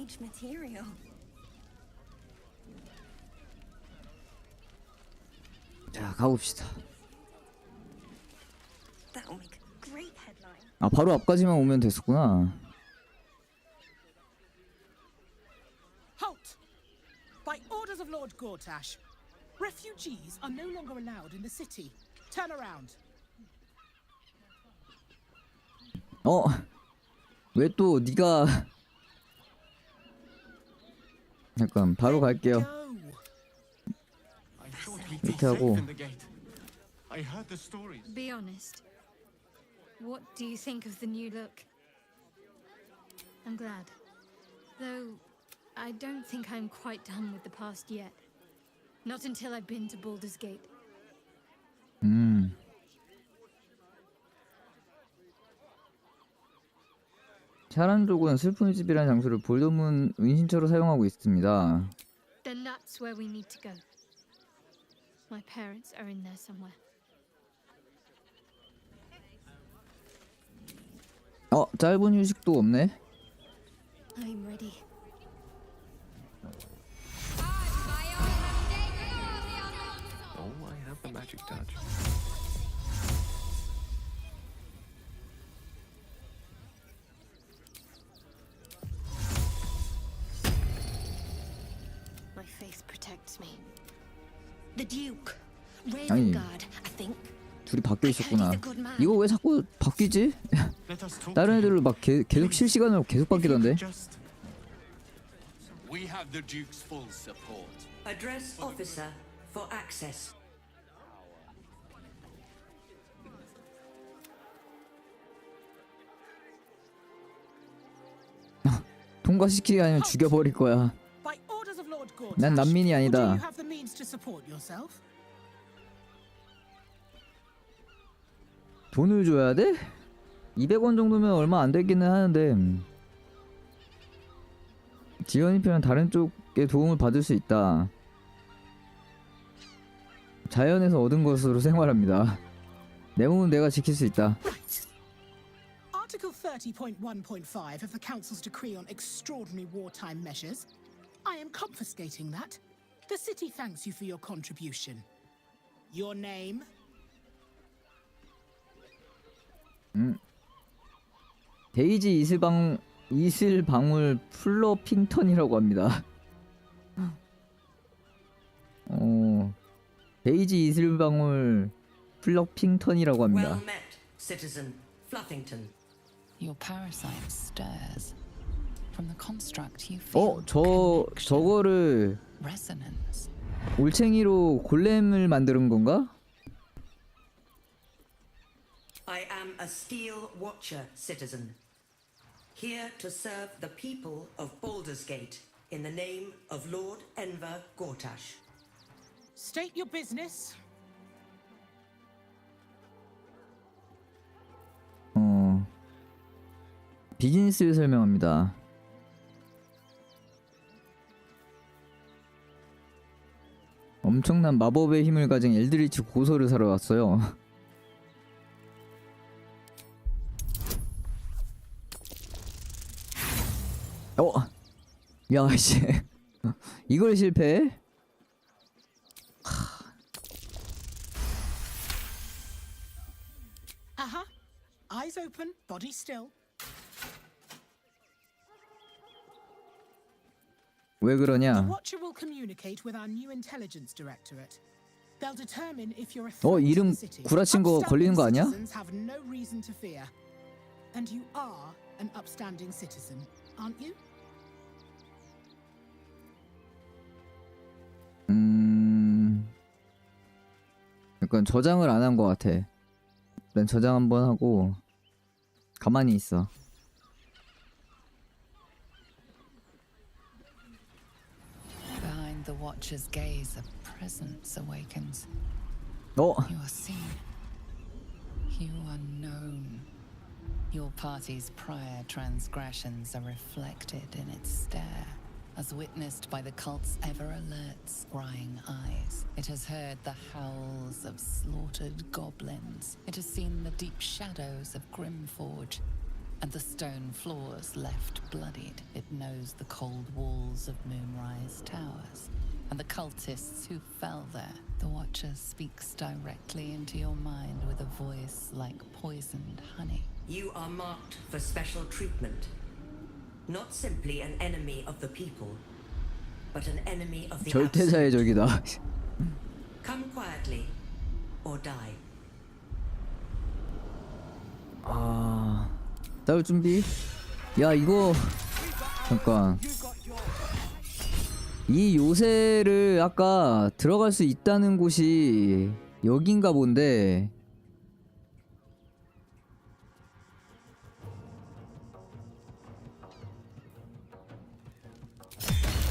strange material. 자, 가봅시다. That'll make a great headline. 아, 바로 앞까지만 오면 됐었구나. Halt! By orders of Lord Gortash, refugees are no longer allowed in the city. Turn around. 왜 또 네가 잠깐 바로 갈게요. 이렇게 하고. Be honest. What do you think of the new look? I'm glad. Though I don't think I'm quite done with the past yet. Not until I've been to Baldur's Gate. 샤란족은 슬픔의 집이라는 장소를 볼드문 은신처로 사용하고 있습니다. Then that's where we need to go. My parents are in there somewhere. 짧은 휴식도 없네. I'm ready. Oh, I have the magic touch. My faith protects me. The Duke. 아니, Ravengard, I think. 둘이 바뀌어 있었구나. 이거 왜 자꾸 바뀌지? 다른 애들로 막 계속 실시간으로 계속 바뀌던데. We have the Duke's full support. Address officer for access. 통과시키기 아니면 죽여버릴 거야. By orders of Lord Gortash, 난 난민이 do 아니다. you have the means to support yourself? 돈을 줘야 돼? 200원 정도면 얼마 안 되기는 하는데 지원이 필요한 다른 쪽의 도움을 받을 수 있다. 자연에서 얻은 것으로 생활합니다. 내 몸은 내가 지킬 수 있다. Right. Article 30.1.5 of the Council's Decree on Extraordinary Wartime Measures. I am confiscating that. The city thanks you for your contribution. Your name? 데이지 이슬방울 플러핑턴이라고 합니다. 데이지 이슬방울 플러핑턴이라고 합니다. Well met, citizen Fluffington. Your parasite stirs. From the construct you feel 저거를 resonance. 올챙이로 골렘을 만드는 건가? I am a steel watcher, citizen. Here to serve the people of Baldur's Gate in the name of Lord Enver Gortash. State your business. 비즈니스를 설명합니다. 엄청난 마법의 힘을 가진 엘드리치 고서를 사러 왔어요. 야, 씨. 이걸 실패해? Eyes open, body still. 왜 The 그러냐? Watcher will communicate with our new intelligence directorate. They'll determine if you're a threat to 이름 the city. 구라친 거 걸리는 거 아니야? Citizens have no reason to fear. And you are an upstanding citizen, aren't you? 약간 저장을 안 한 것 같아. 난 저장 한번 하고 가만히 있어. Behind the watcher's gaze, a presence awakens. 어? You are seen. You are known. Your party's prior transgressions are reflected in its stare, as witnessed by the cult's ever-alert, scrying eyes. It has heard the howls of slaughtered goblins. It has seen the deep shadows of Grimforge. and the stone floors left bloodied. It knows the cold walls of Moonrise Towers and the cultists who fell there. The Watcher speaks directly into your mind with a voice like poisoned honey. You are marked for special treatment. Not simply an enemy of the people, but an enemy of the 절대자의 absolute. 적이다. Come quietly, or die. 아, 싸울 준비. 야, 이거 잠깐. 이 요새를 아까 들어갈 수 있다는 곳이 여긴가 본데.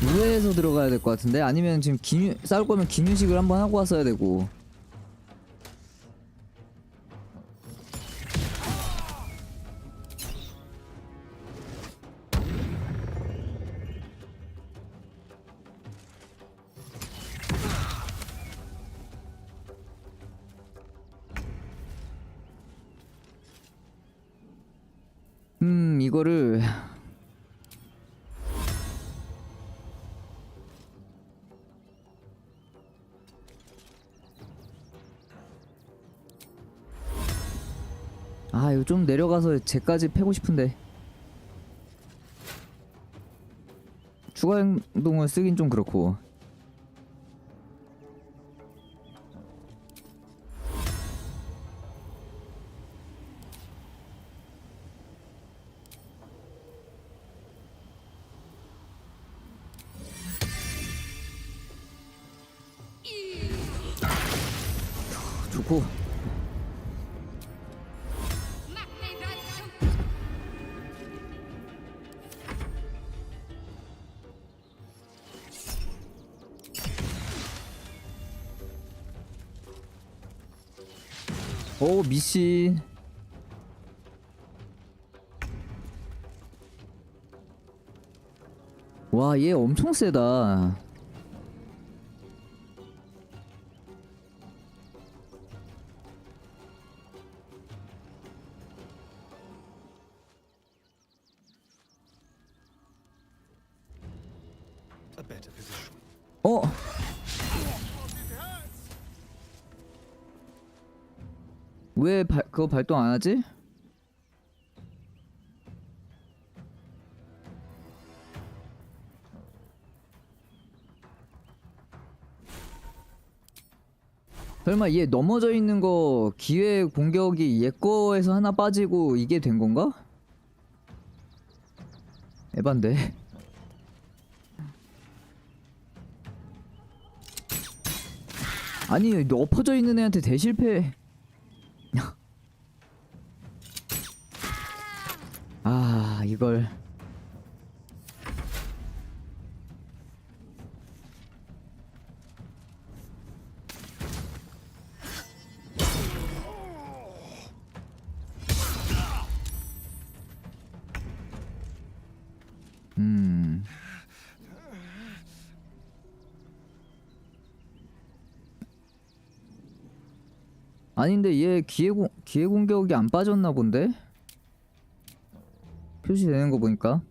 우회해서 들어가야 될 것 같은데, 아니면 지금 싸울 거면 기뮤식을 한번 하고 왔어야 되고. 이거를 아, 이거 좀 내려가서 쟤까지 패고 싶은데. 추가 행동을 쓰긴 좀 그렇고. 좋고. 오, 미신. 와, 얘 엄청 세다. 어? 왜 그거 발동 안 하지? 설마 얘 넘어져 있는 거 기회 공격이 얘 거에서 하나 빠지고 이게 된 건가? 에반데. 아니, 엎어져 있는 애한테 대실패. 아, 이걸. 아닌데 얘 기회 공격이 안 빠졌나 본데? 표시되는 거 보니까.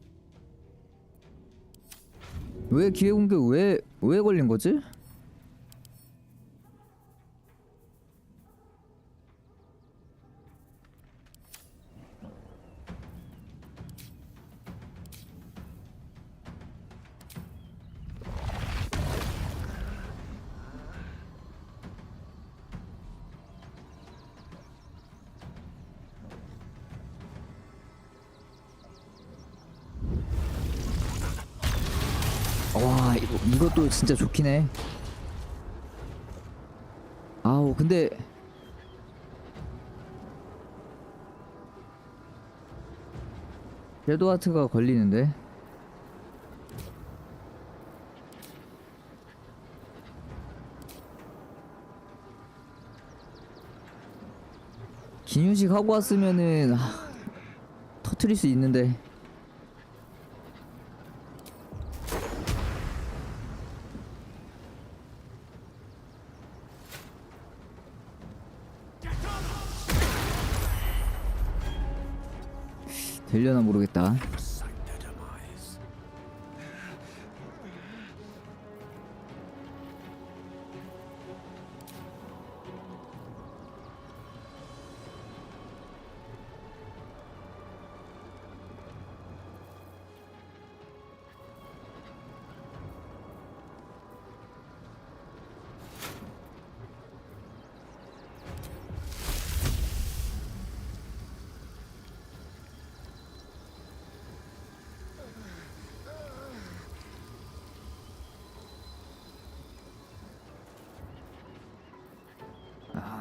왜 기회 공격 왜 걸린 거지? 와, 이것도 진짜 좋긴 해. 아우, 근데 섀도우하트가 걸리는데. 기뉴식 하고 왔으면은 터트릴 수 있는데. 되려나 모르겠다.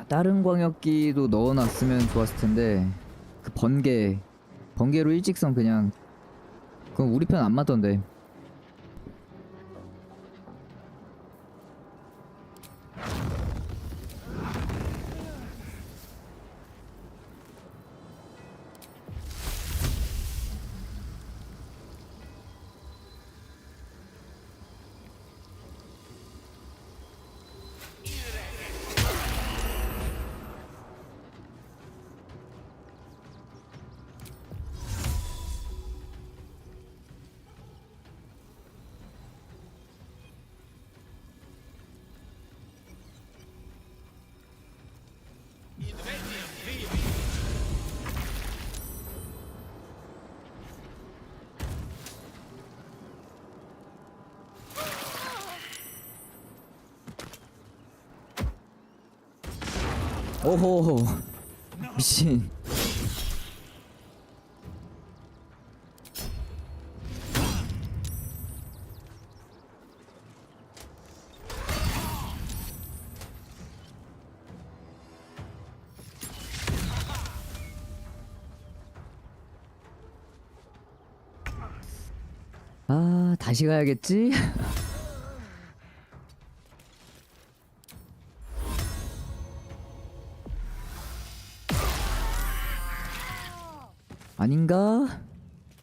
다른 광역기도 넣어놨으면 좋았을 텐데 그 번개로 일직선 그냥 그건 우리 편 안 맞던데. 오호 미친. 아 다시 가야겠지? 아닌가?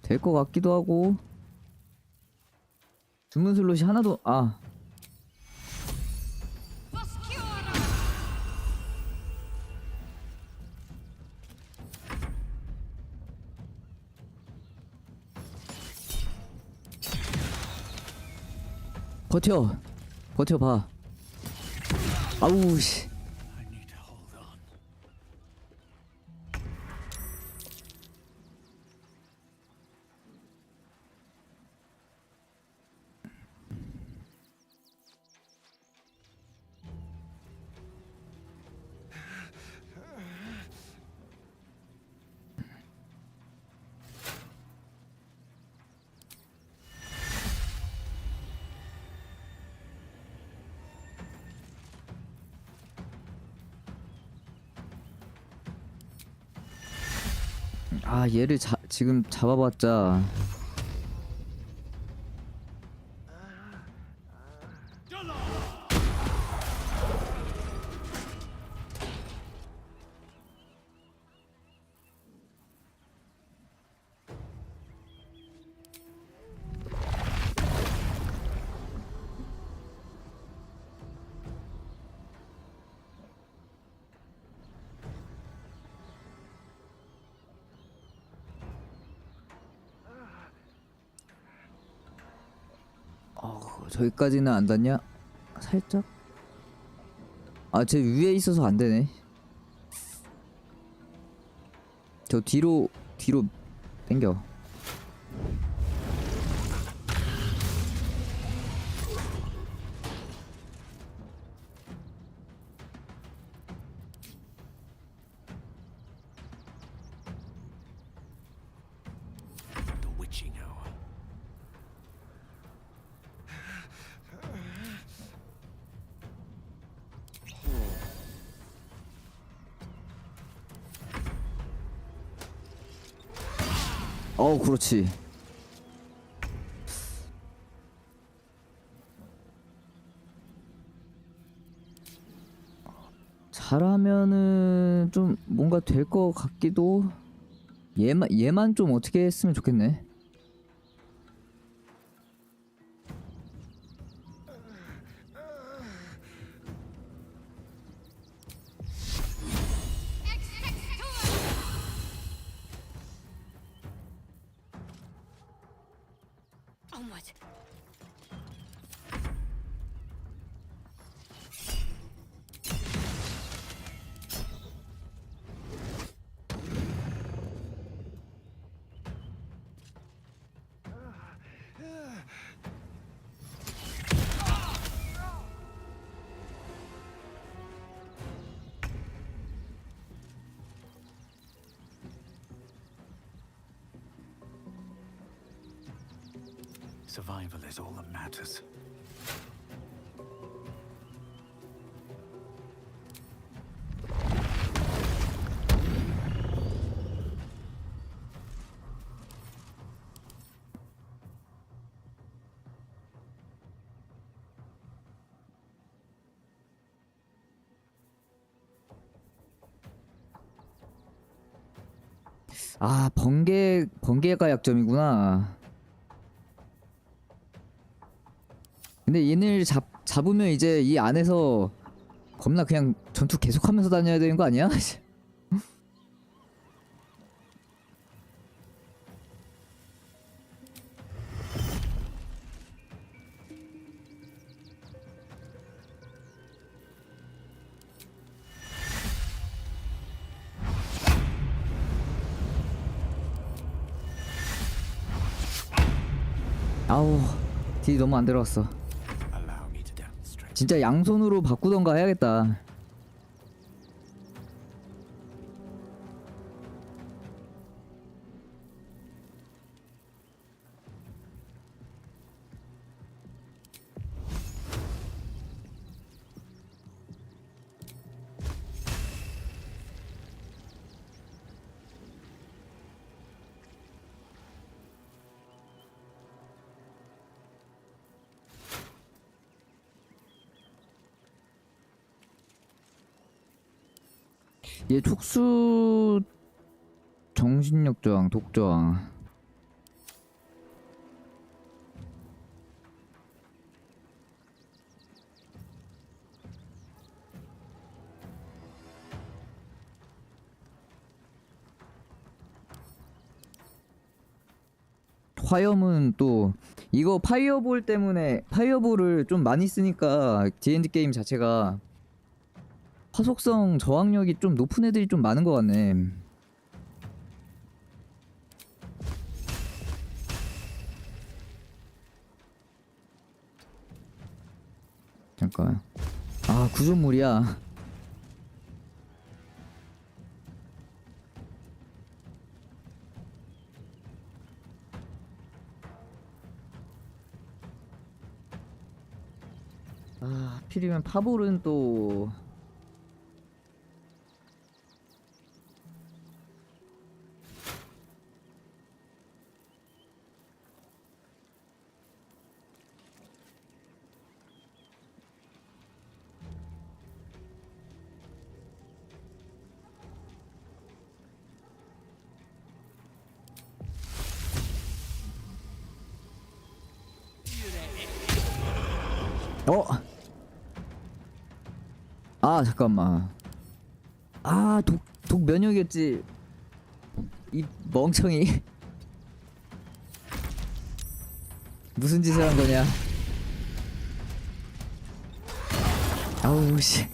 될 것 같기도 하고. 주문 슬롯이 하나도 버텨봐. 아우 씨. 얘를 지금 잡아봤자 저기까지는 안 닿냐? 살짝? 쟤 위에 있어서 안 되네. 저 뒤로 당겨. The witching hour. 그렇지. 잘하면은 좀 뭔가 될 것 같기도. 얘만 좀 어떻게 했으면 좋겠네. Onward. Survival is all that matters. 아, 번개가 약점이구나. 근데 얘네를 잡으면 이제 이 안에서 겁나 그냥 전투 계속하면서 다녀야 되는 거 아니야? 아우, 딜이 너무 안 들어갔어. Allow me to demonstrate. 진짜 양손으로 바꾸던가 해야겠다. 얘 촉수 정신력 저항, 독저항. 화염은 또 이거 파이어볼 때문에 파이어볼을 좀 많이 쓰니까 D&D 게임 자체가 화속성 저항력이 좀 높은 애들이 좀 많은 것 같네. 잠깐. 아, 구조물이야. 아, 하필이면 파볼은 또 아, 잠깐만. 아, 독 면역이었지. 이 멍청이. 무슨 짓을 한 거냐. 아우, 씨.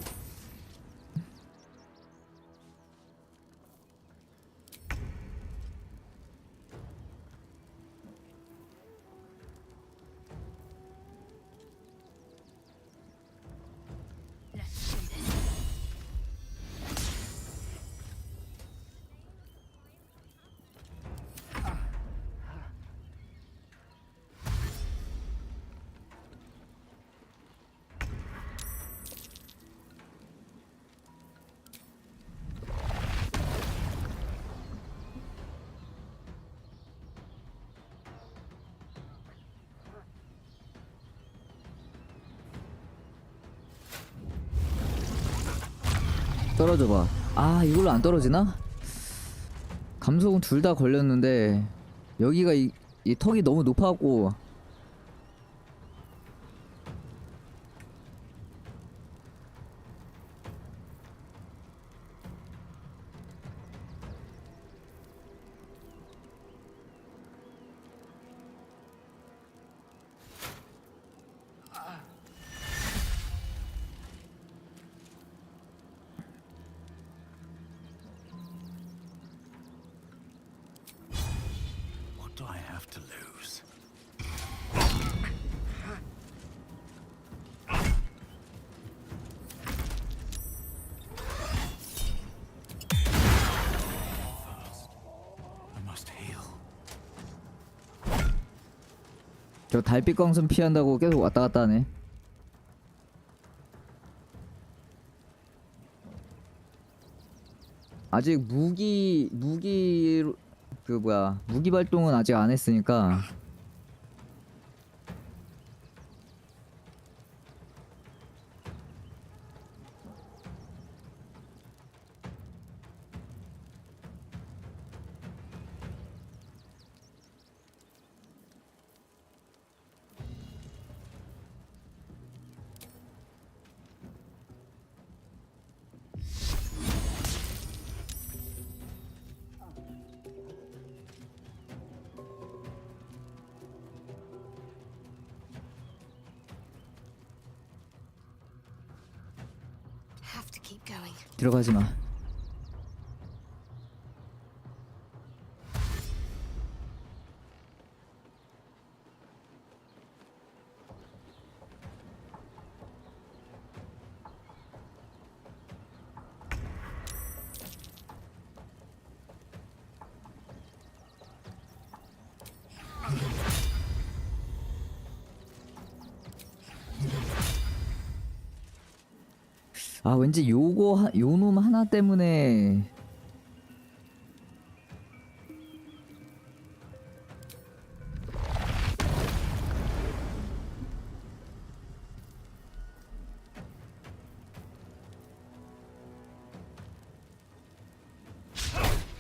떨어져봐. 아, 이걸로 안 떨어지나? 감속은 둘 다 걸렸는데 여기가 이 턱이 너무 높아갖고 저 달빛 광선 피한다고 계속 왔다 갔다 하네. 아직 무기 그 뭐야 무기 발동은 아직 안 했으니까. Have to keep going. 들어가지 마. 아 왠지 요놈 하나 때문에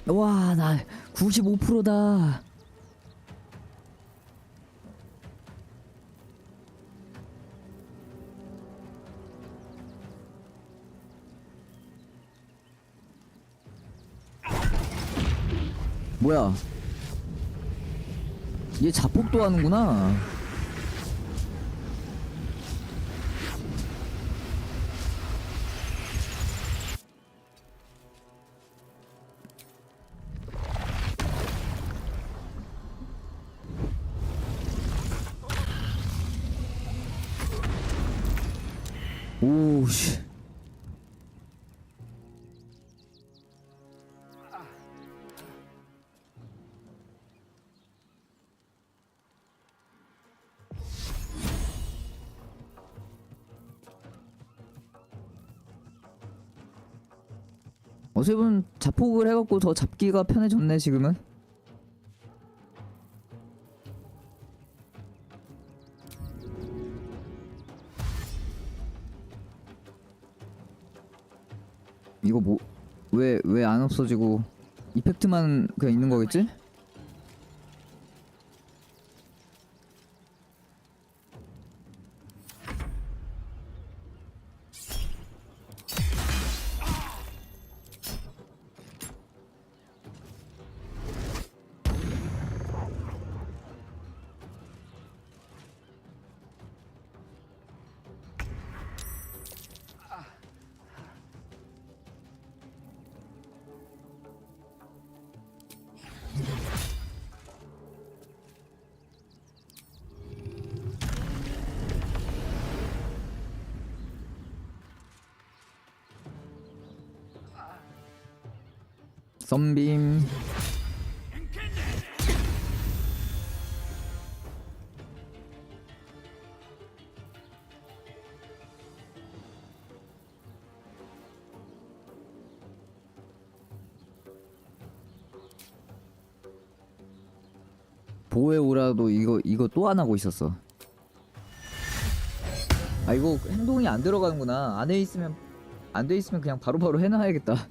와 나 95%다. 뭐야? 얘 자폭도 하는구나. 오씨. 어떻게 보면 자폭을 해갖고 더 잡기가 편해졌네 지금은. 이거 뭐 왜 안 없어지고 이펙트만 그냥 있는 거겠지? 썬빔. 보호해 오라도 이거 또 안 하고 있었어. 아 이거 행동이 안 들어가는구나. 안에 있으면 안 돼 있으면 그냥 바로바로 해놔야겠다.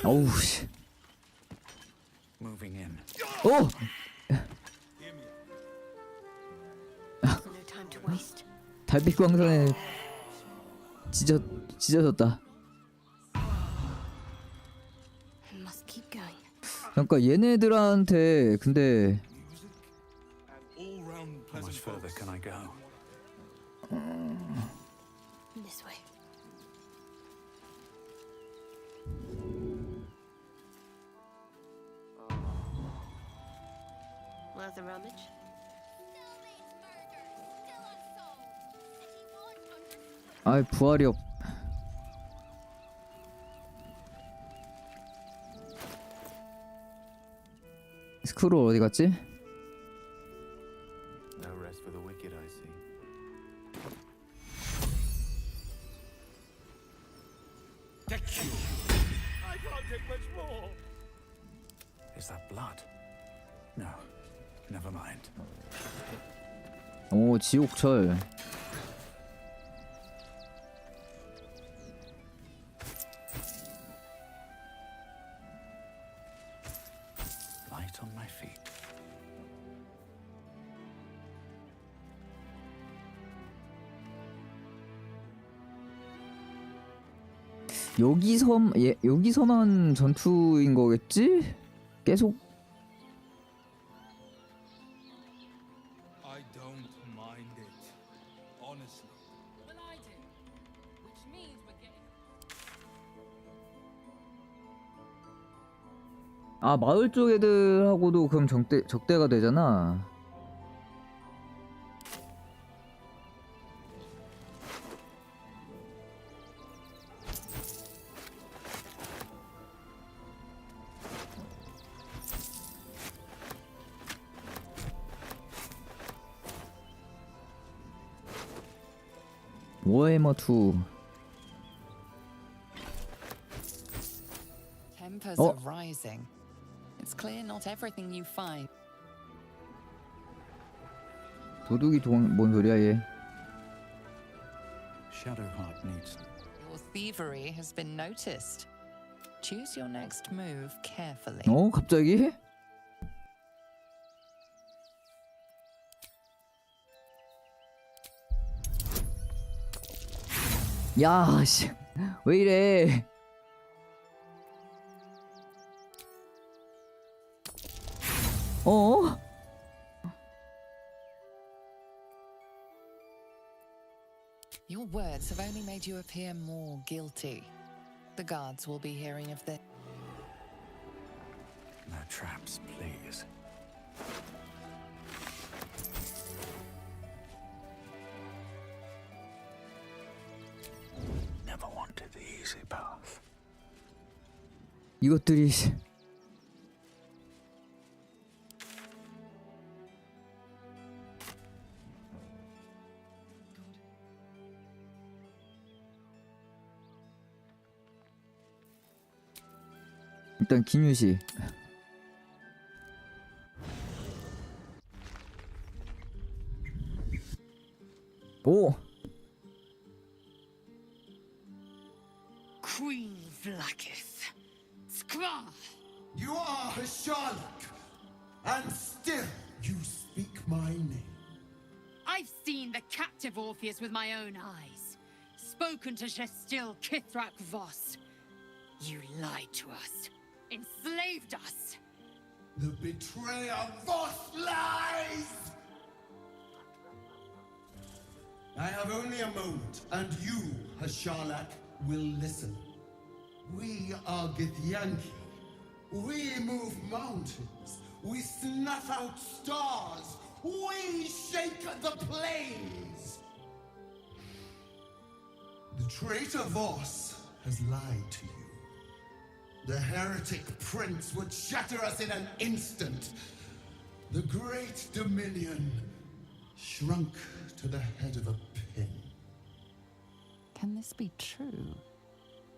어우 씨. Moving in. 어! No time to waste. 달빛 광선에 찢어졌다. Must keep going. 그러니까 얘네들한테 근데 All-round How much pleasant further can I go? This way. Worth a rummage? 아 부활이 없. 스크롤 어디 갔지? No rest for the wicked, I see. I can't take much more. Is that blood? No. Never mind. 오 지옥철. Light on my feet. 여기서만 전투인 거겠지? 계속 I don't mind it, honestly. Well, I do. Which means we're getting. 아 마을 쪽 애들하고도 그럼 적대가 되잖아. 워해머 2. Tempers Oh. are rising. It's clear not everything you find. 도둑이 뭔 소리야 얘? Shadowheart needs. Your thievery has been noticed. Choose your next move carefully. 어 갑자기? 야 씨, 왜 이래? 어? Your words have only made you appear more guilty. The guards will be hearing of this. No traps, please. Never wanted the easy path. 이것들이 일단 기뉴시. 오. Queen Vlaakith. Skra! You are a Sherlock, and still you speak my name. I've seen the captive Orpheus with my own eyes. Spoken to Gestil Kithrak Voss. You lied to us. Enslaved us. The betrayer Voss lies! I have only a moment, and you, Hashalak, will listen. We are Githyanki. We move mountains. We snuff out stars. We shake the plains. The traitor Voss has lied to you. The heretic prince would shatter us in an instant. The great dominion shrunk to the head of a pin. Can this be true?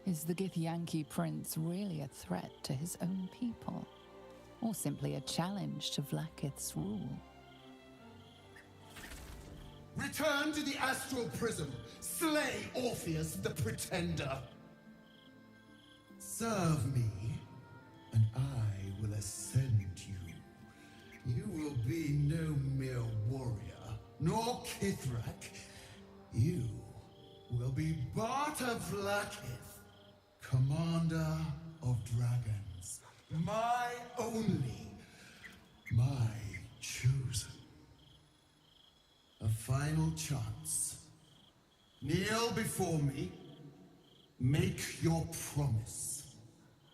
Is the Githyanki prince really a threat to his own people? Or simply a challenge to Vlaakith's rule? Return to the astral prism. Slay Orpheus the pretender. Serve me, and I will ascend you. You will be no mere warrior, nor Kithrak. You will be Barta Vlaakith, commander of dragons. My only, my chosen. A final chance. Kneel before me. Make your promise.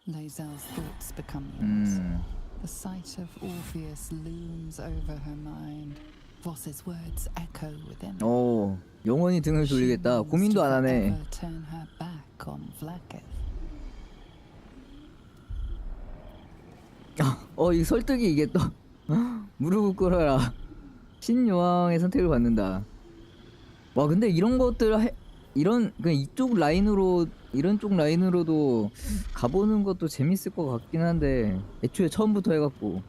Lae'zel's thoughts become yours. The sight of Orpheus looms over her mind. Voss's words echo within. 영원히 등을 돌리겠다. 고민도 안 하네. Ever turn her back on Vlaakith. 이 설득이 이게 또 무릎을 꿇어라. 신여왕의 선택을 받는다. 와, 근데 이런 것들 이런 그냥 이런 쪽 라인으로도 가보는 것도 재밌을 것 같긴 한데 애초에 처음부터 해갖고.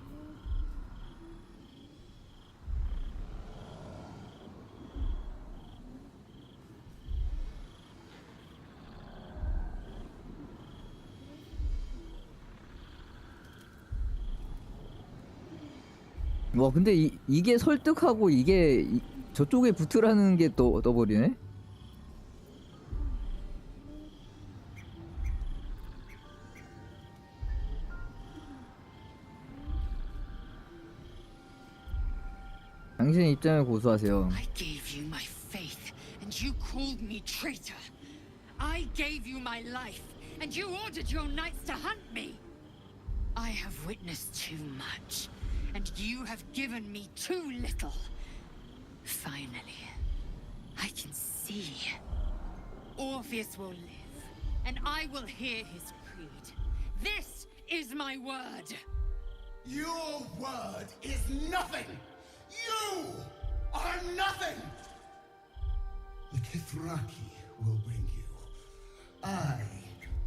와, 근데 이게 설득하고 이게 저쪽에 붙으라는 게 떠버리네? 당신의 입장을 고수하세요. I gave you my faith, and you called me traitor. I gave you my life, and you ordered your knights to hunt me. I have witnessed too much, and you have given me too little. Finally, I can see. Orpheus will live, and I will hear his creed. This is my word. Your word is nothing! You are nothing! The Kithraki will bring you. I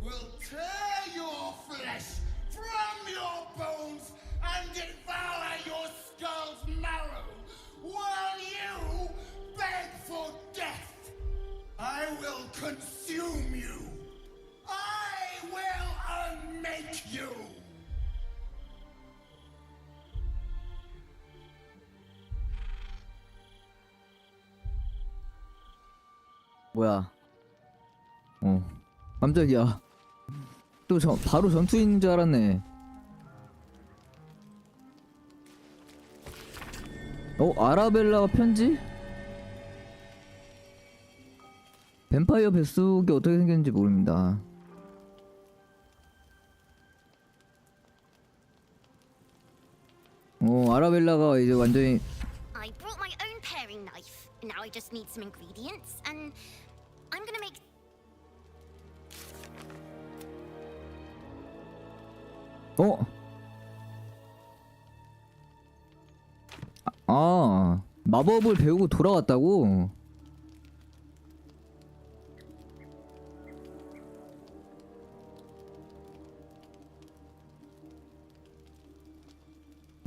will tear your flesh from your bones and devour your skull's marrow while you beg for death. I will consume you. I will unmake you. 뭐야? 깜짝이야. 또 바로 전투인 줄 알았네. 아라벨라 편지? 뱀파이어 뱃속이 어떻게 생겼는지 모릅니다. 아라벨라가 이제 완전히 I brought my own paring knife. Now I just need some ingredients, and I'm gonna make. 마법을 배우고 돌아왔다고?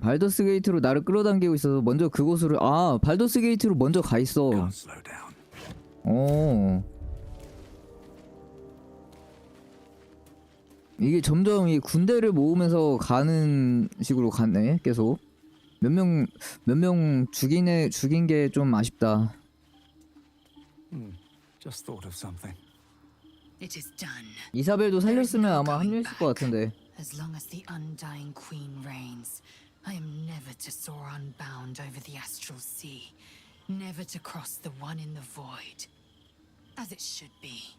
발더스 게이트로 나를 끌어당기고 있어서 먼저 그곳으로 발더스 게이트로 먼저 가 있어. Can't slow down. 이게 점점 이 군대를 모으면서 가는 식으로 갔네. 계속 몇 명 죽인 게 좀 아쉽다. Just thought of something. It is done. 이사벨도 살렸으면 아마 합류했을 것 같은데. As long as the undying queen reigns, I am never to soar unbound over the astral sea, never to cross the one in the void. As it should be.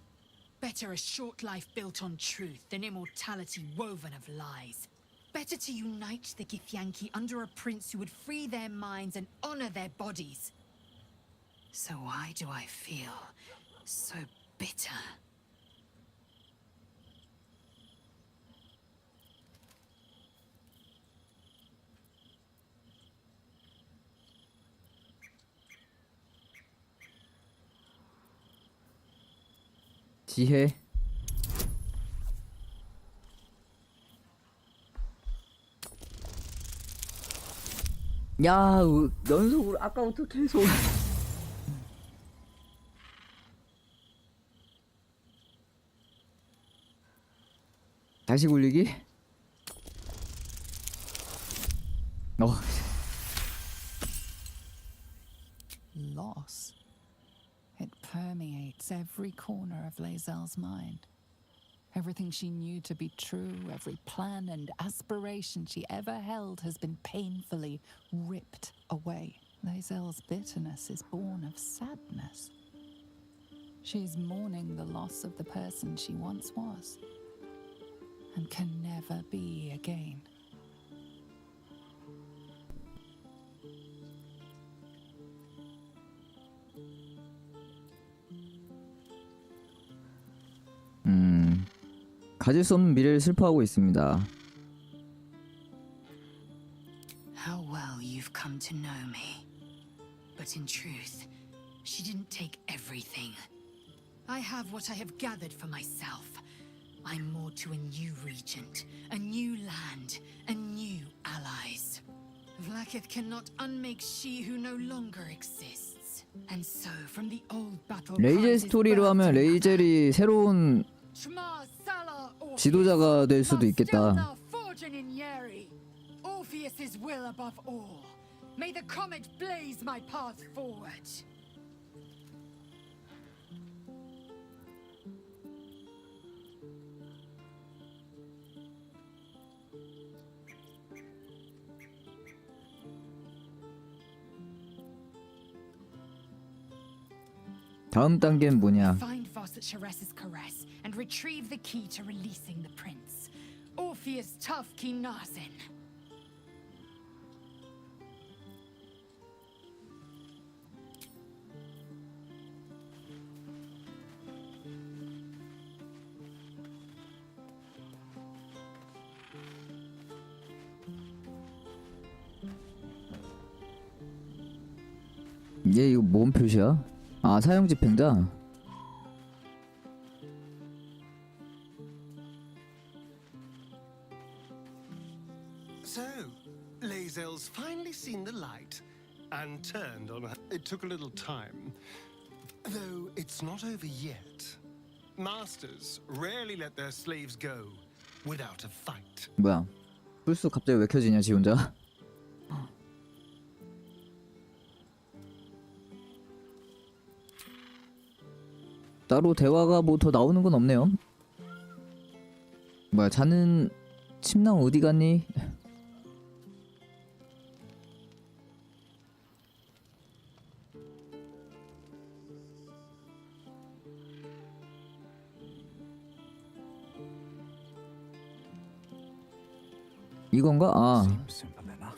Better a short life built on truth than immortality woven of lies. Better to unite the Githyanki under a prince who would free their minds and honor their bodies. So why do I feel so bitter? 지혜. 야, 연속으로 아까부터 계속. 다시 굴리기? Loss. It permeates every corner of Lae'zel's mind. Everything she knew to be true, every plan and aspiration she ever held has been painfully ripped away. Lae'zel's bitterness is born of sadness. She's mourning the loss of the person she once was, and can never be again. 가질 수 없는 미래를 슬퍼하고 있습니다. How well you've come to know me. But in truth, she didn't take everything. I have what I have gathered for myself. I'm more to a new regent, a new land, and new allies. Vlaakith cannot unmake she who no longer exists. And so, from the old battle 레이젤 스토리로 하면 레이젤이 새로운 지도자가 될 수도 있겠다. Orpheus's will above all. May the comet blaze my path forward. 다음 단계는 뭐냐? Find Voss at Sharess's caress and retrieve the key to releasing the prince. Orpheus tough Kinazin. 얘 이거 뭔 표시야? 아, 사형 집행자. So, Lae'zel's finally seen the light and turned on her. It took a little time, though it's not over yet. Masters rarely let their slaves go without a fight. 뭐야? 불쑥 갑자기 왜 켜지냐, 지 혼자? 따로 대화가 뭐 더 나오는 건 없네요. 뭐야, 자는 침낭 어디 갔니? 이건가? 아. Seems simple enough.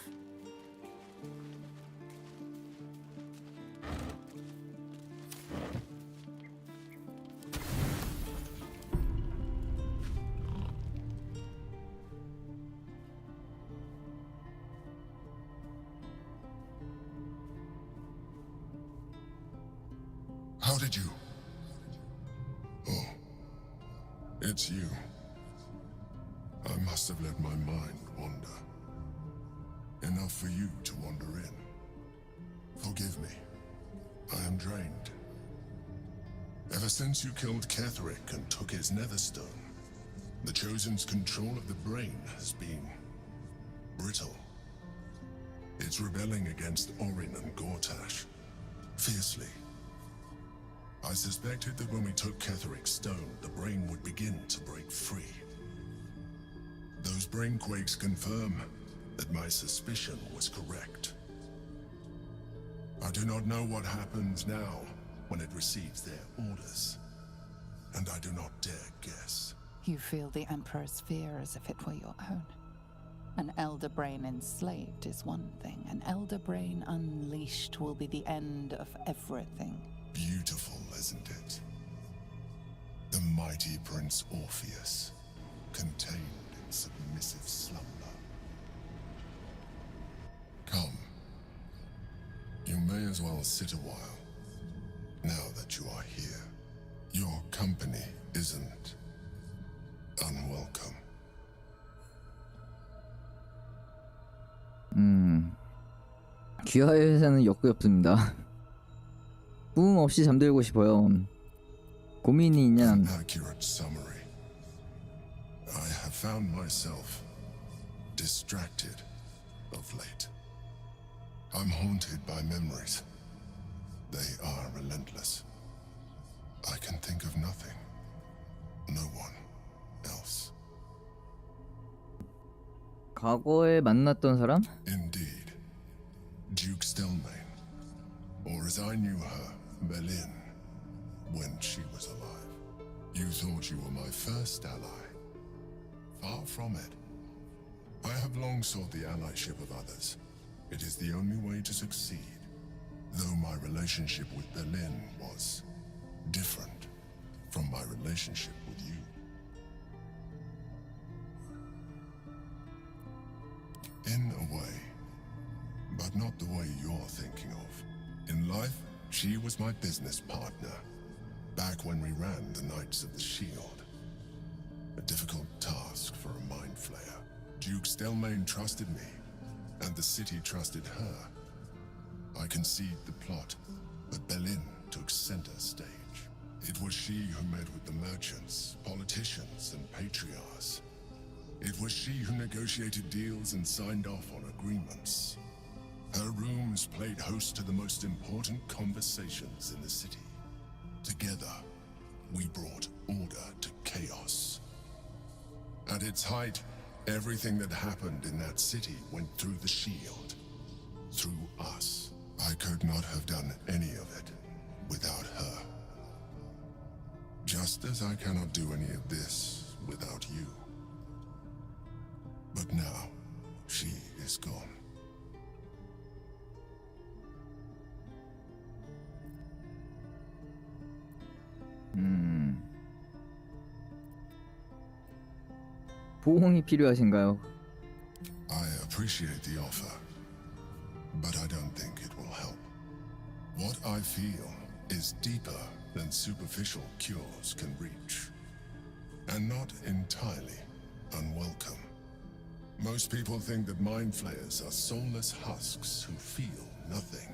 How did you? Oh, it's you. I must have let my mind wander. Enough for you to wander in. Forgive me. I am drained. Ever since you killed Ketheric and took his netherstone, the Chosen's control of the brain has been brittle. It's rebelling against Orin and Gortash fiercely. I suspected that when we took Ketheric's stone, the brain would begin to break free. Those brain quakes confirm that my suspicion was correct. I do not know what happens now when it receives their orders, and I do not dare guess. You feel the Emperor's fear as if it were your own. An elder brain enslaved is one thing. An elder brain unleashed will be the end of everything. Beautiful, isn't it? The mighty Prince Orpheus, contained in submissive slumber. Come. You may as well sit a while, now that you are here. Your company isn't unwelcome. 귀하의 회사는 역겹습니다. 꿈 없이 잠들고 싶어요. 고민이 있냐? An accurate summary. I have found myself distracted of late. I'm haunted by memories. They are relentless. I can think of nothing. No one else. 과거에 만났던 사람? Indeed. Duke Stelmane. Or as I knew her, Melin, when she was alive. You thought you were my first ally. Far from it. I have long sought the allyship of others. It is the only way to succeed. Though my relationship with Berlin was different from my relationship with you. In a way. But not the way you're thinking of. In life, she was my business partner. Back when we ran the Knights of the Shield. A difficult task for a mind flayer. Duke Stelmane trusted me, and the city trusted her. I conceived the plot, but Berlin took center stage. It was she who met with the merchants, politicians, and patriarchs. It was she who negotiated deals and signed off on agreements. Her rooms played host to the most important conversations in the city. Together, we brought order to chaos. At its height, everything that happened in that city went through the shield. Through us. I could not have done any of it without her. Just as I cannot do any of this without you. But now, she is gone. 보험이 필요하신가요? I appreciate the offer, but I don't think it will help. What I feel is deeper than superficial cures can reach, and not entirely unwelcome. Most people think that mind flayers are soulless husks who feel nothing.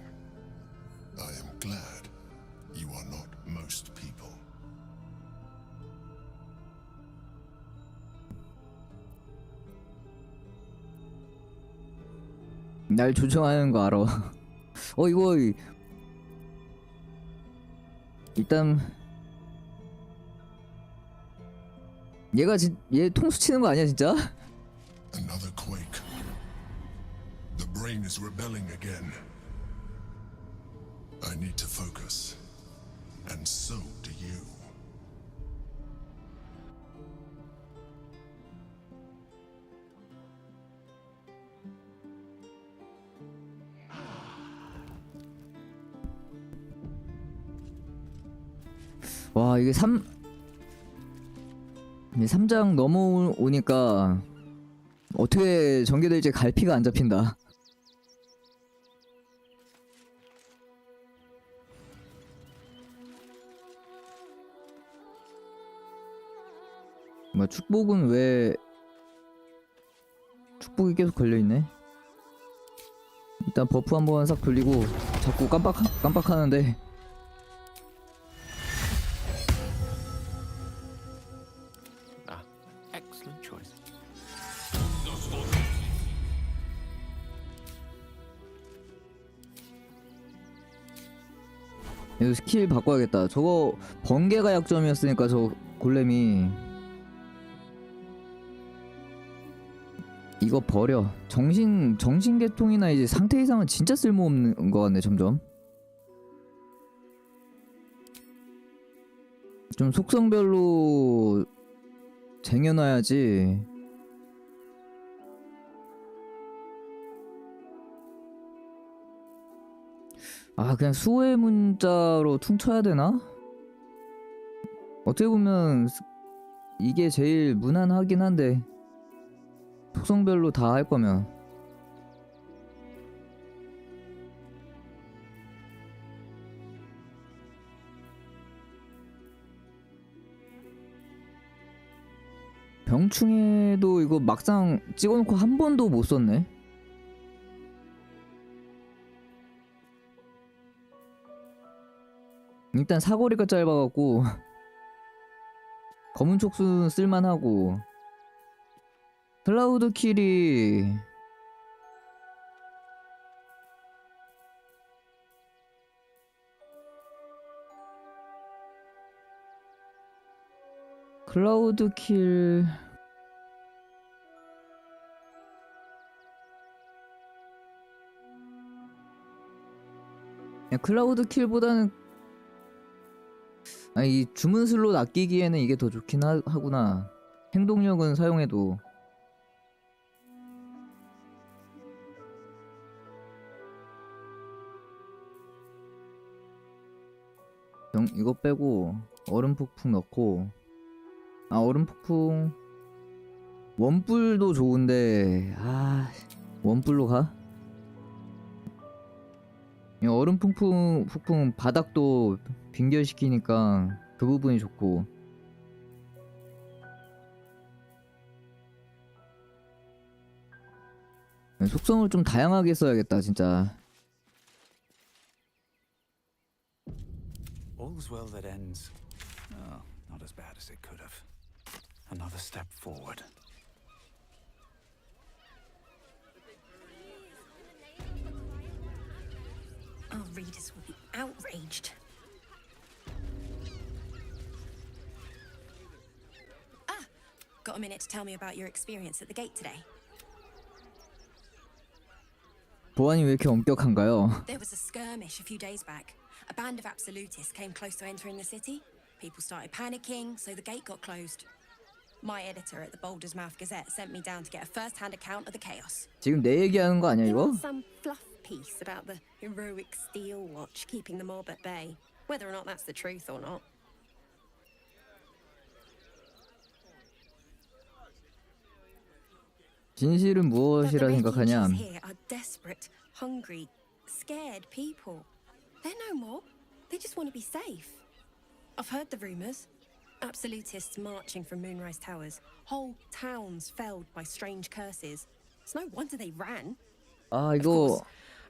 I am glad you are not most people. 날 조종하는 거 알아. 이거 일단 얘 통수 치는 거 아니야 진짜? Another quake. The brain is rebelling again. I need to focus. And so do you. 와 이게 3장 넘어오니까 어떻게 전개될지 갈피가 안 잡힌다. 뭐 축복은 왜 축복이 계속 걸려있네. 일단 버프 한번 싹 돌리고 자꾸 깜빡하는데 Excellent choice. 이거 스킬 바꿔야겠다. 저거 번개가 약점이었으니까 저 골렘이 이거 버려. 정신계통이나 이제 상태 이상은 진짜 쓸모없는 것 같네. 점점 좀 속성별로 쟁여놔야지. 그냥 수호의 문자로 퉁쳐야 되나? 어떻게 보면 이게 제일 무난하긴 한데 속성별로 다 할 거면 병충해도 이거 막상 찍어놓고 한 번도 못 썼네. 일단 사거리가 짧아갖고 검은 촉수는 쓸만하고 클라우드 킬이 클라우드 킬 클라우드 킬보다는 이 주문 슬롯 아끼기에는 이게 더 좋긴 하구나. 행동력은 사용해도 이거 빼고 얼음 폭풍 넣고 얼음 폭풍 원뿔도 좋은데 원뿔로 가? 이 얼음 폭풍 바닥도 빙결시키니까 그 부분이 좋고. 속성을 좀 다양하게 써야겠다 진짜. All's well that ends. Oh, not as bad as it could have. Another step forward. Our readers will be outraged. Ah! Got a minute to tell me about your experience at the gate today? 보안이 왜 이렇게 엄격한가요? There was a skirmish a few days back. A band of absolutists came close to entering the city. People started panicking, so the gate got closed. My editor at the Boulder's Mouth Gazette sent me down to get a first-hand account of the chaos. 지금 내 얘기하는 거 아니야 이거? Some fluff piece about the heroic Steel Watch keeping the mob at bay. Whether or not that's the truth or not. 진실은 무엇이라 생각하냐? The refugees here are desperate, hungry, scared people. They're no mob. They just want to be safe. I've heard the rumors. Absolutists marching from Moonrise Towers. Whole towns felled by strange curses. It's no wonder they ran. 아 이거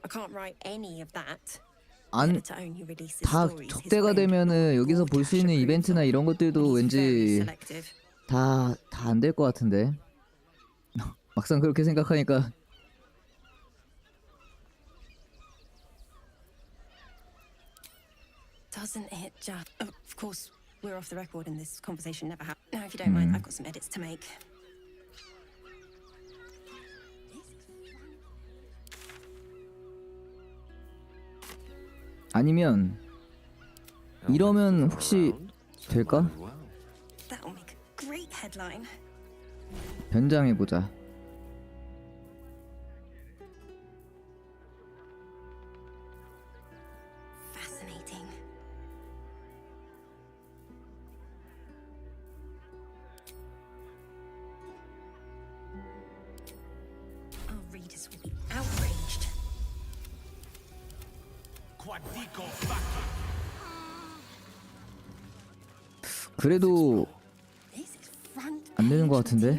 I can't write any of that. 다 적대가 되면은 여기서 볼 수 있는 이벤트나 이런 것들도 왠지 다 안 될 것 같은데. 막상 그렇게 생각하니까. Doesn't it just? Of course, we're off the record, and this conversation never happened. Now, if you don't mind, I've got some edits to make. 아니면 이러면 혹시 될까? That'll make a great headline. 변장해 보자. Fascinating. Our readers will be outraged. 그래도 안 되는 것 같은데.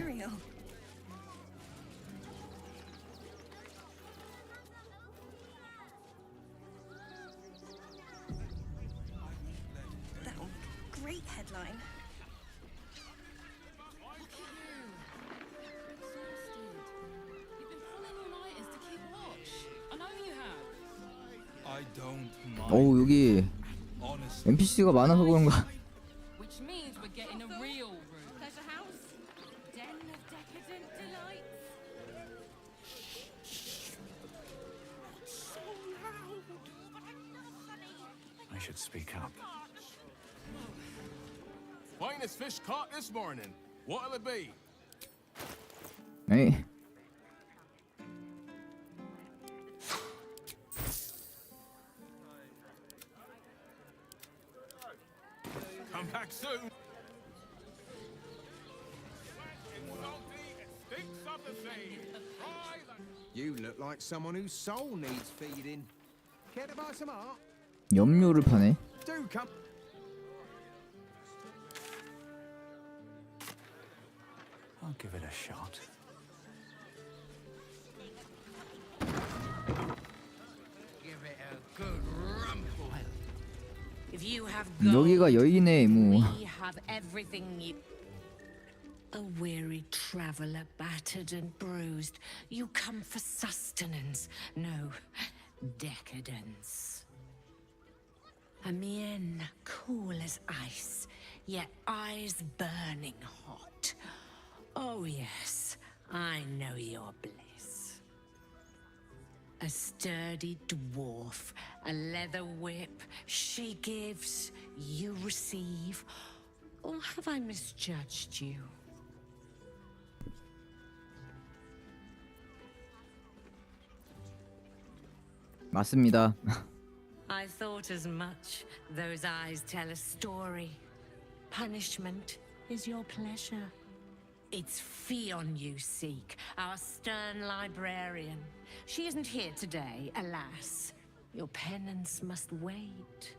That'll make a great headline. 어우 여기 NPC가 많아서 그런가. Which means we're getting a real room. Pleasure house, den of decadent delights. So loud. I should speak up. Finest fish caught this morning. What'll it be? 에이. Come back soon. You look like someone whose soul needs feeding. Care to buy some art? 염료를 파네. Do come. I'll give it a shot. Give it a good rumble. If you have 여기가 여인의 애무. we have everything you. A weary traveler, battered and bruised, you come for sustenance, no decadence. A mien cool as ice, yet eyes burning hot. Oh yes, I know your bliss. A sturdy dwarf, a leather whip, she gives, you receive. Or have I misjudged you? 맞습니다. I thought as much. Those eyes tell a story. Punishment is your pleasure. It's Fionn you seek, our stern librarian. She isn't here today, alas. Your penance must wait.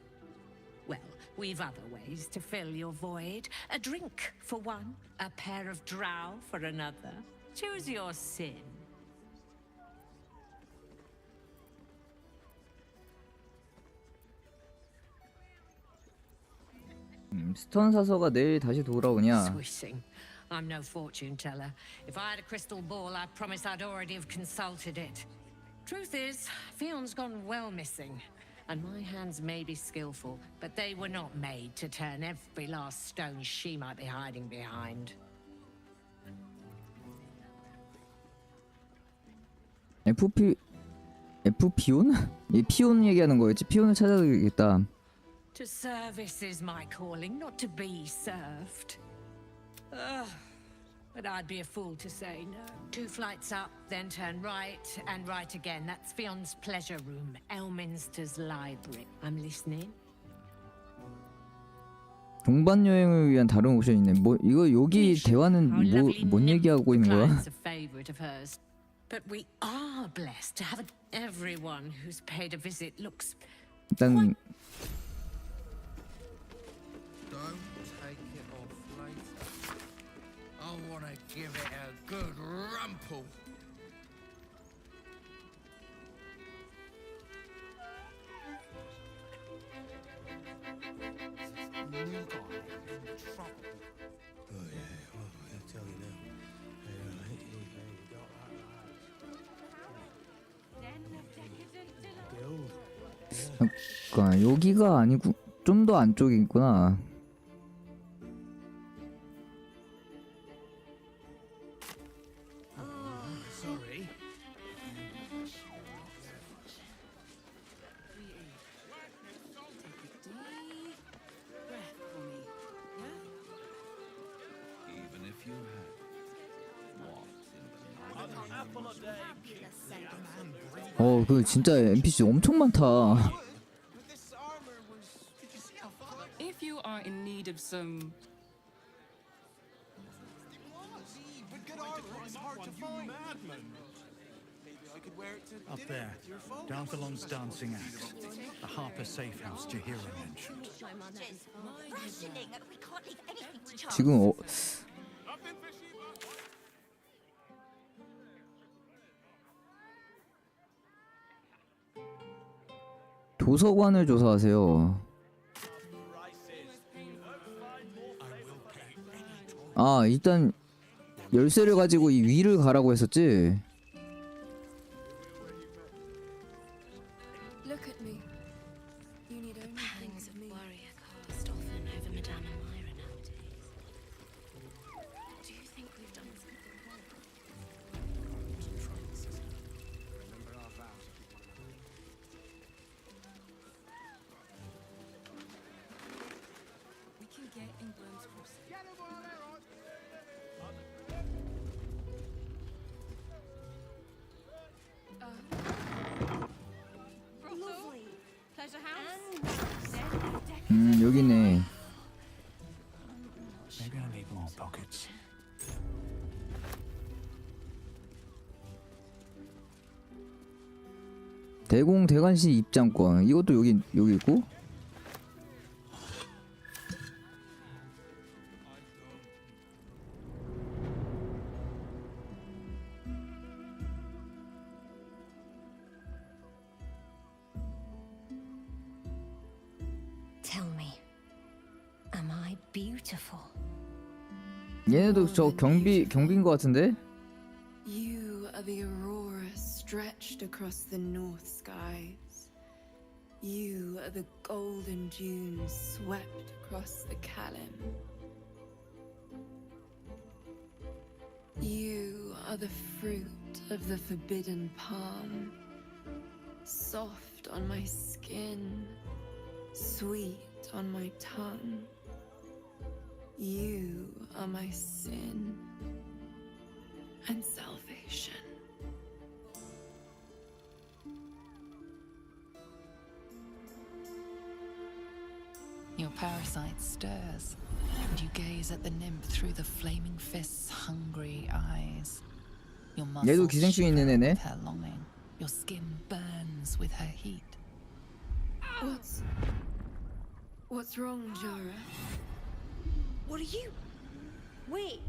Well, we've other ways to fill your void. A drink for one, a pair of drow for another. Choose your sin. 스턴 사서가 내일 다시 돌아오냐? Swishing. I'm no fortune teller. If I had a crystal ball, I promise I'd already have consulted it. Truth is, Fion's gone well missing. And my hands may be skillful, but they were not made to turn every last stone she might be hiding behind. 피온? 이 피온 얘기하는 거였지? 피온을 찾아야겠다. To service is my calling, not to be served. But I'd be a fool to say no. 2 flights up, then turn right, and right again. That's Fion's pleasure room, Elminster's library. I'm listening. 동반 여행을 위한 다른 옵션이 있네. 뭐 이거 여기 대화는 뭔 얘기하고 있는 거야? Client's a favorite of hers. But we are blessed to have everyone who's paid a visit looks 일단 Don't take it off later. I want to give it a good rumple. Oh yeah, well, I'll tell you now. 그러니까 여기가 아니고 좀 더 안쪽에 있구나. Sorry. Even if you had 그 진짜 NPC 엄청 많다. If you are in need of some up there, Darthalon's dancing act. The Harper safe house Jahira mentioned. Rationing. We can't leave anything to chance. 지금 도서관을 조사하세요. 아, 일단 열쇠를 가지고 이 위를 가라고 했었지. Look at me. You need only things of me. Warrior cast often over Madame Amira nowadays. Do you think we've done something wrong? Remember our vows if you want to know. we can get in Worm's Crossing. Lovely. Pleasure house. 여기네. Maybe I need more pockets. 대공 대관시 입장권. 이것도 여기 있고. Tell me, am I beautiful? 얘네도 저 경비인 것 같은데? You are the aurora stretched across the north skies. You are the golden dunes swept across the Kalim. You are the fruit of the forbidden palm, soft on my skin, sweet on my tongue. You are my sin and salvation. Your parasite stirs, and you gaze at the nymph through the flaming fist's hungry eyes. Your 얘도 muscles 기생충 shiver 있는 애네. with her longing. Your skin burns with her heat. What's wrong, Jara? What are you? Wait.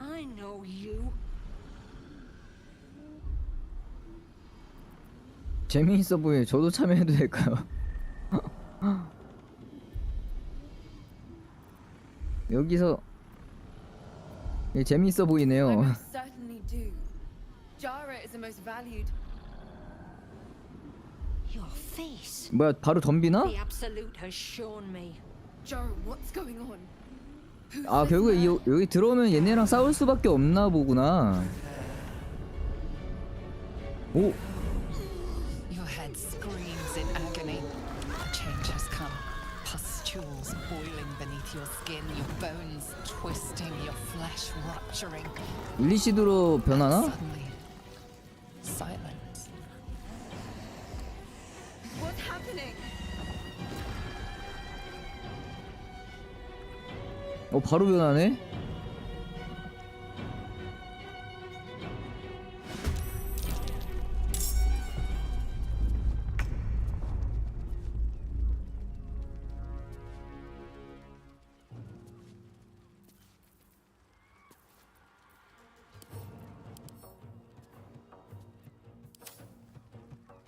I know you. 재미있어 보여요. 저도 참여해도 될까요? 여기서 재미있어 보이네요. I most certainly do. Jara is the most valued. Your face. 뭐야, 바로 덤비나? The absolute has shown me. Jara, what's going on? 아, 결국에 여기 들어오면 얘네랑 싸울 수밖에 없나 보구나. 오, Your head screams in agony. The change has come. Pustules boiling beneath your skin, your bones twisting, your flesh rupturing. 일리시드로 변하나? Suddenly, silence. What's happening? 바로 변하네?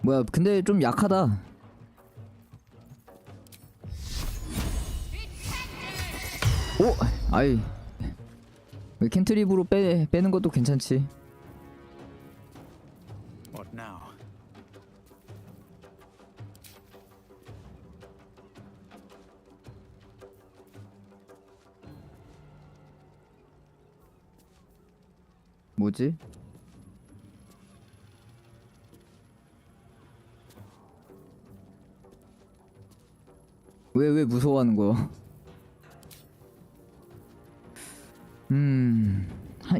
뭐야, 근데 좀 약하다. 오! 아이, 왜 캔트립으로 빼는 것도 괜찮지. What now? 뭐지? 왜 무서워하는 거야? 한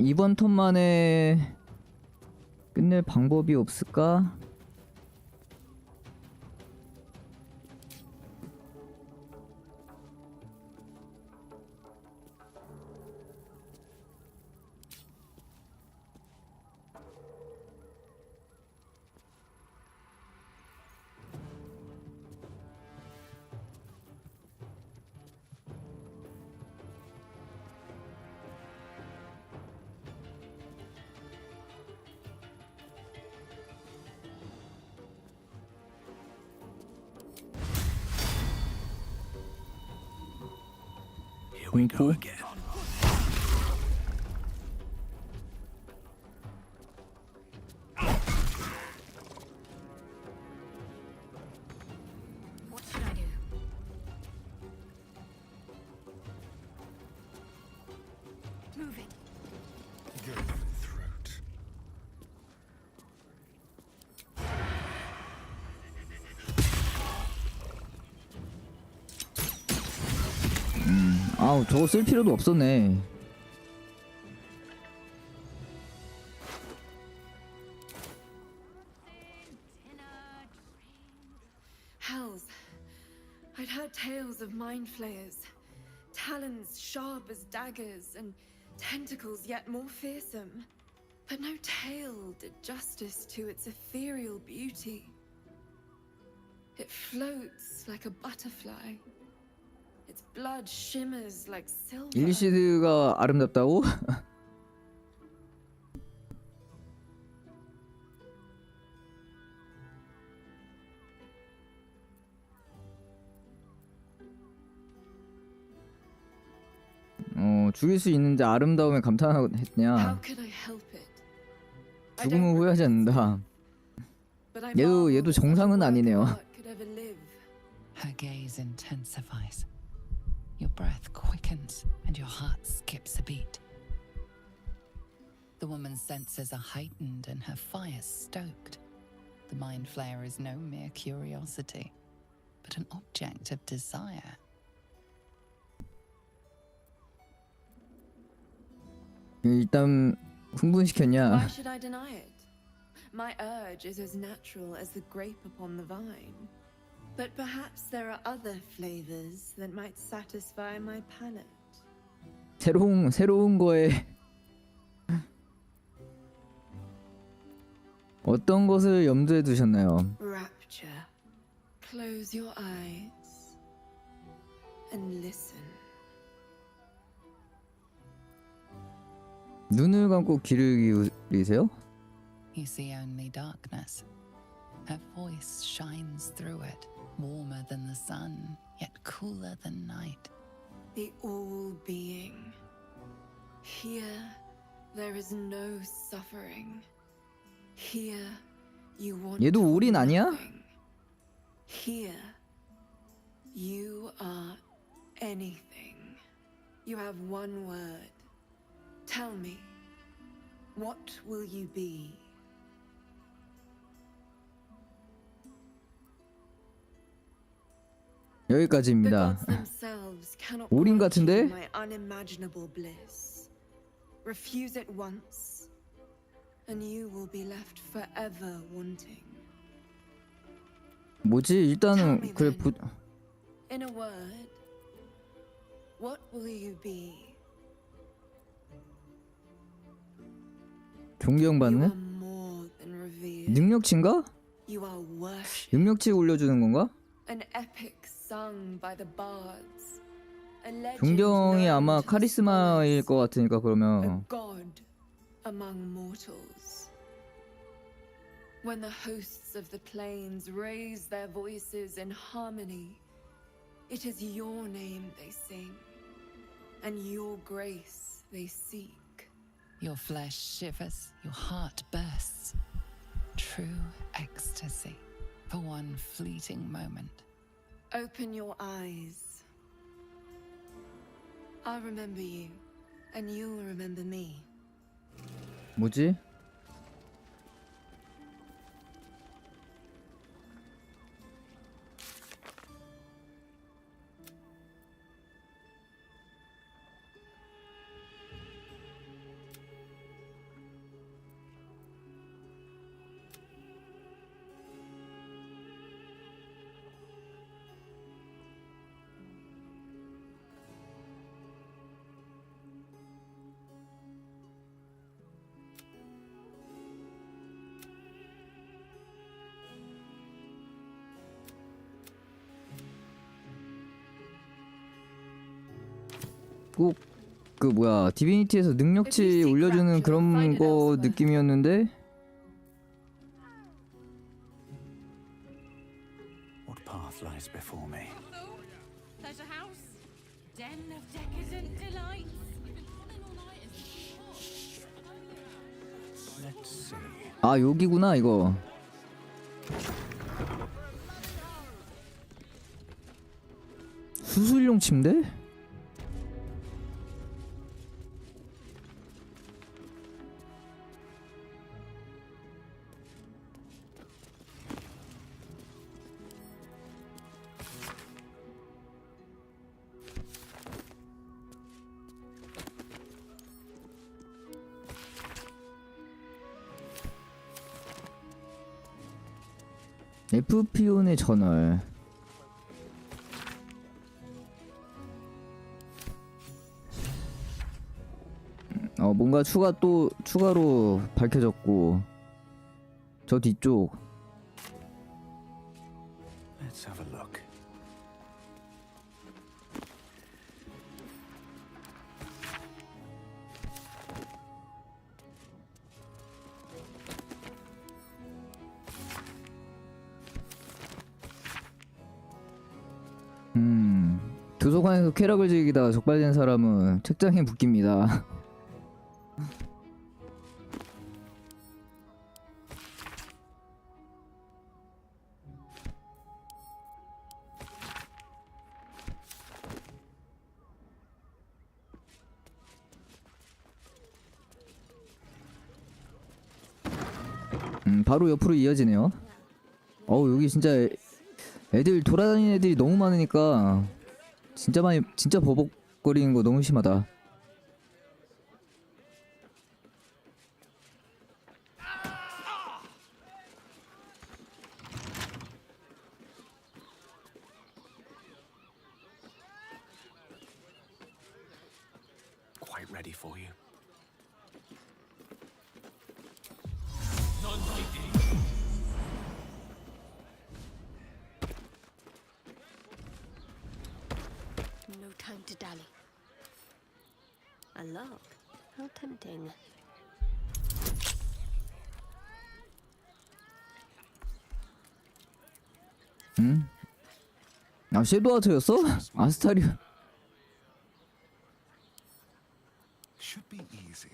이번 턴 만에 끝낼 방법이 없을까? 공포? What should I do? Move it. Go for the throat. 아우, 저거 쓸 필요도 없었네. Hells. I'd heard tales of mind flayers. Talons sharp as daggers and tentacles yet more fearsome. But no tale did justice to its ethereal beauty. It floats like a butterfly. Its blood shimmers like silver. 일리시드가 아름답다고? 죽일 수 있는데 아름다움에 감탄했냐? 죽음은 후회하지 않는다. 얘도 정상은 아니네요. Her gaze intensifies. Your breath quickens and your heart skips a beat. The woman's senses are heightened and her fire stoked. The mind flayer is no mere curiosity, but an object of desire. 일단 흥분시켰냐? Why should I deny it? My urge is as natural as the grape upon the vine. But perhaps there are other flavors that might satisfy my palate. 새로운 거에 어떤 것을 염두에 두셨나요? Rapture. Close your eyes and listen. 눈을 감고 귀를 기울이세요? You see only darkness. Her voice shines through it, warmer than the sun, yet cooler than night. The all-being. Here, there is no suffering. Here, you want 얘도 올인 아니야? nothing. Here, you are anything. You have one word. Tell me, what will you be? 여기까지입니다. Themselves cannot 올인 grant you 같은데? my unimaginable bliss. Refuse it once, and you will be left forever wanting. 뭐지? 일단은 그래 In a word, what will you be? 존경받는? More than revered. 능력치인가? You are worshipped. 능력치 올려주는 건가? An epic sung by the bards. A legend 존경이 known 아마 to the 카리스마일 것 같으니까 A 그러면 god among mortals. When the hosts of the plains raise their voices in harmony, it is your name they sing, and your grace they seek. Your flesh shivers, your heart bursts. True ecstasy for one fleeting moment. Open your eyes. I'll remember you, and you'll remember me. 뭐지? 꼭 그 뭐야 디비니티에서 능력치 올려주는 그런 거 느낌이었는데 What path lies before me? Pleasure house, den of decadent delights. Let's see. 아 여기구나 이거. 수술용 침대? FP온의 저널. 뭔가 추가로 밝혀졌고 저 뒤쪽 Let's have a look. 도서관에서 쾌락을 즐기다가 적발된 사람은 책장에 묶입니다. 바로 옆으로 이어지네요. 여기 진짜 애들 돌아다니는 애들이 너무 많으니까 진짜 버벅거리는 거 너무 심하다. ready for you. No time to dally. A lock? How tempting. 응? 아 섀도우아트였어? 아스타리아. Should be easy.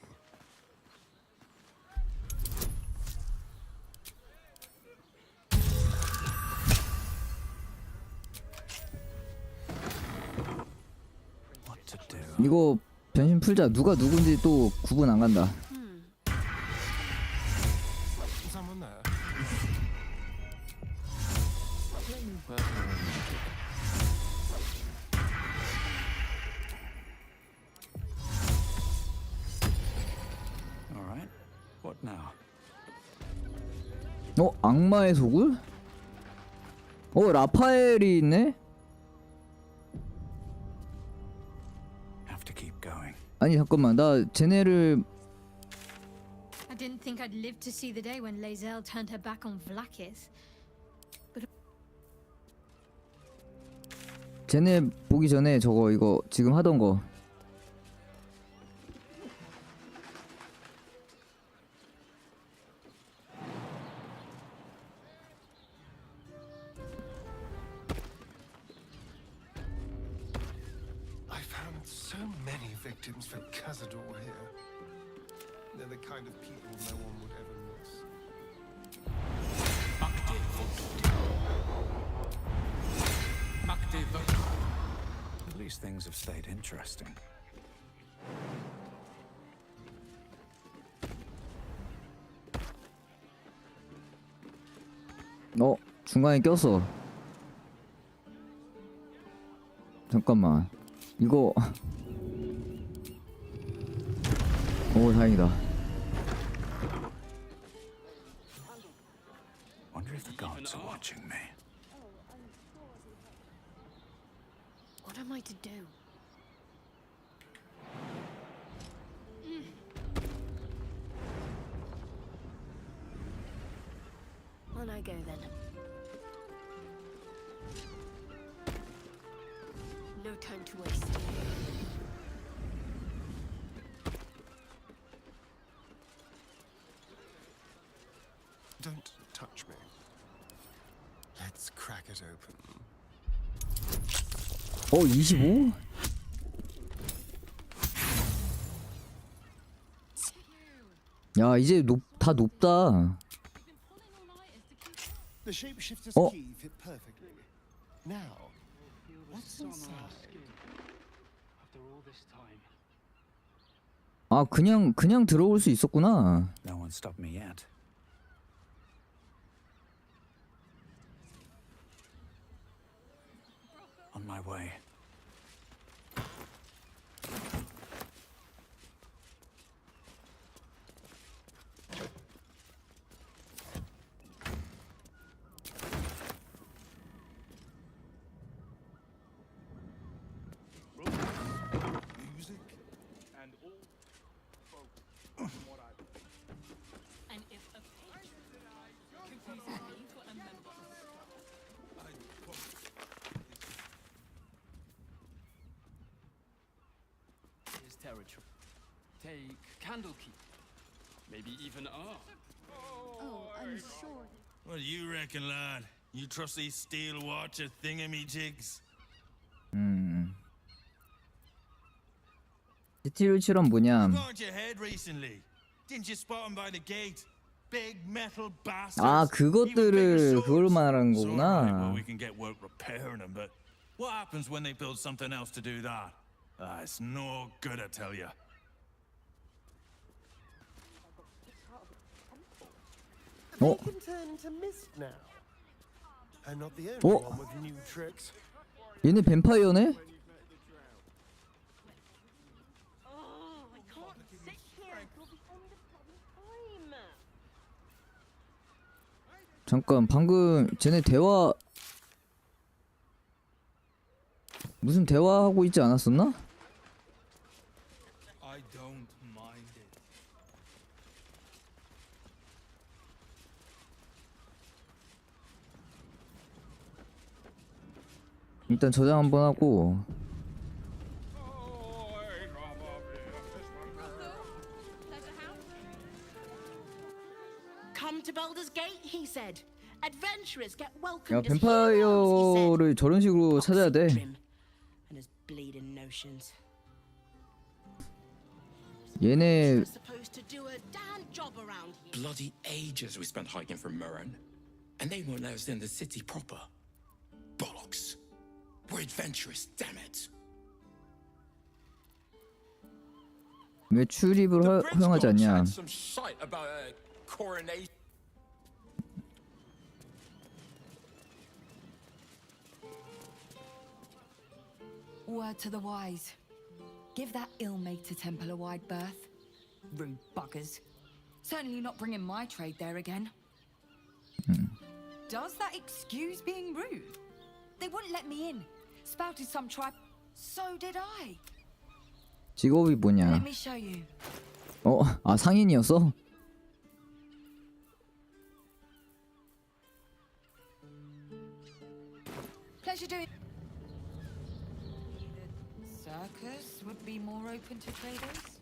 What to do? 이거 변신 풀자. 누가 누군지 또 구분 안 간다. Someone there? All right. What now? 악마의 소굴? 라파엘이 있네? Have to keep going. 아니 잠깐만, 나 쟤네를 I didn't think I'd live to see the day when Lae'zel turned her back on Vlaakith. 쟤네 보기 전에 저거 이거 지금 하던 거. I found so many victims for Cazador here. They're the kind of people no one would ever miss. At least things have stayed interesting. 중간에 꼈어. 잠깐만. 이거 다행이다. Wonder if the gods are watching me. What am I to do? On I go then. No time to waste. Don't touch me. Let's crack it open. 25? 야, 이제 다 높다. The shapeshifter's key fit perfectly. Now, what's inside? 아, 그냥 들어올 수 있었구나. No one stopped me yet. On my way. Music and all folk from what I've And if a patron confuses me for a member of the club, his territory. Take Candlekeep. Maybe even R. Oh, I'm sure. What do you reckon, lad? You trust these steel watcher thingamajigs? 디티룰치란 뭐냐? Got your head recently. Didn't you spot him by the gate? Big metal bastards. 아, 그것들을 그걸로 말하는 It's all right, well, 거구나. we can get work repairing them, but what happens when they build something else to do that? It's no good, I tell you. They can turn into mist now. I'm not the only one with new tricks. 얘네 뱀파이어네? Oh, I can't sit here until the end of time. 잠깐, 방금 쟤네 무슨 대화하고 있지 않았었나? I don't 일단 저장 한번 하고. Come to Baldur's Gate, he said. Adventurers get 야, welcomed as heroes, he said. 뱀파이어를 저런 식으로 찾아야 돼. And his bleeding notions. 얘네 We're supposed to do a damn job around here. Bloody ages we spent hiking from Murren. And they won't let us in the city proper. Bollocks. We're adventurous, damn it. 왜 출입을 허용하지 않냐? Some shite about a coronation. Word to the wise. Give that ill-mated temple a wide berth. Rude buggers. Certainly not bringing my trade there again. Does that excuse being rude? They wouldn't let me in. Spouted some tribe. So did I. 직업이 뭐냐? Let me show you. 아 상인이었어? Pleasure doing. The circus would be more open to traders.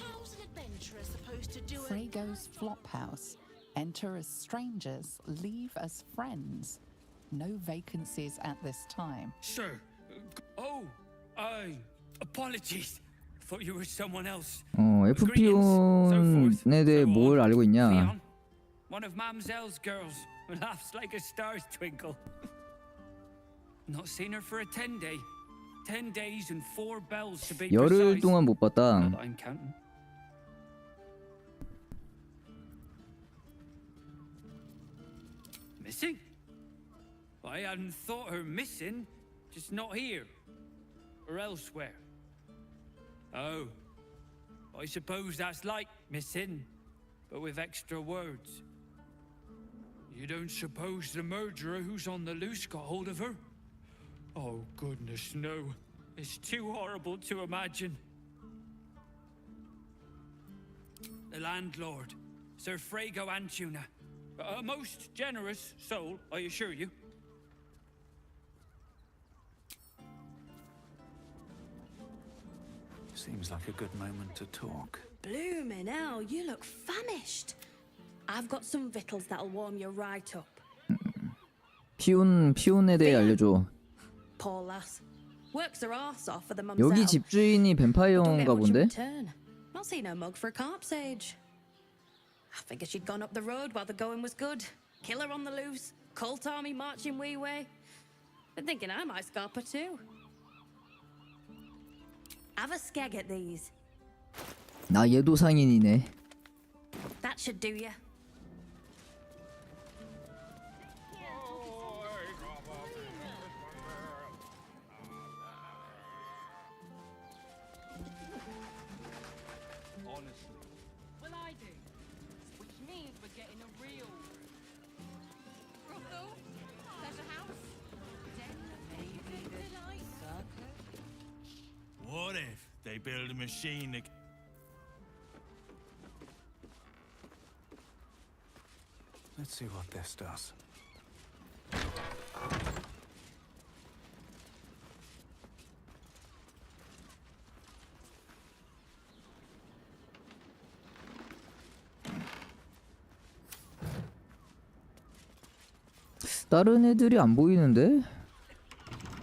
How's an adventurer supposed to do it? Frego's Flophouse. Enter as strangers, leave as friends. No vacancies at this time. Sir. Oh, apologies. Thought you were someone else. FPON에 대해 뭘 알고 있냐? One of Mamselle's girls who laughs like a star's twinkle. Not seen her for a 10-day. 10 days and 4 bells to be 열흘 precise. 동안 못 봤다. Not that I'm counting. Missing? I hadn't thought her missing, just not here. Or elsewhere. Oh. I suppose that's like missing, but with extra words. You don't suppose the murderer who's on the loose got hold of her? Oh, goodness, no. It's too horrible to imagine. The landlord, Sir Frego Antuna. A most generous soul, I assure you. Seems like a good moment to talk. Bloomin' hell, you look famished. I've got some victuals that'll warm you right up. 피온에 대해 알려줘. Poor lass. Works her arse off for the mum's 여기 help. 집주인이 Don't get 뱀파이어인가 much in 본데? return. Not seen her mug for a carp's age. I figured she'd gone up the road while the going was good. Killer on the loose. Cult army marching wee way. Been thinking I might scarp her too. Have a skeg at these. 나 얘도 상인이네. That should do ya. Honestly. Well, I do. Which means we're getting a real brothel, pleasure house, den of delight. What if they build a machine that... Let's see what this does. 다른 애들이 안 보이는데?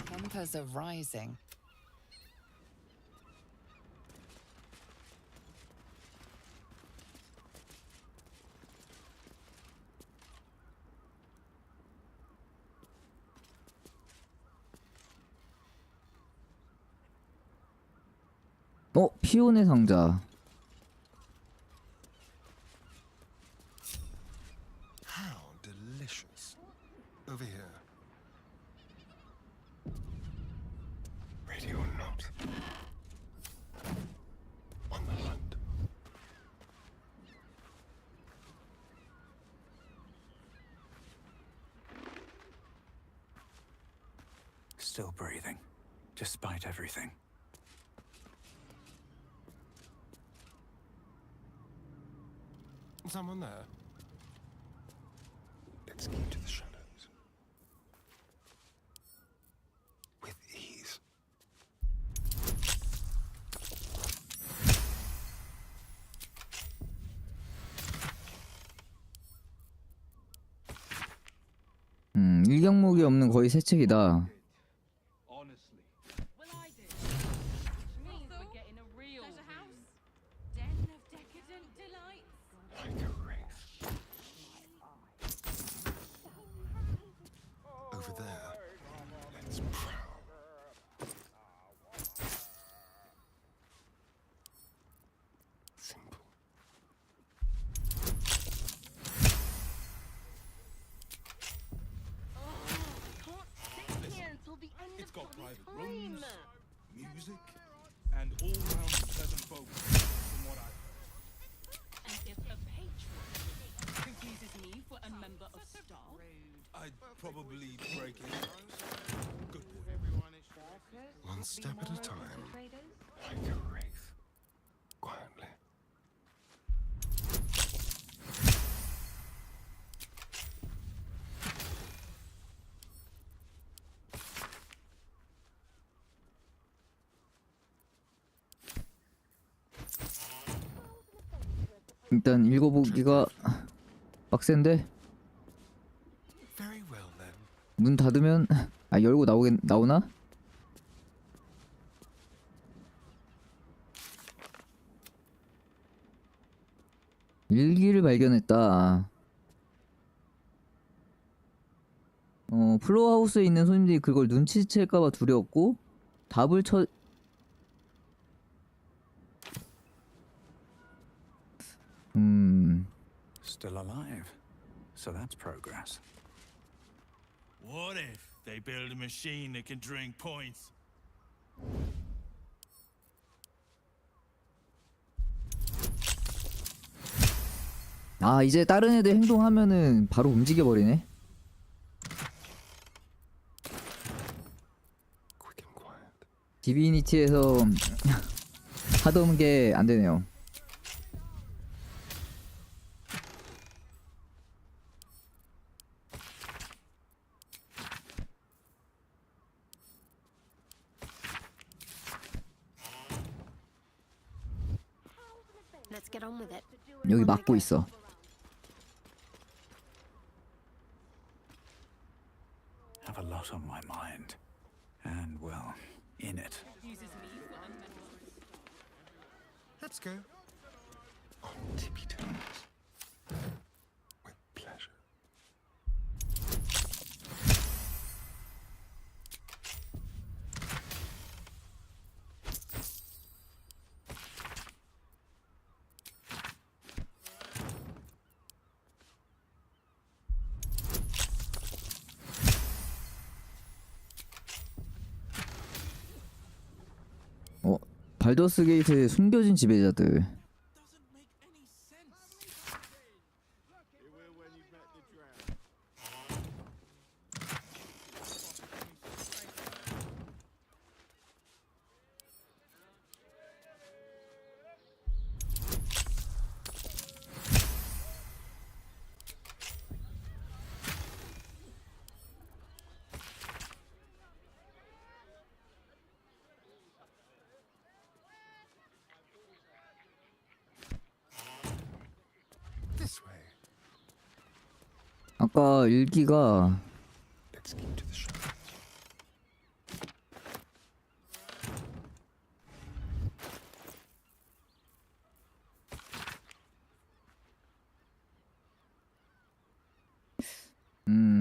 Tempers are rising. 피온의 상자. How delicious. Over here. Ready or not. On the hunt. Still breathing. despite everything. Someone there? Let's keep to the shadows. With ease. 일경목이 없는 거의 새 책이다. Honestly. Well, I do. Which means we're getting a real house. Den of decadent delights. Like a wraith. Over there. Let's prowl. Simple. It's got private rooms, music, and all-round pleasant folks, from what I heard. And if a patron confuses me for a member of staff, I'd probably break it. Good boy. One step at a time. Like a wraith. Quietly. 일단 읽어보기가 빡센데 Very well then. 문 닫으면 열고 나오나? 일기를 발견했다. 플로어하우스에 있는 손님들이 그걸 눈치챌까봐 두려웠고 답을 Still alive. So that's progress. What if they build a machine that can drink points? 이제 다른 애들 행동하면은 바로 움직여 버리네. 디비니티에서 하던 게 안 되네요. Let's get on with it. 여기 막고 있어. Have a lot on my mind. And, well, in it. Let's go. On tippy toes. With pleasure. 발더스게이트의 숨겨진 지배자들. This way. 아까 일기가 Let's keep to the shadows.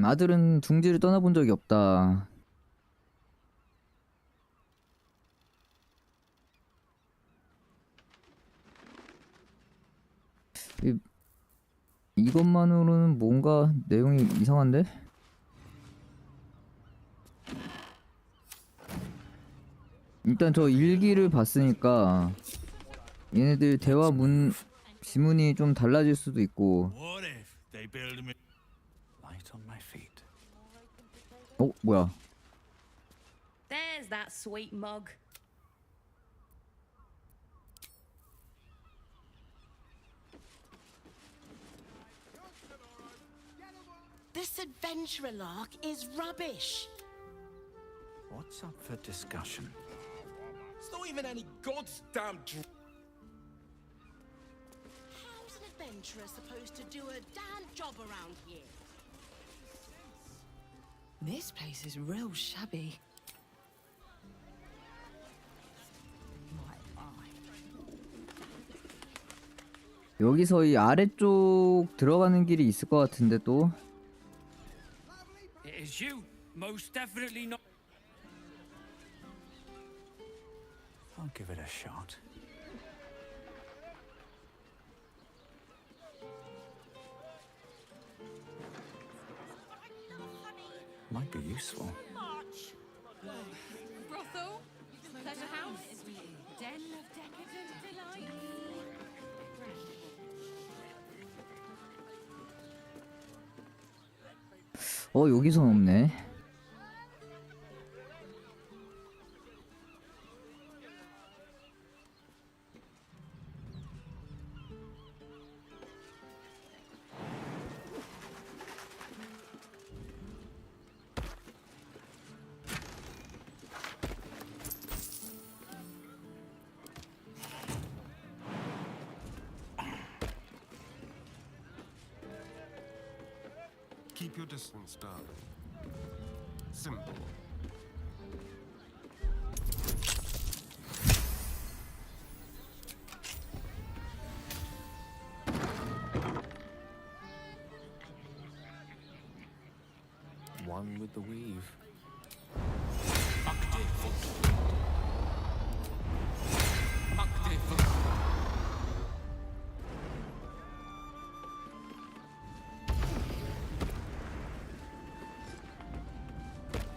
아들은 둥지를 떠나본 적이 없다. 이것만으로는 뭔가 내용이 이상한데? 일단 저 일기를 봤으니까 얘네들 대화 지문이 좀 달라질 수도 있고. What if they build a Light on my feet. 뭐야? There's that sweet mug. This adventurer lark is rubbish. What's up for discussion? It's not even any goddamn. How's an adventurer supposed to do a damn job around here? This place is real shabby. 여기서 이 아래쪽 들어가는 길이 있을 것 같은데 또. It is you. Most definitely not. I'll give it a shot. Might be useful. Brothel, pleasure house, den of decadent delight. 여기선 없네. Keep your distance, darling. Simple. One with the weave.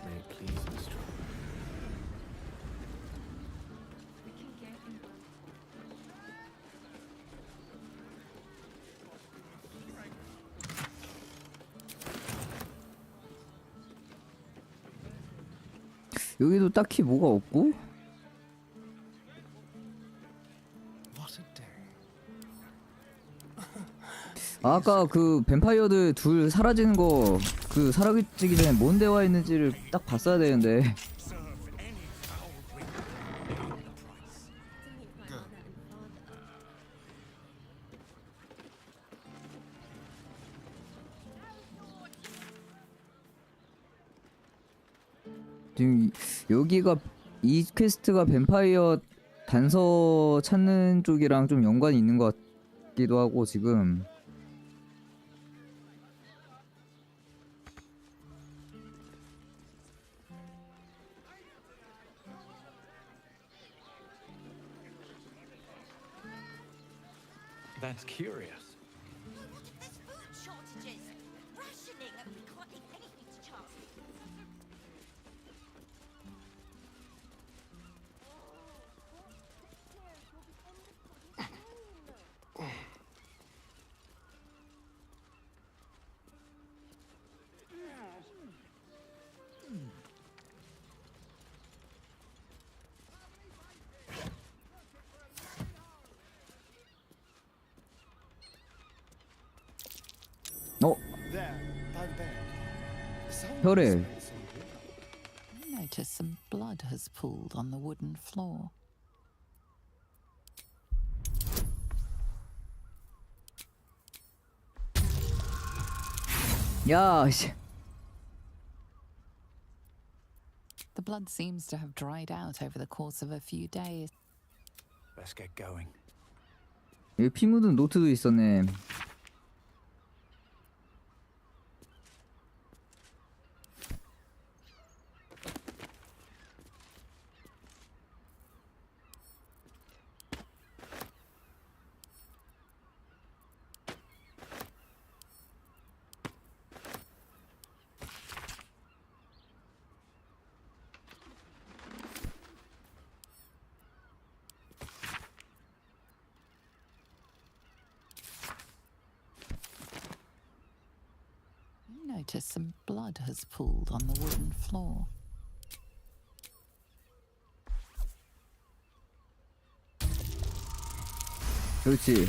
May it please, Mistress. 여기도 딱히 뭐가 없고. 아까 그 뱀파이어들 둘 사라지는 거 그 사라지기 전에 뭔 대화 있는지를 딱 봤어야 되는데. 지금 여기가 이 퀘스트가 뱀파이어 단서 찾는 쪽이랑 좀 연관이 있는 것 같기도 하고 지금. That's curious. Shortages, rationing, we can't leave anything to chance. There, by the bed. 혈액. Notice some blood has pooled on the wooden floor. 야, 씨. The blood seems to have dried out over the course of a few days. Let's get going. 여기 피 묻은 노트도 있었네. Notice some blood has pooled on the wooden floor. 그렇지.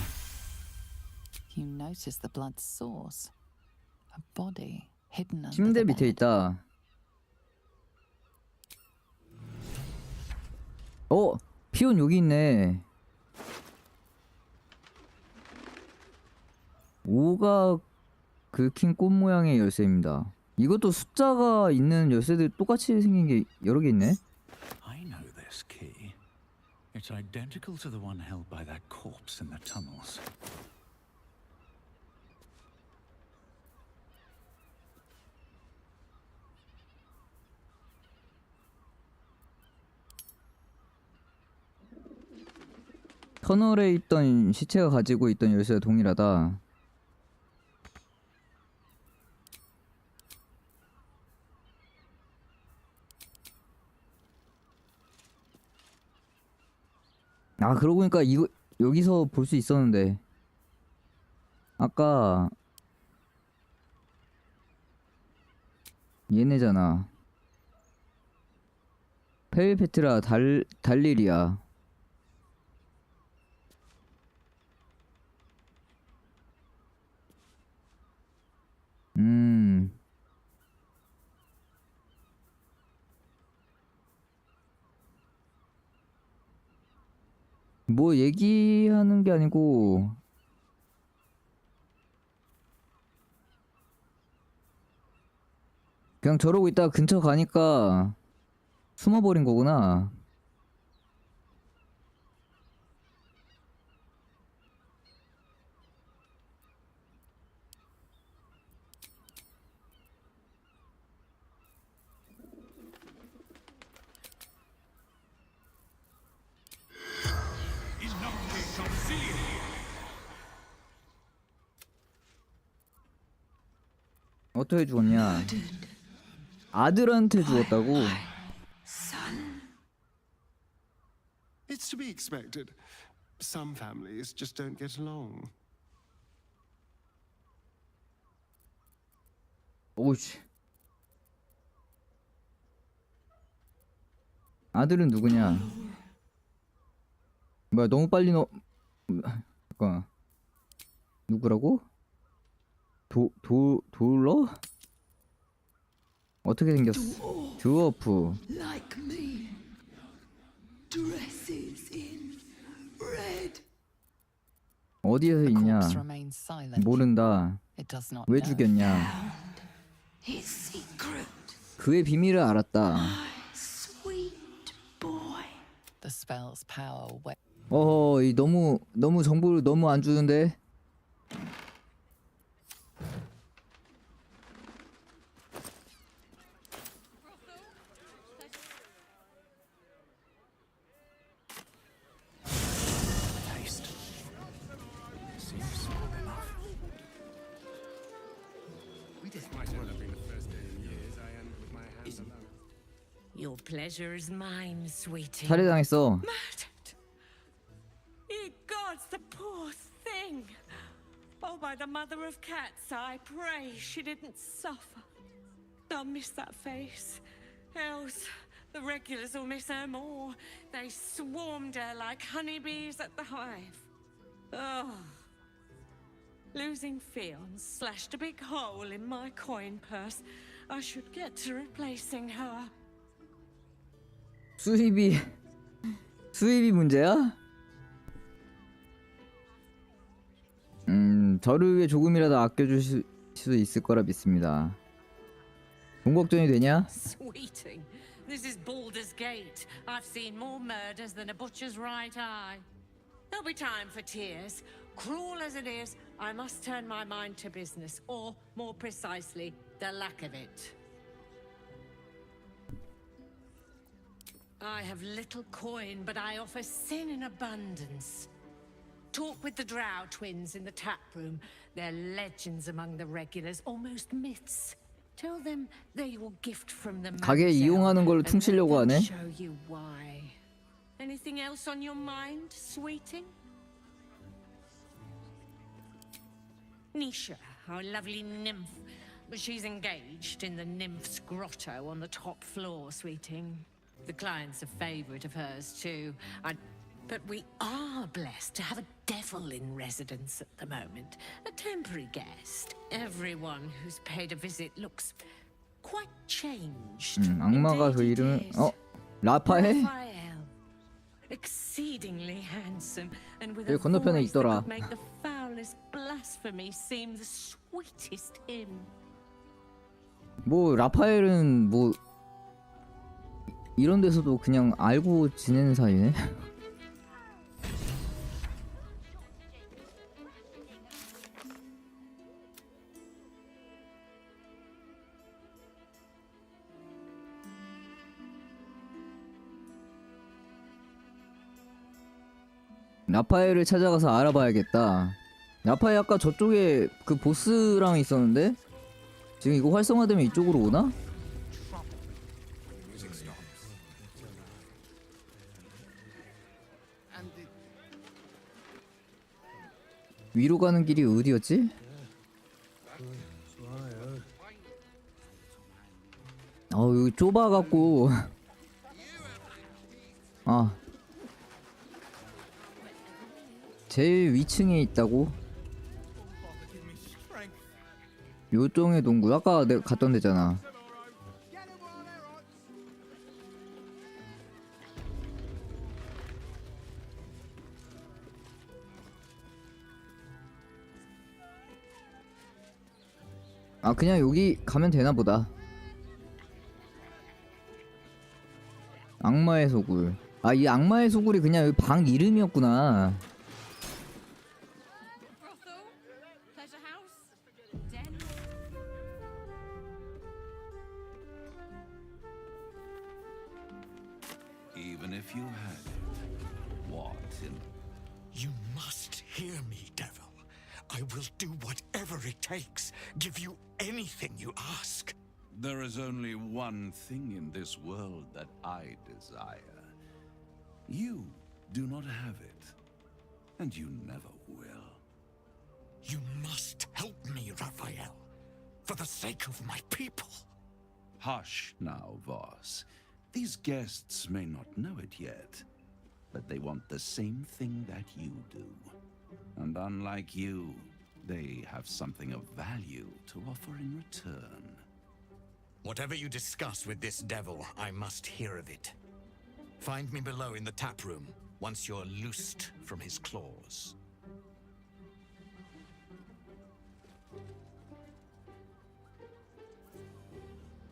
You notice the blood's source. A body hidden under 침대 the 밑에 bed. 있다. 피온 여기 있네. 5가 긁힌 꽃 모양의 열쇠입니다. 이것도 숫자가 있는 열쇠들 똑같이 생긴 게 여러 개 있네. I know this key. It's identical to the one held by that corpse in the tunnels. 터널에 있던 시체가 가지고 있던 열쇠와 동일하다. 아, 그러고 보니까 이거 여기서 볼 수 있었는데 아까 얘네잖아. 펠페트라 달릴이야. 뭐 얘기하는 게 아니고 그냥 저러고 있다가 근처 가니까 숨어버린 거구나. 어떻게 죽었냐? 아들한테 죽었다고? It's to be expected. Some families just don't get along. 오씨. 아들은 누구냐? 뭐야, 너무 빨리 잠깐. 누구라고? 돌러? 어떻게 생겼어? 드워프. Like me. Dresses in red. 어디에서 있냐? 모른다. 왜 죽였냐? His secret. 그의 비밀을 알았다. Sweet boy. The spell's power. 이 너무 정보를 너무 안 주는데. Your pleasure is mine, sweetie. 살해당했어. Ye gods, the poor thing. Oh, by the mother of cats, I pray she didn't suffer. I'll miss that face. Else, the regulars will miss her more. They swarmed her like honeybees at the hive. Oh. Losing Fionn slashed a big hole in my coin purse. I should get to replacing her. 수입이 문제야? 저를 위해 조금이라도 아껴주실 수 있을 거라 믿습니다. 돈 걱정이 되냐? Sweeting, this is Baldur's Gate. I've seen more murders than a butcher's right eye. There'll be time for tears. Cruel as it is, I must turn my mind to business, or more precisely, the lack of it. I have little coin, but I offer sin in abundance. Talk with the Drow twins in the tap room. They're legends among the regulars, almost myths. Tell them they're your gift from the 가게 이용하는 걸로 퉁치려고 하네. show you why. Anything else on your mind, sweeting? Nisha, our lovely nymph. But she's engaged in the nymph's grotto on the top floor, sweeting. The client's a favorite of hers, too. I'd But we are blessed to have a devil in residence at the moment. A temporary guest. Everyone who's paid a visit looks quite changed. 악마가 그 이름은 라파엘? Raphael. Exceedingly handsome and with 여기 a 건너편에 voice that 있더라. could make the foulest blasphemy seem the sweetest hymn. 뭐 라파엘은 뭐 이런 데서도 그냥 알고 지내는 사이네. 라파엘을 찾아가서 알아봐야겠다. 라파엘 아까 저쪽에 그 보스랑 있었는데 지금 이거 활성화되면 이쪽으로 오나? 위로 가는 길이 어디였지? 여기 좁아갖고 제일 위층에 있다고? 요정의 동굴 아까 내가 갔던 데잖아. 그냥 여기 가면 되나 보다. 악마의 소굴. 이 악마의 소굴이 그냥 여기 방 이름이었구나. Even if you had it, what in... You must hear me, devil. I will do whatever it takes. Give you anything you ask. There is only one thing in this world that I desire. You do not have it, and you never will. You must help me, Raphael, for the sake of my people. Hush now, Voss. These guests may not know it yet, but they want the same thing that you do. And unlike you, they have something of value to offer in return. Whatever you discuss with this devil, I must hear of it. Find me below in the tap room, once you're loosed from his claws.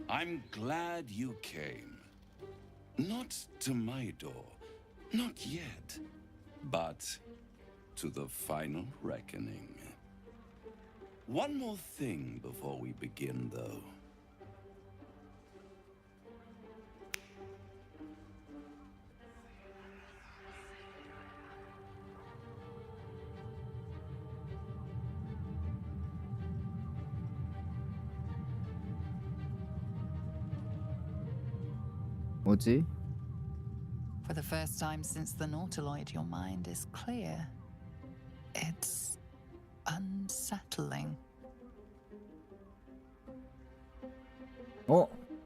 I'm glad you came. Not to my door, not yet, but to the final reckoning. One more thing before we begin, though. 뭐지? For the first time since the Nautiloid, your mind is clear. It's unsettling.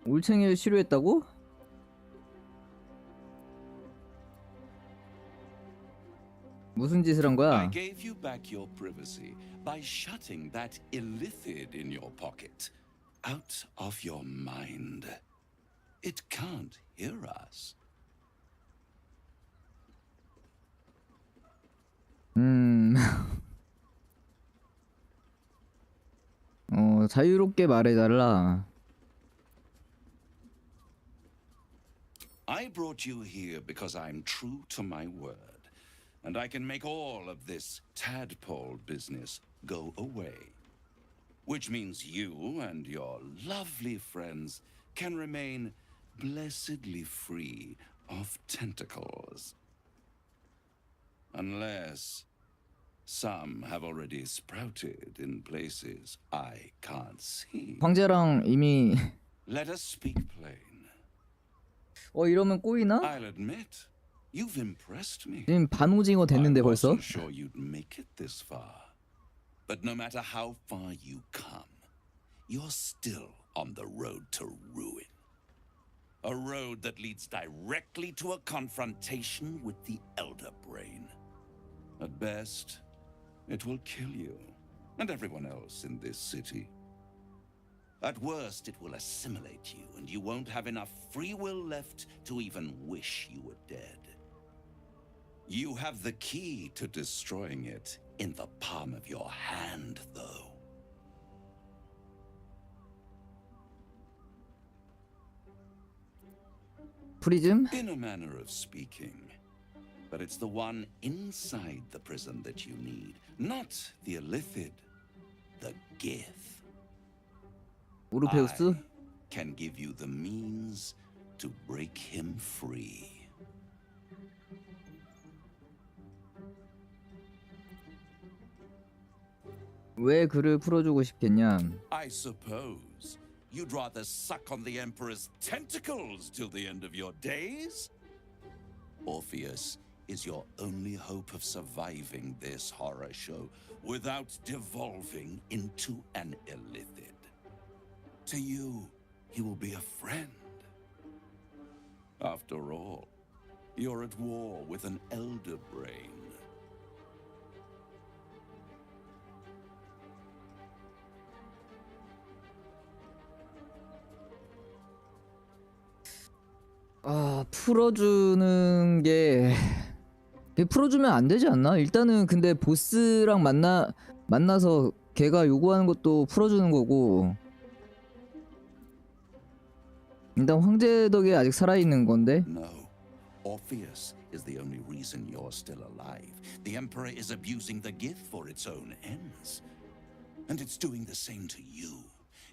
올챙이를 시료했다고? 무슨 짓을 한 거야? I gave you back your privacy by shutting that illithid in your pocket out of your mind. It can't hear us. 자유롭게 말해달라. I brought you here because I'm true to my word, and I can make all of this tadpole business go away. Which means you and your lovely friends can remain blessedly free of tentacles. Unless some have already sprouted in places I can't see. 황제랑 이미 Let us speak plain. 이러면 꼬이나? I'll admit, you've impressed me. 지금 반오징어 됐는데 I 벌써? wasn't sure you'd make it this far. But no matter how far you come, you're still on the road to ruin. A road that leads directly to a confrontation with the Elder Brain. At best, it will kill you and everyone else in this city. At worst, it will assimilate you, and you won't have enough free will left to even wish you were dead. You have the key to destroying it in the palm of your hand, though. 프리즘? In a manner of speaking. But it's the one inside the prison that you need, not the illithid, the Gith. 오르페우스? I can give you the means to break him free. 왜 그를 풀어주고 싶겠냐? I suppose you'd rather suck on the Emperor's tentacles till the end of your days? Orpheus is your only hope of surviving this horror show without devolving into an illithid. To you, he will be a friend. After all, you're at war with an Elder Brain. 아, 풀어주는 게 풀어주면 안 되지 않나? 일단은 근데 보스랑 만나서 걔가 요구하는 것도 풀어주는 거고, 일단 황제 덕에 아직 살아있는 건데. No. Orpheus is the only reason you're still alive. The Emperor is abusing the Gith for its own ends. And it's doing the same to you.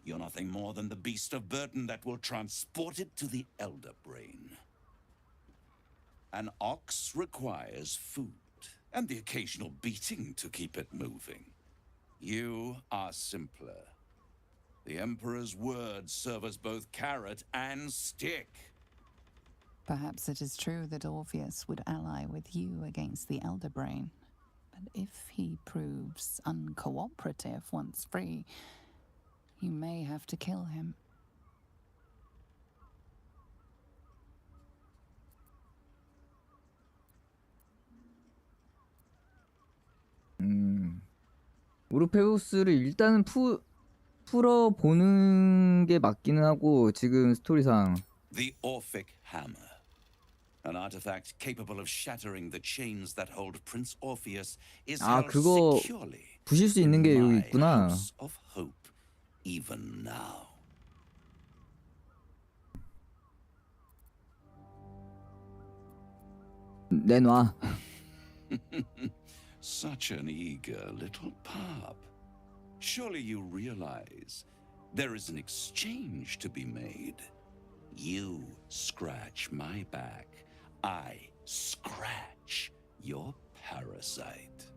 You're nothing more than the beast of burden that will transport it to the Elder Brain. An ox requires food, and the occasional beating to keep it moving. You are simpler. The Emperor's words serve as both carrot and stick. Perhaps it is true that Orpheus would ally with you against the Elder Brain. But if he proves uncooperative once free, you may have to kill him. 오르페우스를 일단은 풀어보는 게 맞기는 하고, 지금 스토리상. The Orphic Hammer. An artifact capable of shattering the chains that hold Prince Orpheus is 아, held 그거 securely 부실 수 있는 게 여기 in my 있구나. House of Hope, even now. 내놔. Such an eager little pup. Surely you realize there is an exchange to be made. You scratch my back, I scratch your parasite.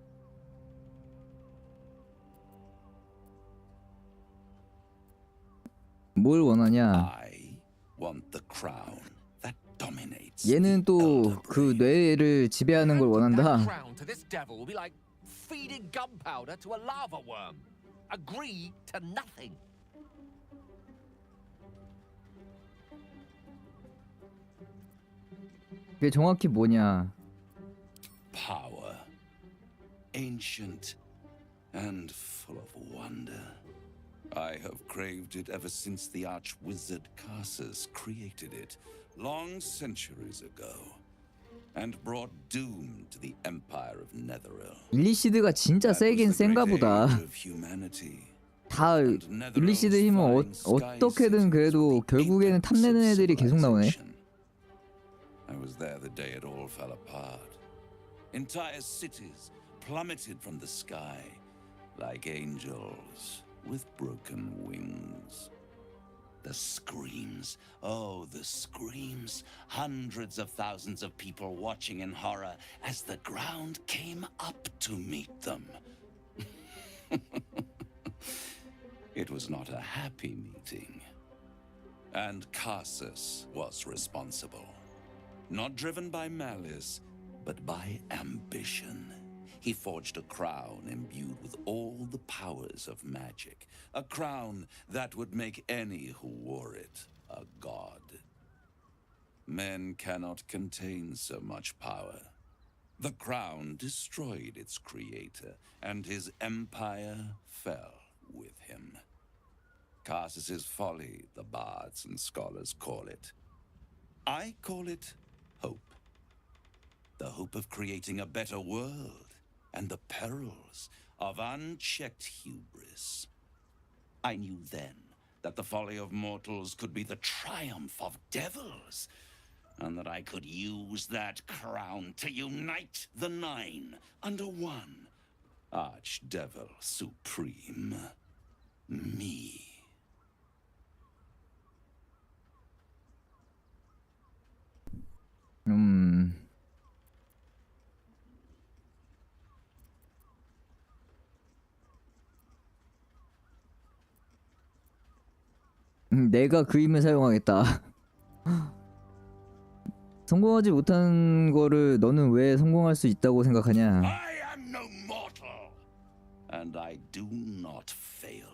뭘 원하냐? I want the crown that dominates. 얘는 또 그 뇌를 지배하는 걸 원한다. Crown to this devil will be like feeding gunpowder to a lava worm. Agree to nothing. 그게 정확히 뭐냐? Power, ancient and full of wonder. I have craved it ever since the arch-wizard Carsus created it, long centuries ago, and brought doom to the empire of Netheril. 일리시드가 진짜 세긴 센가 보다. 다 일리시드 힘은 어떻게든 그래도 결국에는 탐내는 애들이 계속 나오네. I was there the day it all fell apart. Entire cities plummeted from the sky like angels with broken wings. The screams, oh, the screams. Hundreds of thousands of people watching in horror as the ground came up to meet them. It was not a happy meeting. And Carsus was responsible. Not driven by malice, but by ambition. He forged a crown imbued with all the powers of magic. A crown that would make any who wore it a god. Men cannot contain so much power. The crown destroyed its creator, and his empire fell with him. Casus' folly, the bards and scholars call it. I call it hope. The hope of creating a better world, and the perils of unchecked hubris. I knew then that the folly of mortals could be the triumph of devils, and that I could use that crown to unite the Nine under one Archdevil Supreme. Me. 내가 그 힘을 사용하겠다. 성공하지 못한 거를 너는 왜 성공할 수 있다고 생각하냐? I am no mortal, and I do not fail.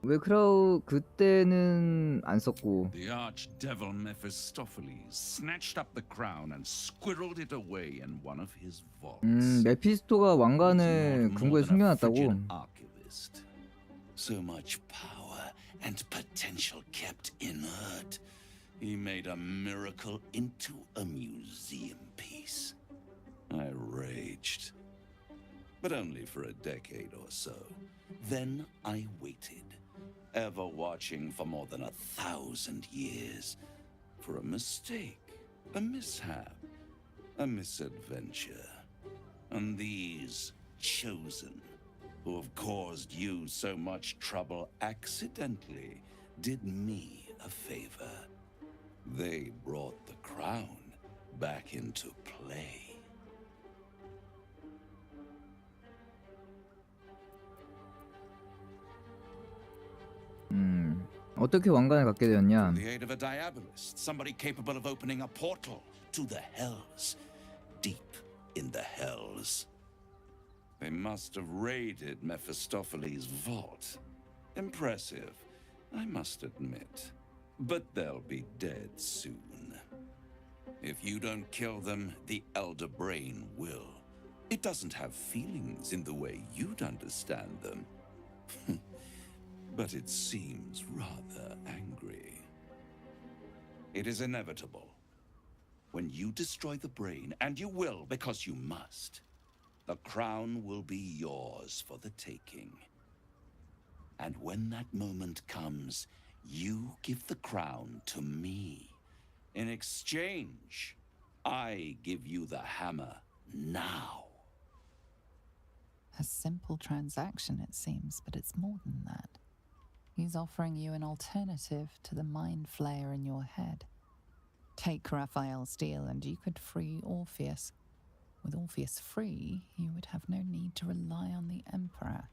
왜 크라우 그때는 안 썼고? The archdevil Mephistopheles snatched up the crown and squirreled it away in one of his vaults. 메피스토가 왕관을 금고에 숨겨놨다고? Archivist. So much power and potential kept inert. He made a miracle into a museum piece. I raged, but only for a decade or so. Then I waited, ever watching for more than 1,000 years, for a mistake, a mishap, a misadventure. And these chosen, who have caused you so much trouble accidentally, did me a favor. They brought the crown back into play. 어떻게 왕관을 갖게 되었냐? The aid of a diabolist, somebody capable of opening a portal to the hells, deep in the hells. They must have raided Mephistopheles' vault. Impressive, I must admit. But they'll be dead soon. If you don't kill them, the Elder Brain will. It doesn't have feelings in the way you'd understand them. But it seems rather angry. It is inevitable. When you destroy the brain, and you will because you must, the crown will be yours for the taking. And when that moment comes, you give the crown to me. In exchange, I give you the hammer now. A simple transaction, it seems, but it's more than that. He's offering you an alternative to the mind flayer in your head. Take Raphael's deal and you could free Orpheus. With Orpheus free, you would have no need to rely on the Emperor.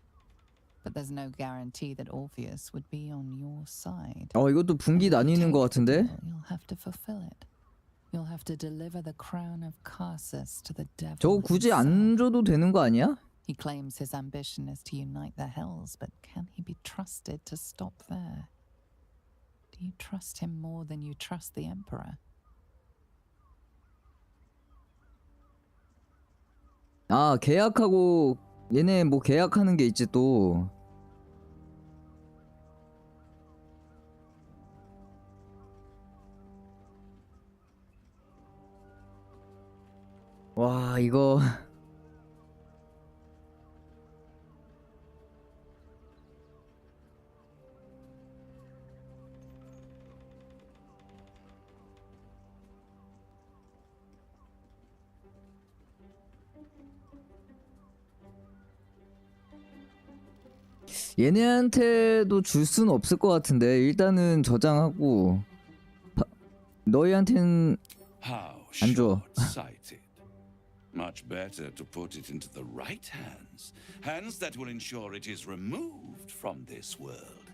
But there's no guarantee that Orpheus would be on your side. 이것도 분기 나뉘는 것 같은데? You'll have to fulfill it. You'll have to deliver the crown of Casus to the devil. 저거 굳이 안 줘도 되는 거 아니야? He claims his ambition is to unite the hells, but can he be trusted to stop there? Do you trust him more than you trust the Emperor? 계약하고 얘네 뭐 계약하는 게 있지 또. 와, 이거 얘네한테도 줄 수는 없을 것 같은데 일단은 저장하고 너희한텐 안 줘. Much better to put it into the right hands. Hands that will ensure it is removed from this world.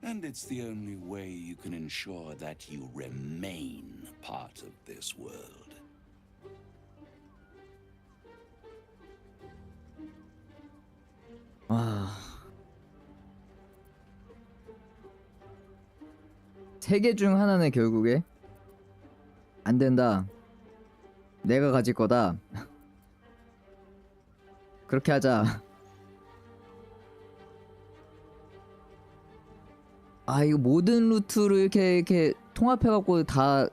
And it's the only way you can ensure that you remain part of this world. 세 개 중 하나는 결국에 안 된다. 내가 가질 거다. 그렇게 하자. 아, 이거 모든 루트를 이렇게 통합해갖고 다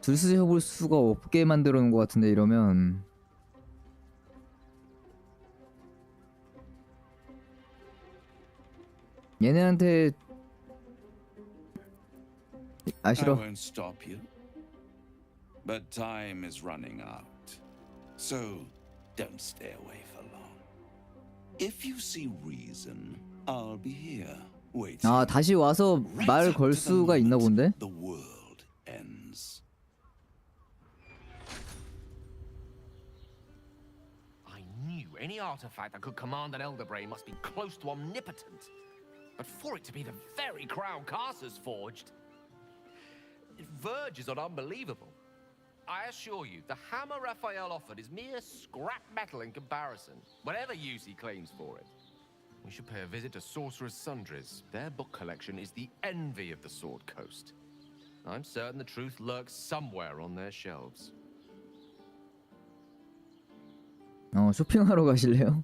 들쑤셔볼 수가 없게 만들어 놓은 것 같은데, 이러면. 얘네한테 아, 싫어. I won't stop you. But time is running out. So don't stay away for long. If you see reason, I'll be here. Wait. 아, 다시 와서 말 걸 수가 있나 본데? The world ends. I knew any artifact that could command an Elder Brain must be close to omnipotent. But for it to be the very crown Carcer's forged, it verges on unbelievable. I assure you, the hammer Raphael offered is mere scrap metal in comparison, whatever use he claims for it. We should pay a visit to Sorcerer's Sundries. Their book collection is the envy of the Sword Coast. I'm certain the truth lurks somewhere on their shelves. 쇼핑하러 가실래요?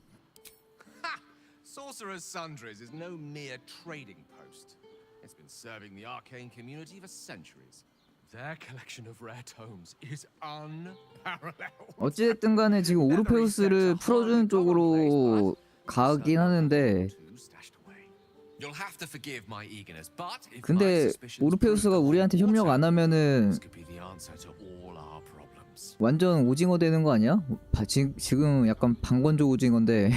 Sorcerer's Sundries is no mere trading post. It's been serving the arcane community for centuries. Their collection of rare tomes is unparalleled. 어찌됐든 간에 지금 오르페우스를 풀어주는 쪽으로 가긴 하는데, You'll have to forgive my eagerness, but if 근데 오르페우스가 우리한테 협력 안 하면은 this could be the answer to all our problems. 완전 오징어 되는 거 아니야? 지금 약간 방건조 오징어인데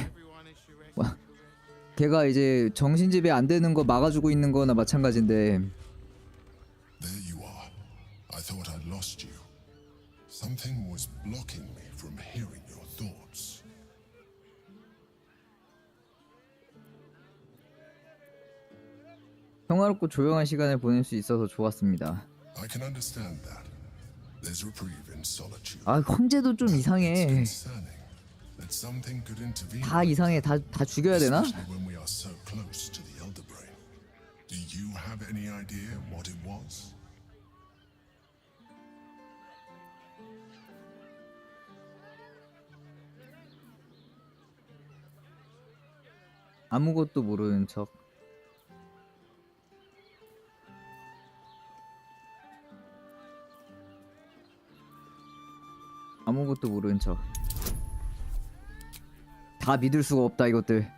걔가 이제 정신지배 안 되는 거 막아주고 있는 거나 마찬가지인데. There you are. I thought I'd lost you. Something was blocking me from hearing your thoughts. 평화롭고 조용한 시간을 보낼 수 있어서 좋았습니다. I can understand that. There's reprieve in solitude. 아, 황제도 좀 이상해. Concerning that something could intervene. 다 이상해. 다 죽여야 되나? Especially when we are so close to the Elder Brain. Do you have any idea what it was? 아무것도 모르는 척. 아무것도 모르는 척. 다 믿을 수가 없다, 이것들.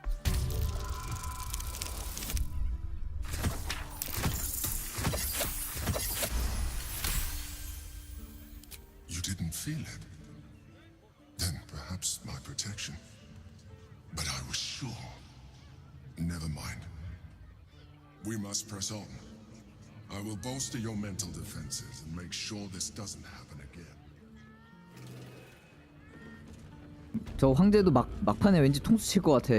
You didn't feel it? Then perhaps my protection. But I was sure. Never mind. We must press on. I will bolster your mental defenses and make sure this doesn't happen again. 저 황제도 막판에 왠지 통수 칠 것 같아.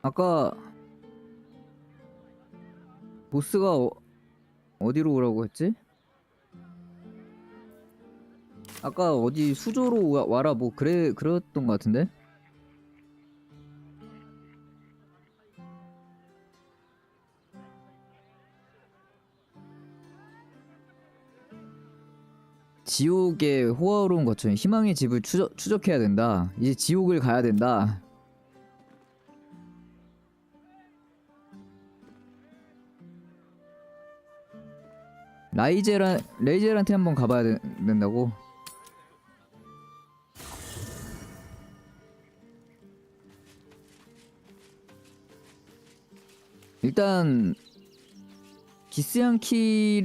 아까 보스가 어디로 오라고 했지? 아까 어디 수조로 와라 뭐 그랬던 것 같은데? 지옥의 호화로운 것처럼 희망의 집을 추적해야 된다. 이제 지옥을 가야 된다. 레이젤한테 한번 가봐야 된다고? 일단 기스양키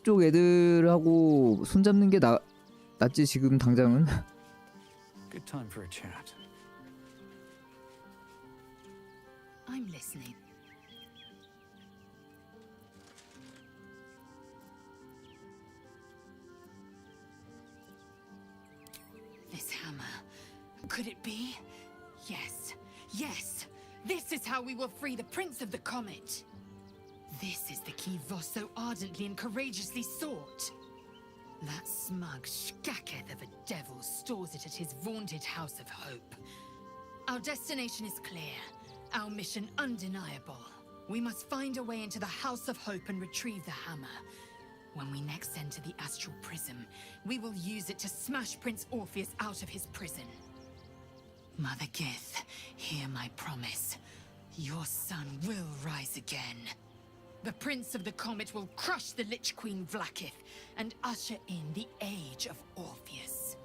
쪽 애들하고 손잡는 게 낫지 지금 당장은. Good time for a chat. I'm listening. This hammer. Could it be? Yes. Yes. This is how we will free the Prince of the Comet. This is the key Voss so ardently and courageously sought. That smug shkacketh of a devil stores it at his vaunted House of Hope. Our destination is clear, our mission undeniable. We must find a way into the House of Hope and retrieve the hammer. When we next enter the Astral Prism, we will use it to smash Prince Orpheus out of his prison. Mother Gith, hear my promise. Your son will rise again. The Prince of the Comet will crush the Lich Queen Vlaakith and usher in the Age of Orpheus.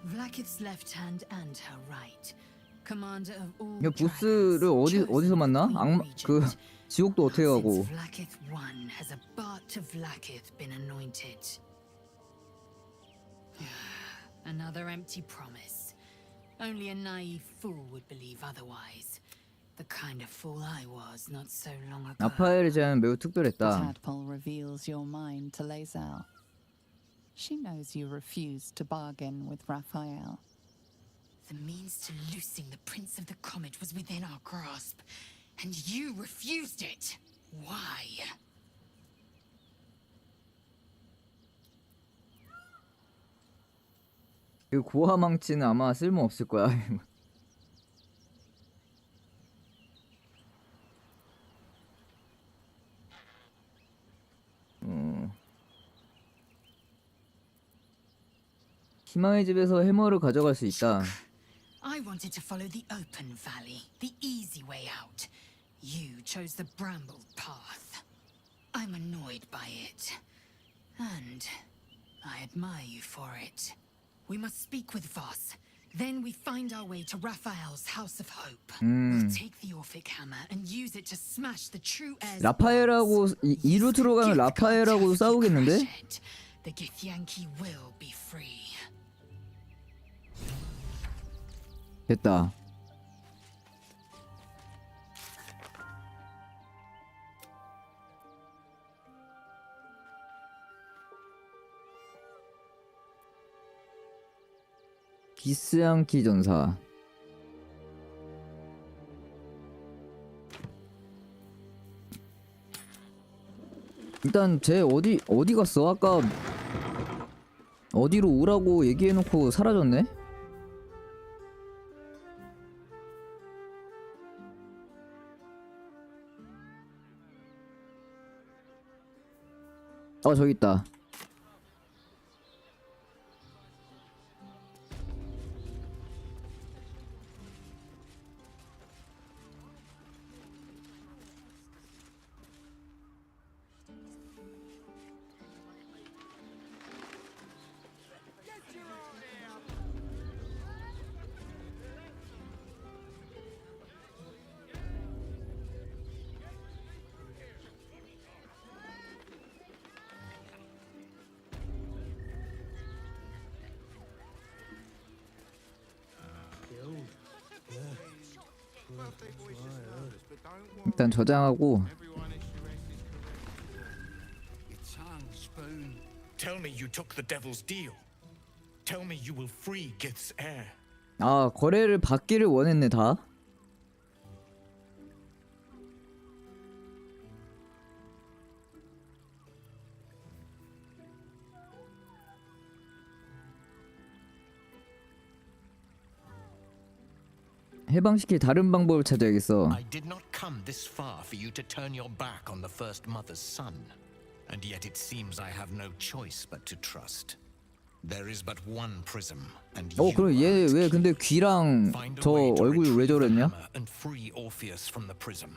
Vlaakith's left hand and her right. Commander of all 이 보스를 어디서 만나? 그 지옥도 어떻게 가고? Vlaakith 1 has a Bart to Vlaakith been anointed. Another empty promise. Only a naive fool would believe otherwise. The kind of fool I was not so long ago. 라파엘의 제안은 매우 The 특별했다. tadpole reveals your mind to Lae'zel. She knows you refused to bargain with Raphael. The means to loosing the Prince of the Comet was within our grasp, and you refused it. Why? 그 고화망치는 아마 쓸모 없을 거야. 희망의 집에서 해머를 가져갈 수 있다. I wanted to follow the open valley, the easy way out. You chose the brambled path. I'm annoyed by it. And I admire you for it. We must speak with Voss. Then we find our way to Raphael's House of Hope. We'll take the Orphic hammer and use it to smash the true heirs. 라파엘하고 이 루트로 가면 라파엘하고도 싸우겠는데? The Githyanki will be free. 됐다. 기스양키 전사. 일단 쟤 어디 갔어? 아까 어디로 오라고 얘기해놓고 사라졌네? 저기 있다. 일단 저장하고. Tell me you took the devil's deal. Tell me you will free Gith's heir. 아, 거래를 받기를 원했네 다. 해방시킬 다른 방법을 찾아야겠어. I did not come this far for you to turn your back on the first mother's son. And yet it seems I have no choice but to trust. There is but one prism, and you 그럼 얘 왜 근데 귀랑 저 얼굴 왜 저랬냐? and free Orpheus from the prism.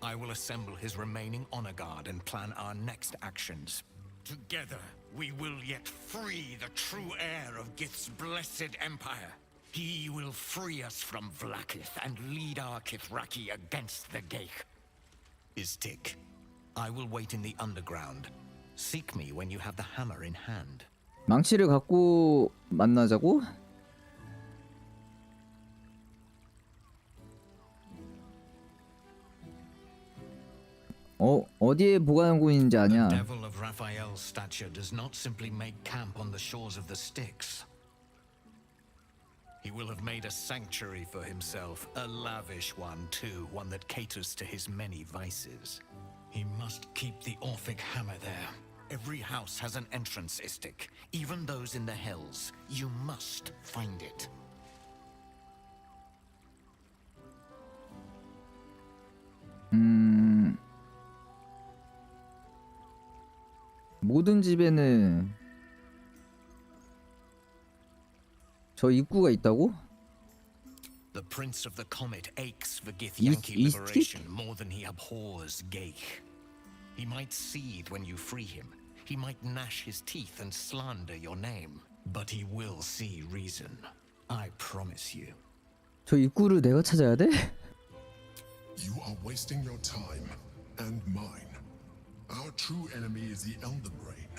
I will assemble his remaining honor guard and plan our next actions. Together, we will yet free the true heir of Gith's blessed empire. He will free us from Vlaakith and lead our Kithraki against the Geich. Istik, I will wait in the underground. Seek me when you have the hammer in hand. 망치를 갖고 만나자고? 어디에 보관한 곳인지 아냐? Devil of Raphael's stature does not simply make camp on the shores of the Styx. He will have made a sanctuary for himself, a lavish one too, one that caters to his many vices. He must keep the Orphic hammer there. Every house has an entrance istic, even those in the hells. You must find it. 모든 집에는 저 입구가 있다고? The Prince of the Comet aches for Githyanki liberation more than he abhors Geich. He might seethe when you free him. He might gnash his teeth and slander your name. But he will see reason. I promise you. 저 입구를 내가 찾아야 돼? You are wasting your time and mine. Our true enemy is the Elder Brain.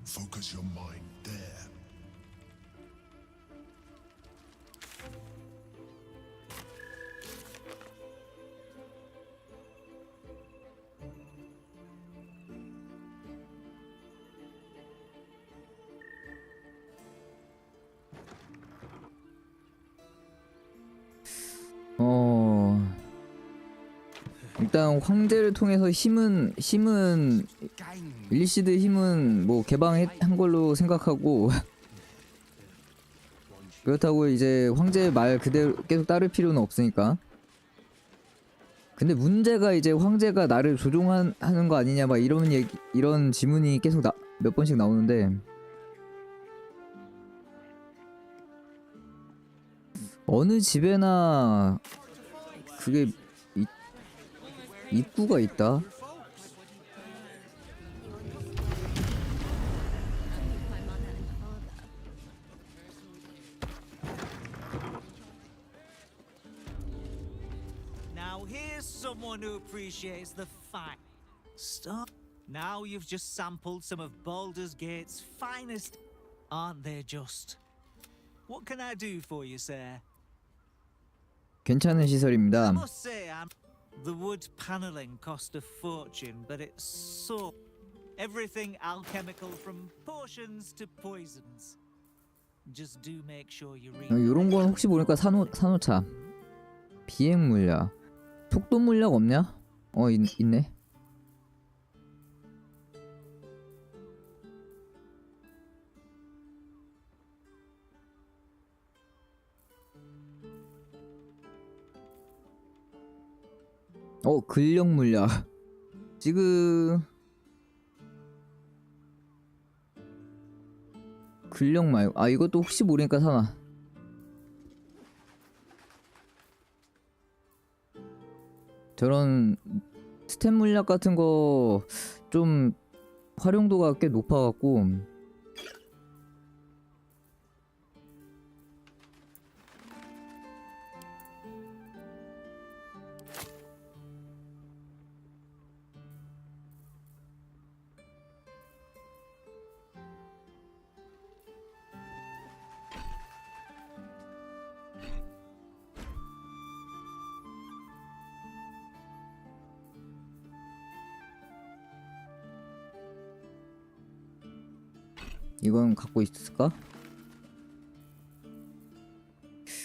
Focus your mind there. 일단 황제를 통해서 힘은 일리시드 힘은 뭐 개방한 걸로 생각하고 그렇다고 이제 황제 말 그대로 계속 따를 필요는 없으니까. 근데 문제가 이제 황제가 나를 조종하는 거 아니냐 막 이런 지문이 계속 몇 번씩 나오는데 어느 집에나 그게 입구가 있다. Now here's someone who appreciates the fine stuff. Now you've just sampled some of Baldur's Gate's finest, aren't they just? What can I do for you, sir? 괜찮은 시설입니다. I must say, the wood paneling cost a fortune, but it's so everything alchemical from potions to poisons. Just do make sure you read. 이런 건 혹시 모르니까 산호차, 비행 물약, 속도 물약 없냐? 있네. 근력 물약. 지금 근력 말고 이것도 혹시 모르니까 사나. 저런 스템 물약 같은 거 좀 활용도가 꽤 높아갖고 이건 갖고 있을까?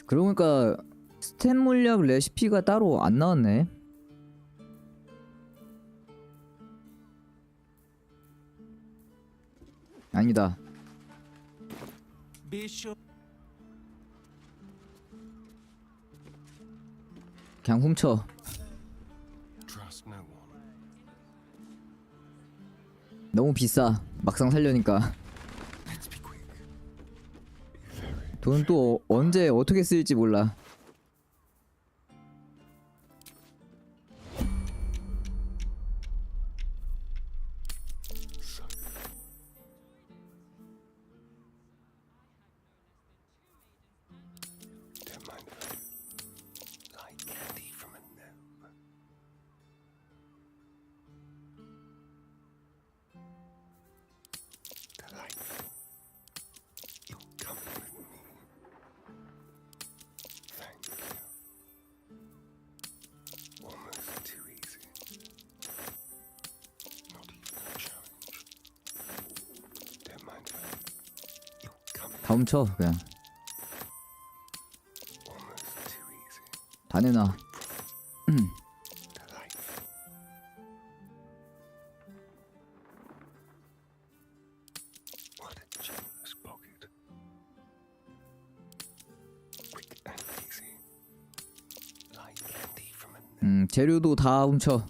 그러고 보니까 스템 물약 레시피가 따로 안 나왔네. 아니다. 그냥 훔쳐. 너무 비싸. 막상 살려니까. 돈 또 언제 어떻게 쓸지 몰라. 다 훔쳐 그냥. 다 내놔. 재료도 다 훔쳐.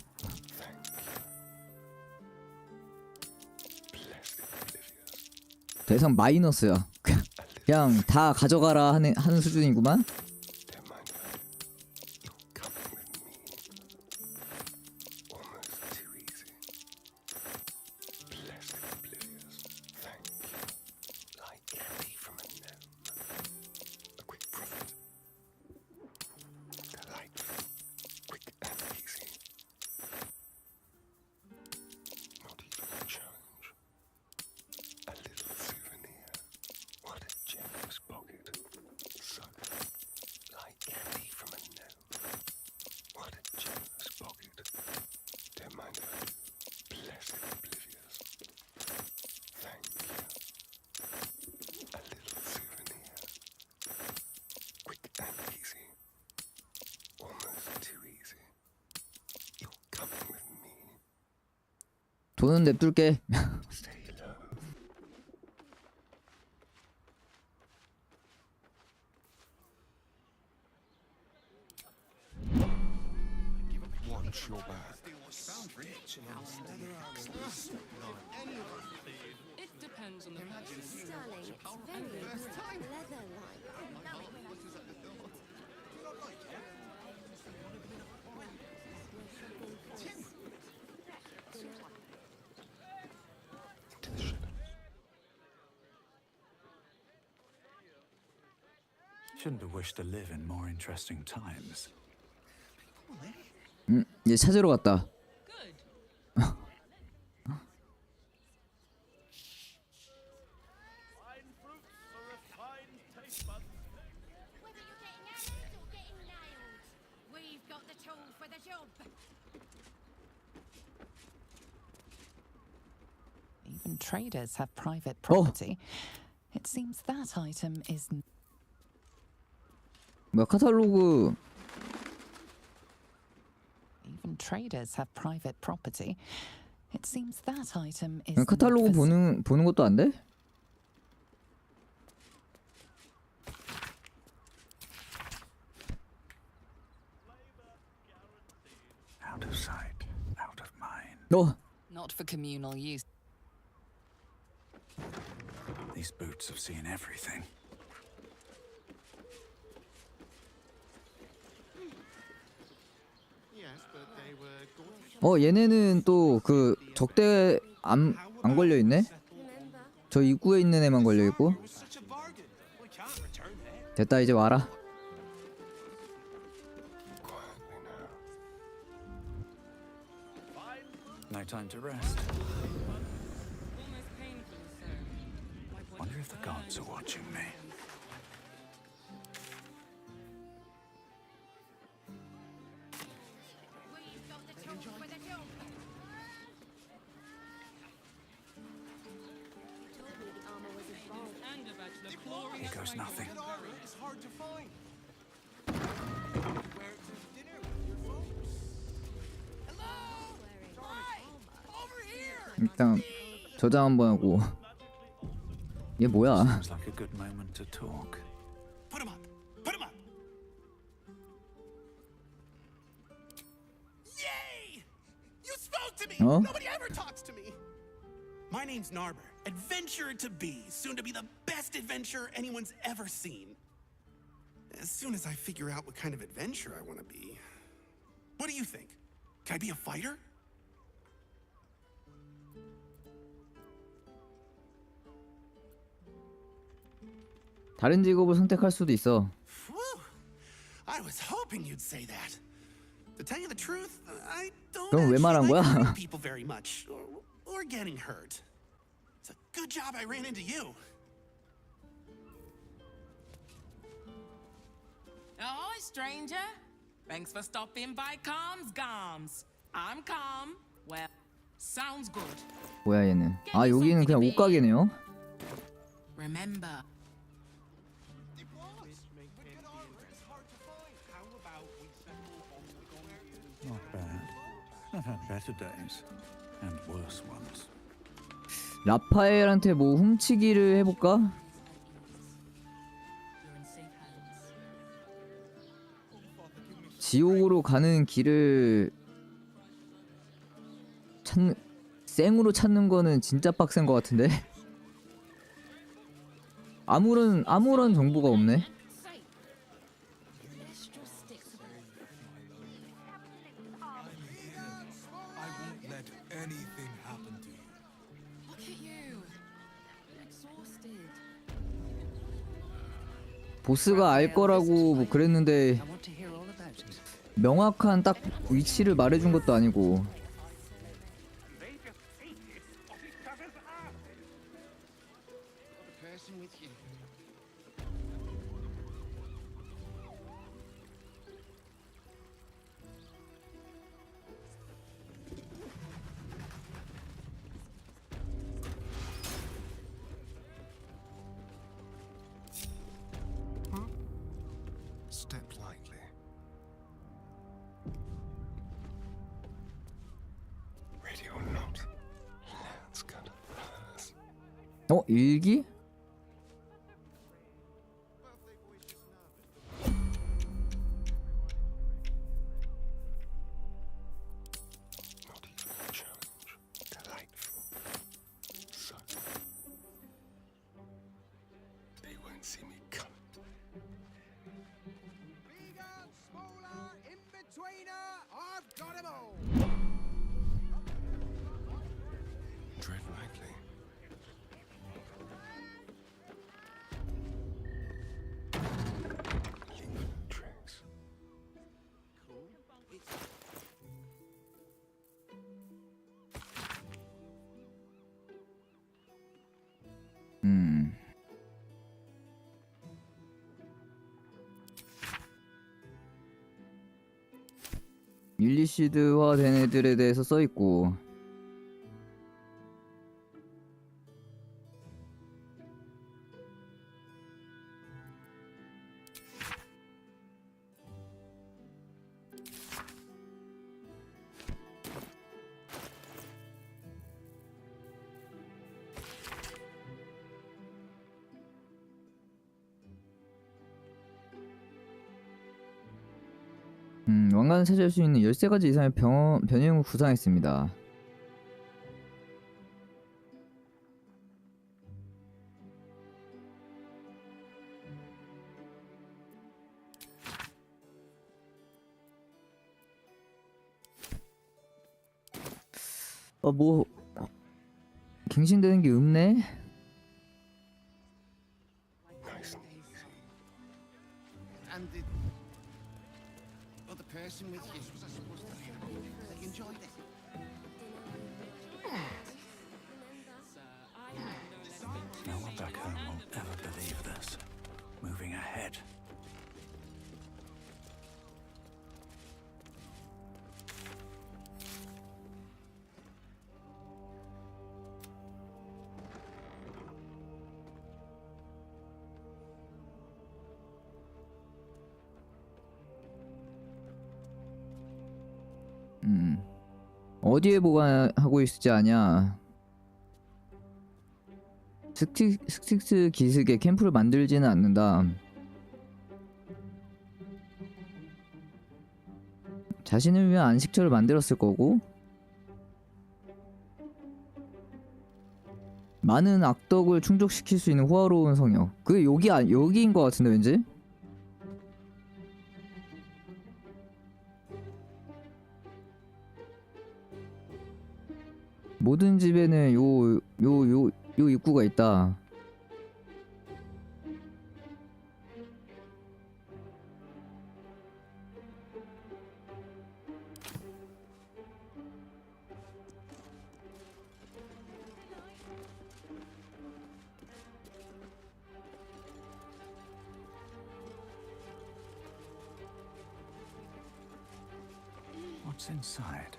더 이상 마이너스야. 그냥 다 가져가라 하는 수준이구만. 돈은 냅둘게. Watch your back. It depends on the person. Darling, it's very leather-like. Shouldn't have wished to live in more interesting times. 이제 찾으러 갔다. We've got the tool for the job. Even traders have private property. It seems that item is. 뭐야 카탈로그. Even traders have private property. It seems that item is. 카탈로그 보는 것도 안 돼? Out of sight, out of mind. Not for communal use. These boots have seen everything. 얘네는 또 그 적대 안 걸려 있네. 저 입구에 있는 애만 걸려 있고. 됐다 이제 와라. No time to rest. Wonder if the gods are watching me. Here goes nothing. It's hard to find. 일단 저장 한번 하고. 얘 뭐야? Seems like a good moment to talk. Put him up. Put him up. Yay! You spoke to me. Oh? Nobody ever talks to me. My name's Narber, adventurer to be, soon to be the best adventurer anyone's ever seen. As soon as I figure out what kind of adventurer I want to be. What do you think? Can I be a fighter? 다른 직업을 선택할 수도 있어. Whew. I was hoping you'd say that. To tell you the truth, I don't 그럼 왜 말한 actually 거야? like hurting people very much, or getting hurt. It's a good job I ran into you. Ahoy, stranger. Thanks for stopping by Calm's Gums. I'm Calm. Well, sounds good. 뭐야 얘는? 아 여기는 그냥 옷가게네요. Remember, had better days and worse ones. 라파엘한테 뭐 훔치기를 해볼까? 지옥으로 가는 길을 생으로 찾는 거는 진짜 빡센 것 같은데. 아무런 정보가 없네. 보스가 알 거라고 뭐 그랬는데 명확한 딱 위치를 말해준 것도 아니고. Step lightly. Ready or not, let's go to Paris. 일기? Not even a challenge. Delightful. So they won't see me coming. I've got 'em all. Tread lightly. Leave no trace. 율리시드화 된 애들에 대해서 써있고. 왕관을 차지할 수 있는 13가지 이상의 변형을 구상했습니다. 뭐 갱신되는 게 없네. Nice and easy. And the other person with you. They enjoyed it. No one back home will ever believe this. Moving ahead. 어디에 보관하고 있을지 아냐. 스틱스 기슭에 캠프를 만들지는 않는다. 자신을 위한 안식처를 만들었을 거고, 많은 악덕을 충족시킬 수 있는 호화로운 성역. 그게 여기인 것 같은데 왠지? 모든 집에는 요 입구가 있다. What's inside?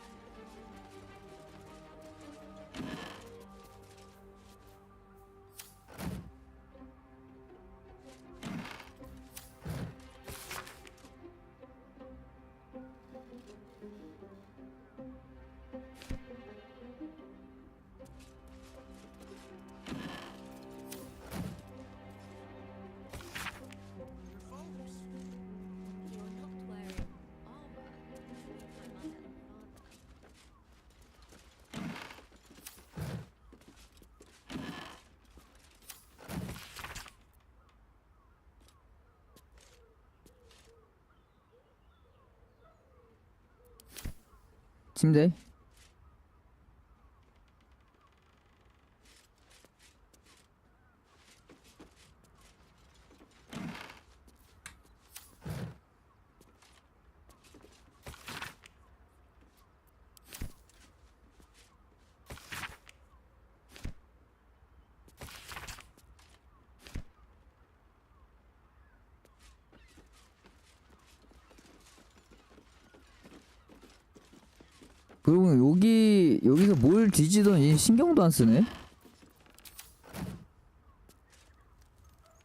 침대? 그리고 여기서 뭘 뒤지던 이 신경도 안 쓰네.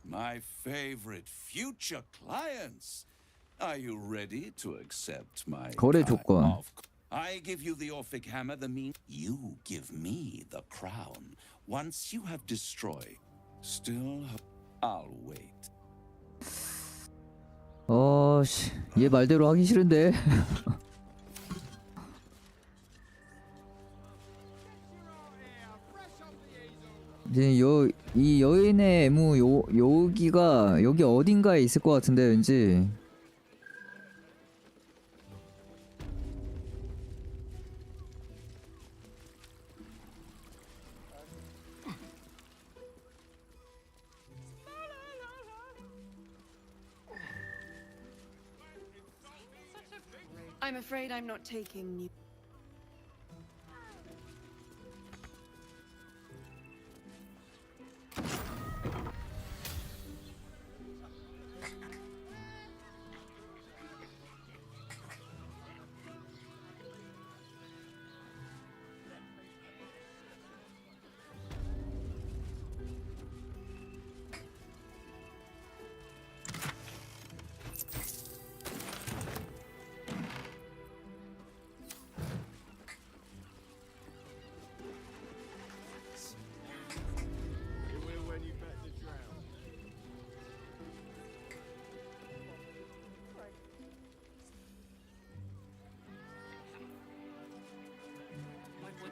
My favorite future clients. Are you ready to accept my 거래 kind 조건. of- I give you the Orphic Hammer, the mean. You give me the crown. Once you have destroyed, still, I'll wait. 씨, 얘 말대로 하기 싫은데. 이제 이 여인의 애무 여기 어딘가에 있을 것 같은데 왠지. I'm afraid I'm not taking you.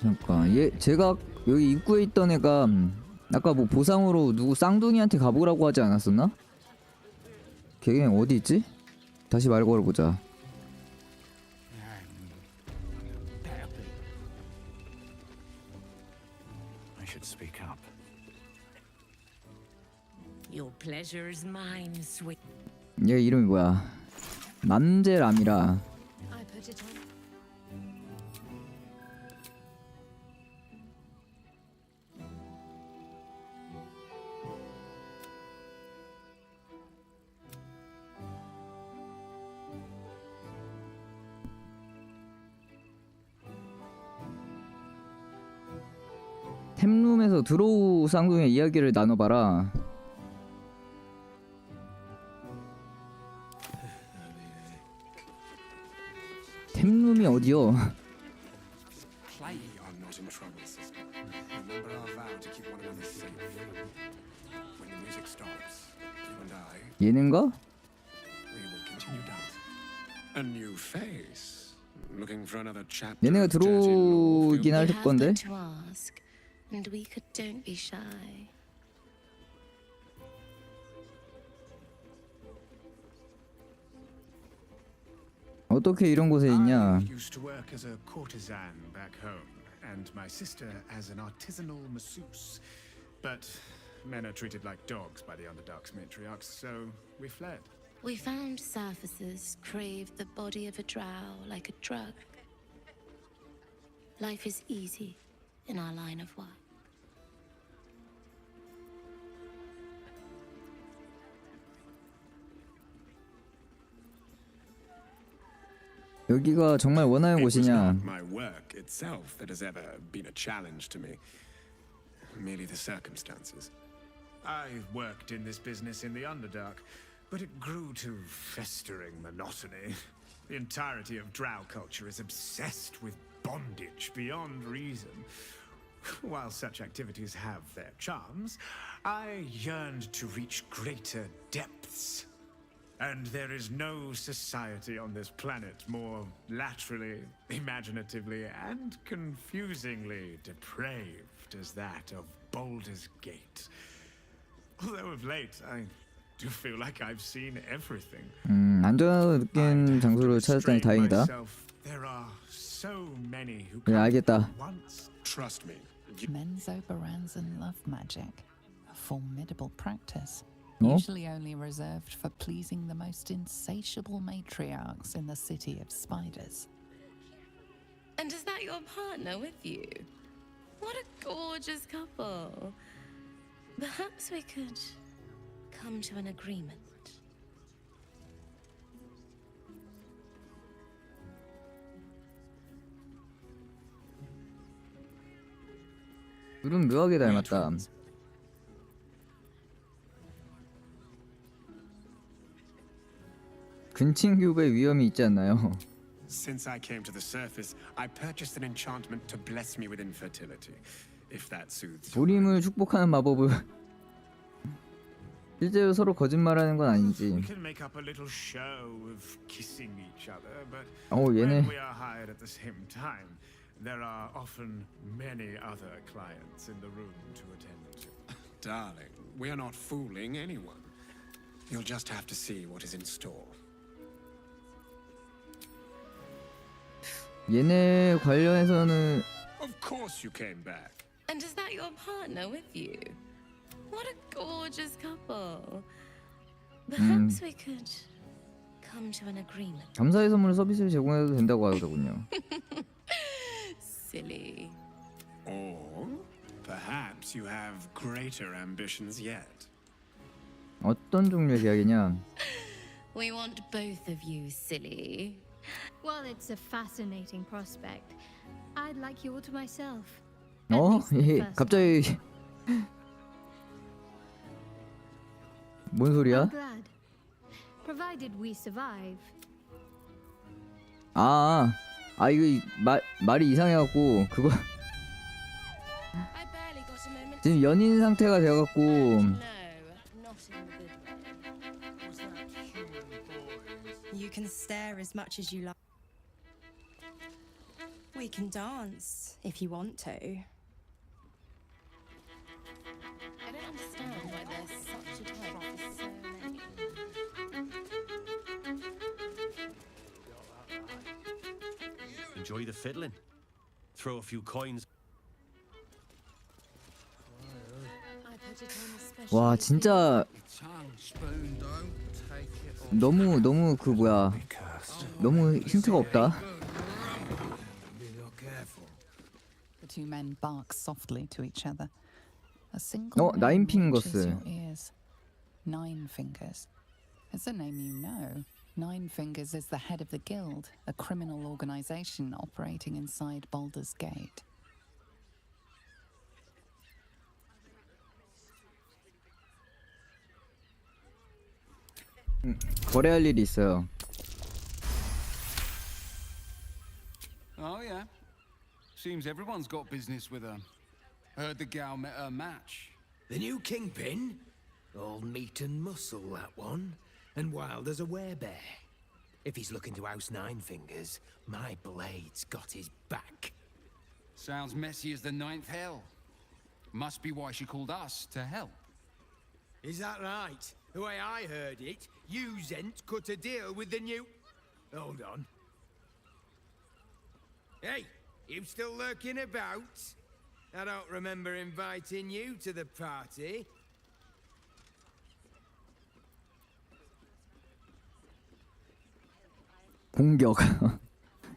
잠깐, 제가 여기 입구에 있던 애가 아까 뭐 보상으로 누구 쌍둥이한테 가보라고 하지 않았었나? 걔 어디 있지? 다시 말 걸어보자. I should speak up. Your pleasure is mine, sweet. 얘 이름이 뭐야? 맘제람이라. I put it on. 템룸에서 드로우 쌍둥이의 이야기를 나눠봐라. 템룸이 어디요? I'm not in trouble, sister. Remember our vow to keep one another safe. When the music stops, you and I, 얘는가? we will continue dancing. A new face. Looking for another chapter. 얘네가 of dirty 들어오긴 할 건데. To ask, and we could don't be shy. 어떻게 이런 곳에 있냐? I used to work as a courtesan back home, and my sister as an artisanal masseuse. But men are treated like dogs by the Underdark's matriarchs, so we fled. We found surfacers craved the body of a drow like a drug. Life is easy in our line of work. 여기가 정말 원하는 It was 곳이냐? not my work itself that has ever been a challenge to me. Merely the circumstances. I worked in this business in the Underdark, but it grew to festering monotony. The entirety of drow culture is obsessed with bondage beyond reason. While such activities have their charms, I yearned to reach greater depths. And there is no society on this planet more laterally, imaginatively, and confusingly depraved as that of Baldur's Gate. Although of late, I do feel like I've seen everything. 안전하게 느낀 장소를 찾았다니 다행이다. Myself There are so many who 네, come 알겠다. once. Trust me. Menzo Baranzan love magic. A formidable practice. 어? Usually only reserved for pleasing the most insatiable matriarchs in the city of spiders. And is that your partner with you? What a gorgeous couple. Perhaps we could come to an agreement. 둘은 묘하게 닮았다. 근친교배 위험이 있지 않나요? Since I came to the surface, I purchased an enchantment to bless me with infertility, if that soothes you. 불임을 축복하는 마법을 실제로 서로 거짓말하는 건 아닌지. We can make up a little show of kissing each other, but 얘네. when we are hired at the same time, there are often many other clients in the room to attend to. Darling, we are not fooling anyone. You'll just have to see what is in store. 얘네 관련해서는 Of course you came back. And is that your partner with you? What a gorgeous couple. Perhaps we could come to an agreement. 감사의 선물 서비스를 제공해도 된다고 하더군요. Silly. Or perhaps you have greater ambitions yet. 어떤 종류의 계약이냐? We want both of you, silly. While it's a fascinating prospect, I'd like you all to myself. 갑자기 뭔 소리야? I'm glad. Provided we survive. 이거 말이 이상해갖고 그거 지금 연인 상태가 돼갖고 You can stare as much as you like. We can dance if you want to. I don't understand why there's such a type for so many. Enjoy the fiddling. Throw a few coins. 와 진짜 너무 너무 힌트가 없다. The two men bark softly to each other. A single Nine name Fingers. reaches your ears. Nine Fingers. It's a name you know. Nine Fingers is the head of the guild, a criminal organization operating inside Baldur's Gate. 거래할 일이 있어요. Oh, yeah. Seems everyone's got business with her. Heard the gal met her match. The new kingpin? All meat and muscle, that one. And wild as a werebear. If he's looking to oust Nine Fingers, my blade's got his back. Sounds messy as the ninth hell. Must be why she called us to help. Is that right? The way I heard it, you Zent cut a deal with the new... Hold on. Hey, you still lurking about? I don't remember inviting you to the party. 공격.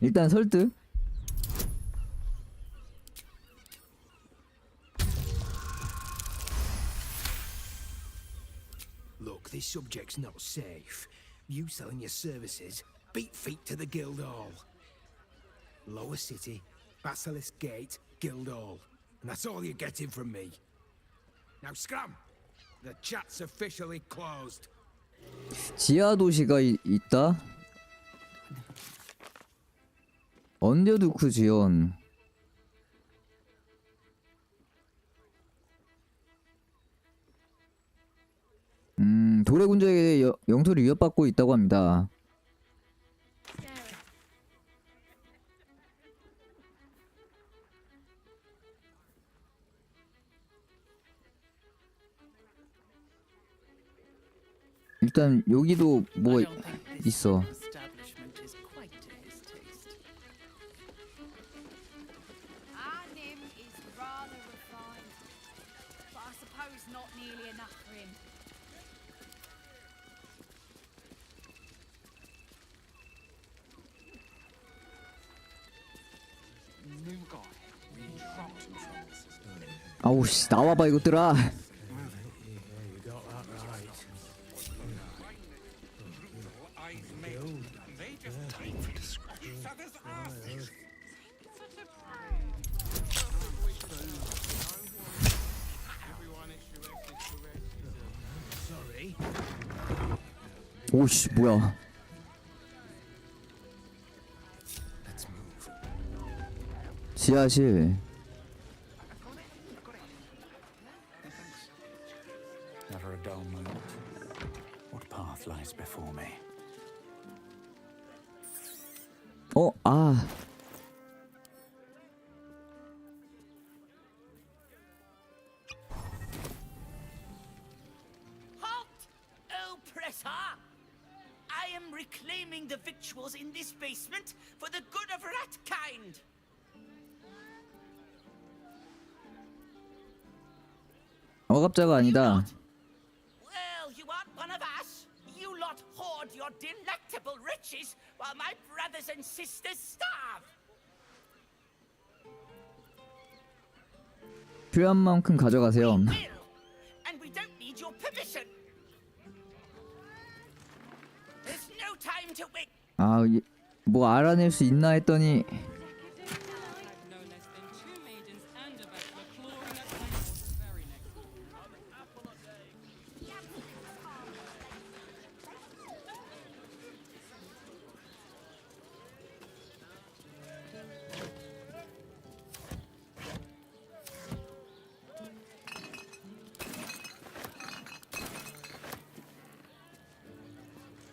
일단 설득. Look, this subject's not safe. You selling your services, beat feet to the Guildhall. Lower City, Basilisk Gate, Guildhall. And that's all you're getting from me. Now scram! The chat's officially closed. 지하 도시가 있다. 언더두크 지원. 도래군주에게 영토를 위협받고 있다고 합니다. 일단 여기도 뭐 있어. not nearly enough for him. New guy. 아우 씨 나와봐 이것들아. 오씨 뭐야. 지하실. Never a dull moment. What path lies before me? 아. Halt! Oppressor! I am reclaiming the victuals in this basement for the good of ratkind. 억압자가 아니다. Well, you aren't one of us. You lot hoard your delectable riches while my brothers and sisters starve. 필요한 만큼 가져가세요. And we don't need your permission. There's no time to wait. 아, 뭐 알아낼 수 있나 했더니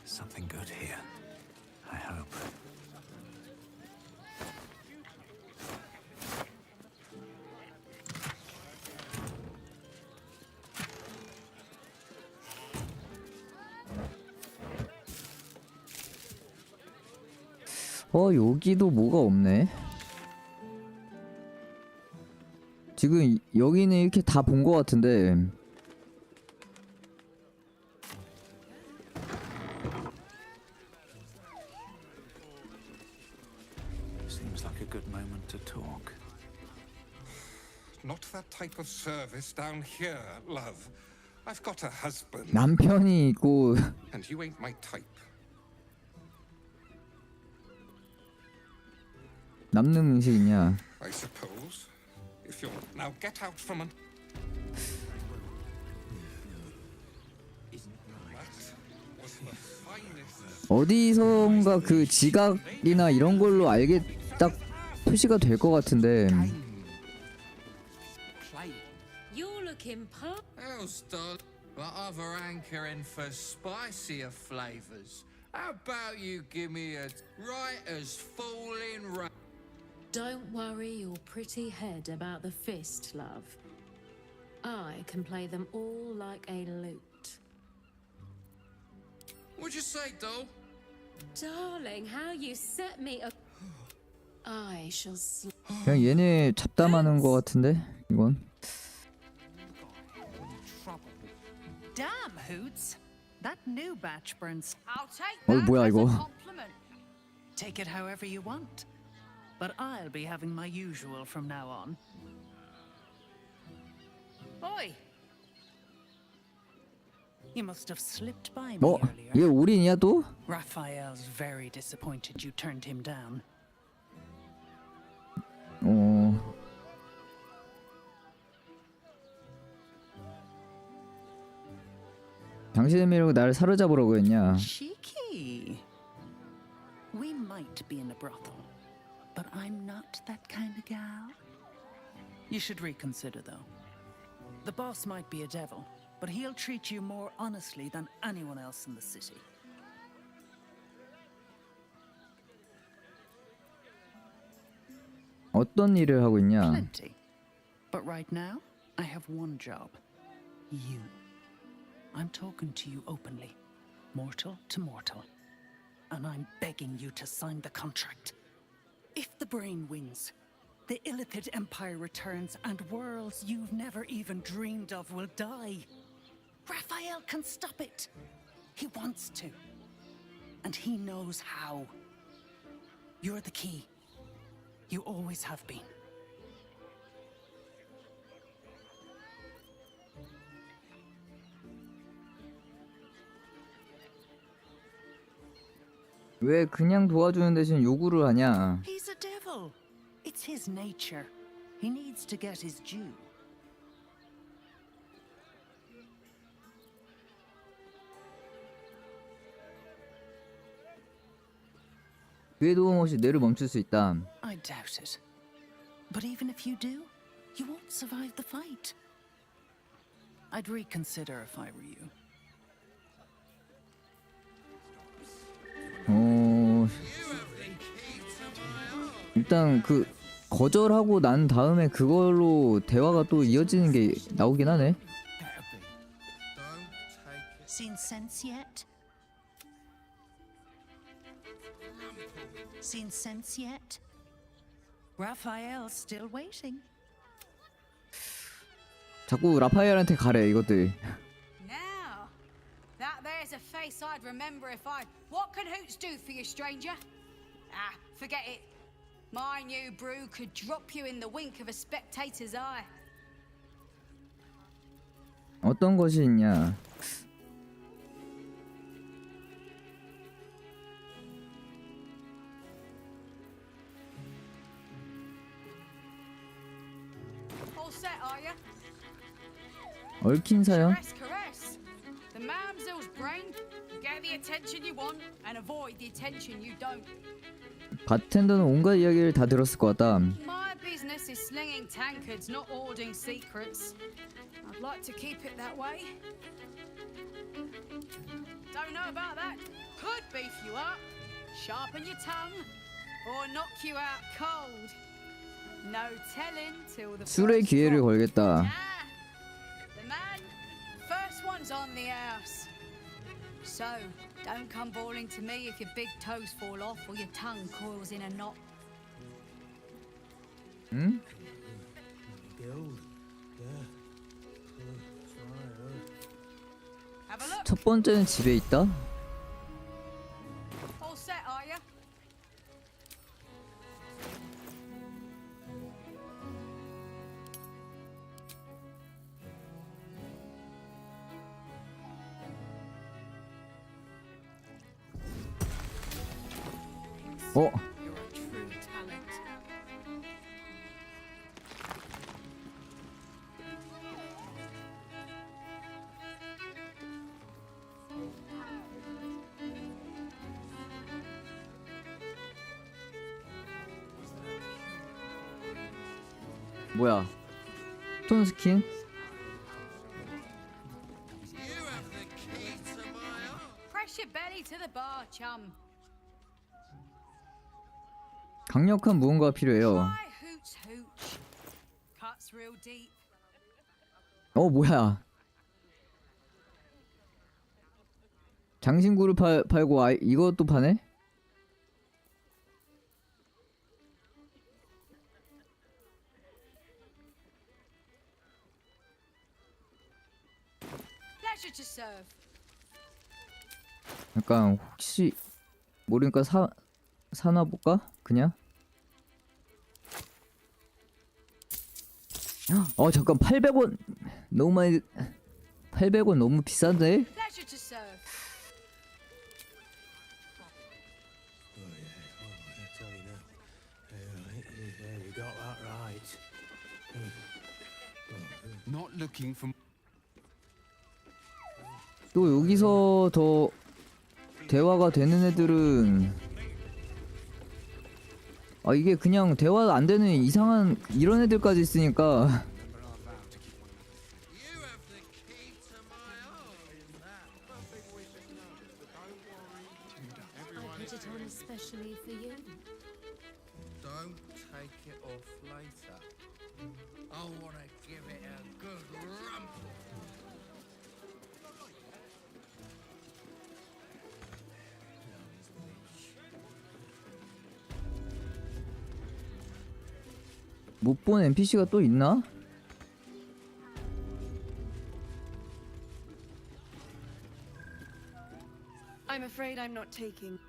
Something good here. I hope. 여기도 뭐가 없네. 지금 여기는 이렇게 다 본 것 같은데. Seems like a good moment to talk. Not that type of service down here, love. I've got a husband. 남편이 있고 And you ain't my type. 남는 음식 있냐? I suppose. If you'll now get out from an... 어디선가 그 지각이나 이런 걸로 알게 딱 표시가 될 것 같은데. You're looking pop. How's done? But other hankering for spicier flavors. How about you give me a right as falling rain? Don't worry your pretty head about the fist, love. I can play them all like a lute. What'd you say, doll? Darling, how you set me up. I shall 그냥 얘네 잡담하는 것 같은데 이건. Damn, Hoots. That new batch burns. I'll take 뭐야 that as a 이거. compliment. Take it however you want. But I'll be having my usual from now on. Oi! You must have slipped by me earlier. 얘 올인이야 또? Raphael's very disappointed you turned him down. 당신의 매력을 나를 사로잡으려고 했냐? Cheeky. We might be in a brothel, but I'm not that kind of gal. You should reconsider, though. The boss might be a devil, but he'll treat you more honestly than anyone else in the city. 어떤 일을 하고 있냐? Plenty. But right now, I have one job. You. I'm talking to you openly, mortal to mortal. And I'm begging you to sign the contract. If the brain wins, The Illithid Empire returns, and worlds you've never even dreamed of will die. Raphael can stop it. He wants to. And he knows how. You're the key. You always have been. 왜 그냥 도와주는 대신 요구를 하냐? He's a devil. It's his nature. He needs to get his due. 그의 도움 없이 뇌를 멈출 수 있다. I doubt it. But even if you do, you won't survive the fight. I'd reconsider if I were you. 일단 그 거절하고 난 다음에 그걸로 대화가 또 이어지는 게 나오긴 하네. Seen sense yet? Seen sense yet? Raphael's still waiting. 자꾸 라파엘한테 가래 이것들. Now, that there's a face I'd remember if I... What can Hoots do for you, stranger? Ah, forget it. My new brew could drop you in the wink of a spectator's eye. 어떤 것이 있냐? All set, are you? 얽힌 사연? Caress, caress. The mamsel's brain. Get the attention you want and avoid the attention you don't. 바텐더는 온갖 이야기를 다 들었을 것 같다. My business is slinging tankards, not hoarding secrets. I'd like to keep it that way. Don't know about that. Could beef you up, sharpen your tongue, or knock you out cold. No telling till the 술의 기회를 걸겠다. The man, first one's on the house. So, don't come bawling to me if your big toes fall off or your tongue coils in a knot. 응? Have a look. 첫 번째는 집에 있다? All set, are you? 어? You're a true talent. 뭐야? 톤 스킨? Press your belly to the bar, chum. 강력한 무언가가 필요해요. Try hoots hooch. Cuts real deep. 어 뭐야? 장신구를 팔고 이것도 파네? Pleasure to serve. 약간 혹시 모르니까 사나 볼까? 그냥? 잠깐 800원 너무 많이 800원 너무 비싼데? Pleasure to serve. You got that right. Not looking for. 또 여기서 더 대화가 되는 애들은 이게 그냥 대화 안 되는 이상한 이런 애들까지 있으니까 I put it on especially for you. Don't take it off later. I want to give it a good rumble. 못 본 NPC가 또 있나? I'm afraid I'm not taking.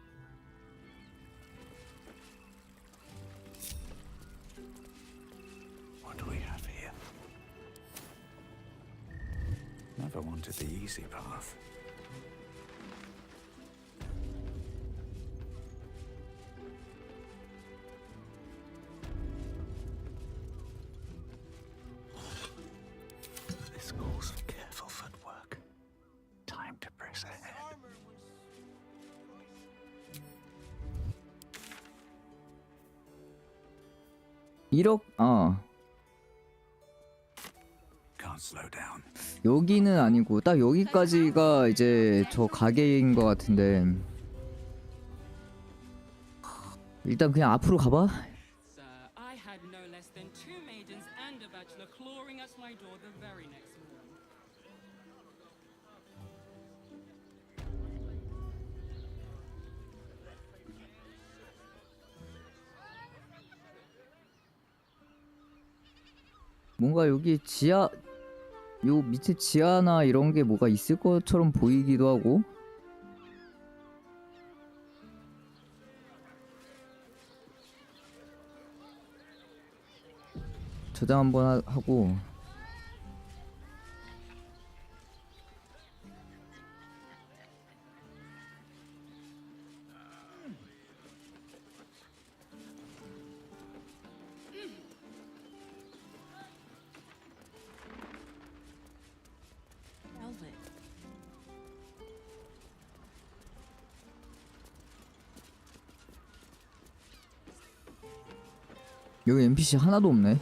What do we have here? Never wanted the easy path. This calls for careful footwork. Time to press ahead. 1억? Can't slow down. 여기는 아니고 딱 여기까지가 이제 저 가게인 것 같은데 일단 그냥 앞으로 가봐. Sir, I had no less than 2 maidens and a bachelor clawing at my door the very next morning. 뭔가 여기 지하 요 밑에 지하나 이런 게 뭐가 있을 것처럼 보이기도 하고. 저장 한번 하고. Velvet. 여기 NPC 하나도 없네.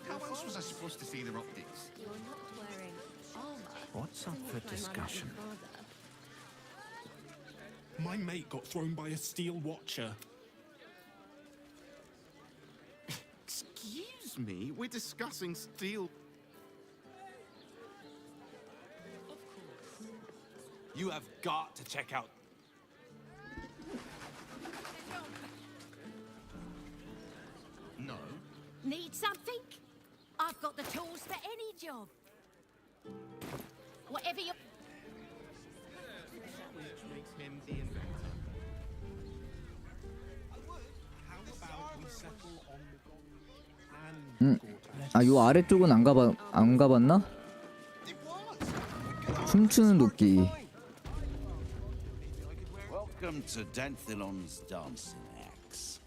How else was I supposed to see the optics? You're not wearing armor. What's up for discussion? My mate got thrown by a steel watcher. Excuse me, we're discussing steel. You have got to check out. No. Need something? I've got the tools for any job. Whatever you... Which makes him the inventor. How about we settle on the 아, 요 아래쪽은 안 가봤나? 춤추는 도끼. Welcome to Danthilon's dancing axe.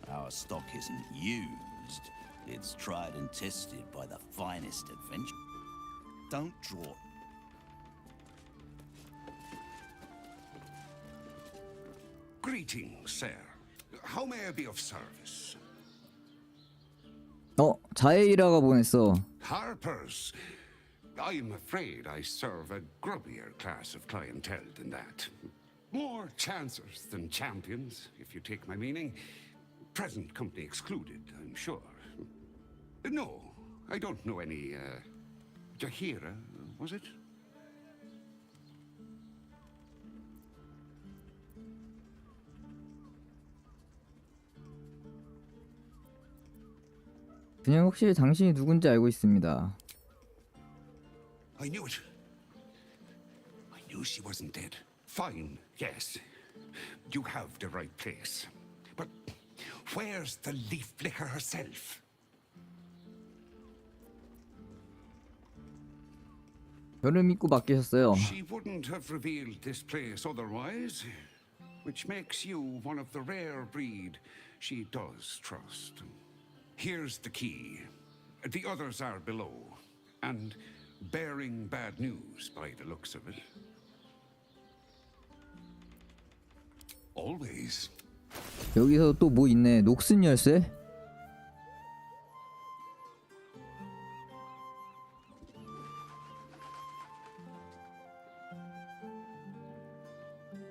Our stock isn't used. It's tried and tested by the finest adventure. Don't draw. Greetings, sir. How may I be of service? 자에이라가 보냈어. Harpers. I'm afraid I serve a grubbier class of clientele than that. More chancers than champions, if you take my meaning. Present company excluded, I'm sure. No, I don't know any, Jahira, was it? 그냥 혹시 당신이 누군지 알고 있습니다. I knew it. I knew she wasn't dead. Fine, yes. You have the right place. But where's the leaf flicker herself? 저를 믿고 맡기셨어요. She wouldn't have revealed this place otherwise, which makes you one of the rare breed she does trust. Here's the key. The others are below, and bearing bad news by the looks of it. Always. 여기서 또 뭐 있네. 녹슨 열쇠?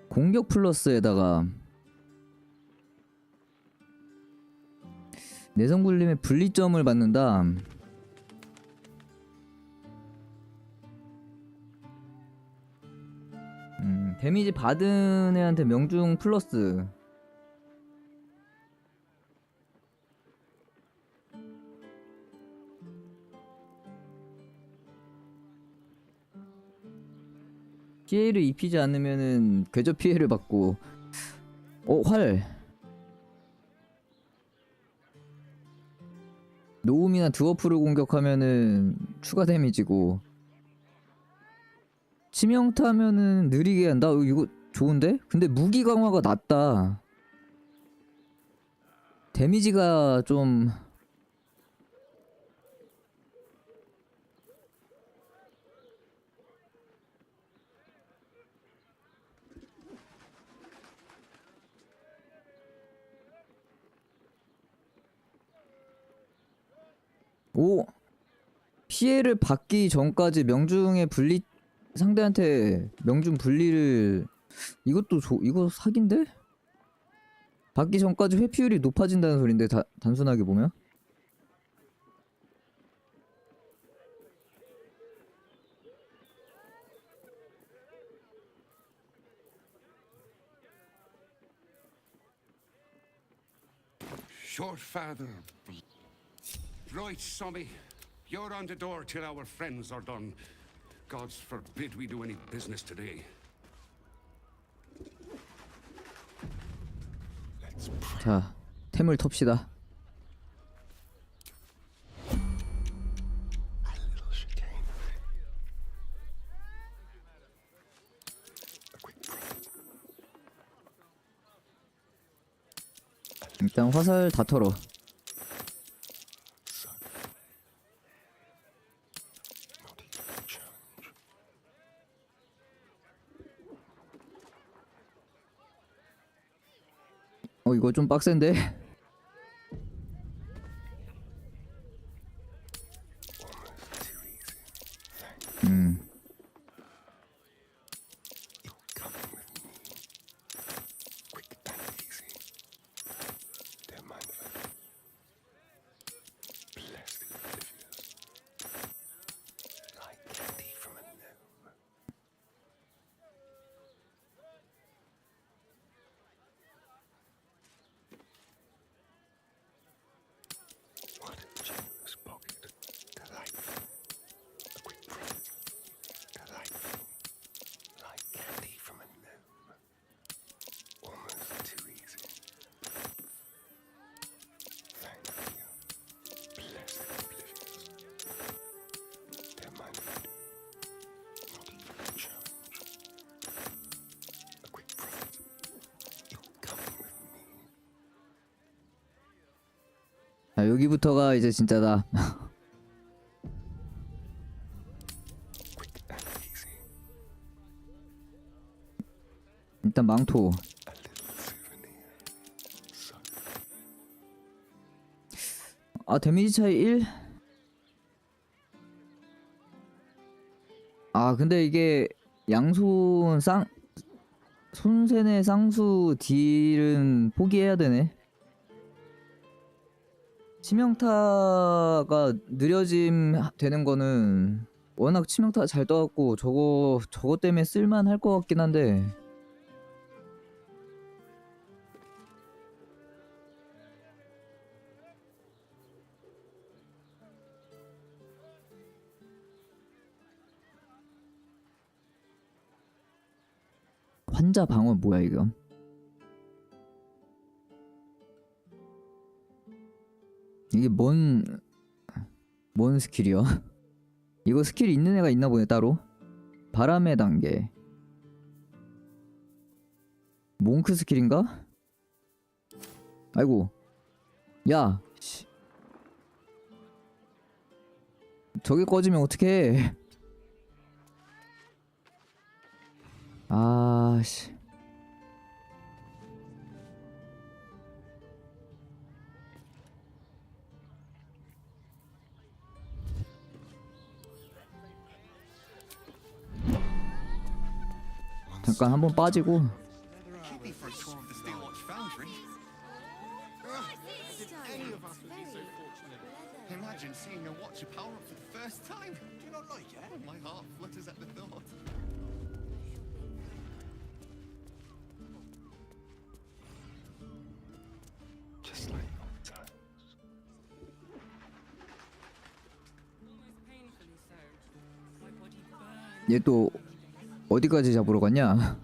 공격 플러스에다가 내성 불림의 분리점을 받는다. 데미지 받은 애한테 명중 플러스. 피해를 입히지 않으면은 궤적 피해를 받고. 활. 노움이나 드워프를 공격하면은 추가 데미지고. 치명타면은 느리게 한다? 이거 좋은데? 근데 무기 강화가 낮다. 데미지가 좀... 오! 피해를 받기 전까지 명중의 분리, 상대한테 명중 분리를, 이것도 이거 사기인데? 받기 전까지 회피율이 높아진다는 소린데, 단순하게 보면? Short father. Right, Sommy. You're on the door till our friends are done. Gods forbid we do any business today. 자, 템을 텁시다. 일단 화살 다 털어. 이거 좀 빡센데? 자, 여기부터가 이제 진짜다. 일단 망토. 데미지 차이 1? 근데 이게 양손 손세네 쌍수 딜은 포기해야 되네. 치명타가 느려짐 되는 거는 워낙 치명타 잘 떠갖고 저거 때문에 쓸만 할 것 같긴 한데. 환자 방어 뭐야 이거? 이게 뭔 스킬이야? 이거 스킬 있는 애가 있나 보네 따로. 바람의 단계. 몽크 스킬인가? 아이고. 야. 씨. 저게 꺼지면 어떡해. 씨. 잠깐 한번 빠지고. Imagine seeing a watcher power up for the first time. Do you not like it? My heart flutters at the thought. 얘 또 어디까지 잡으러 갔냐?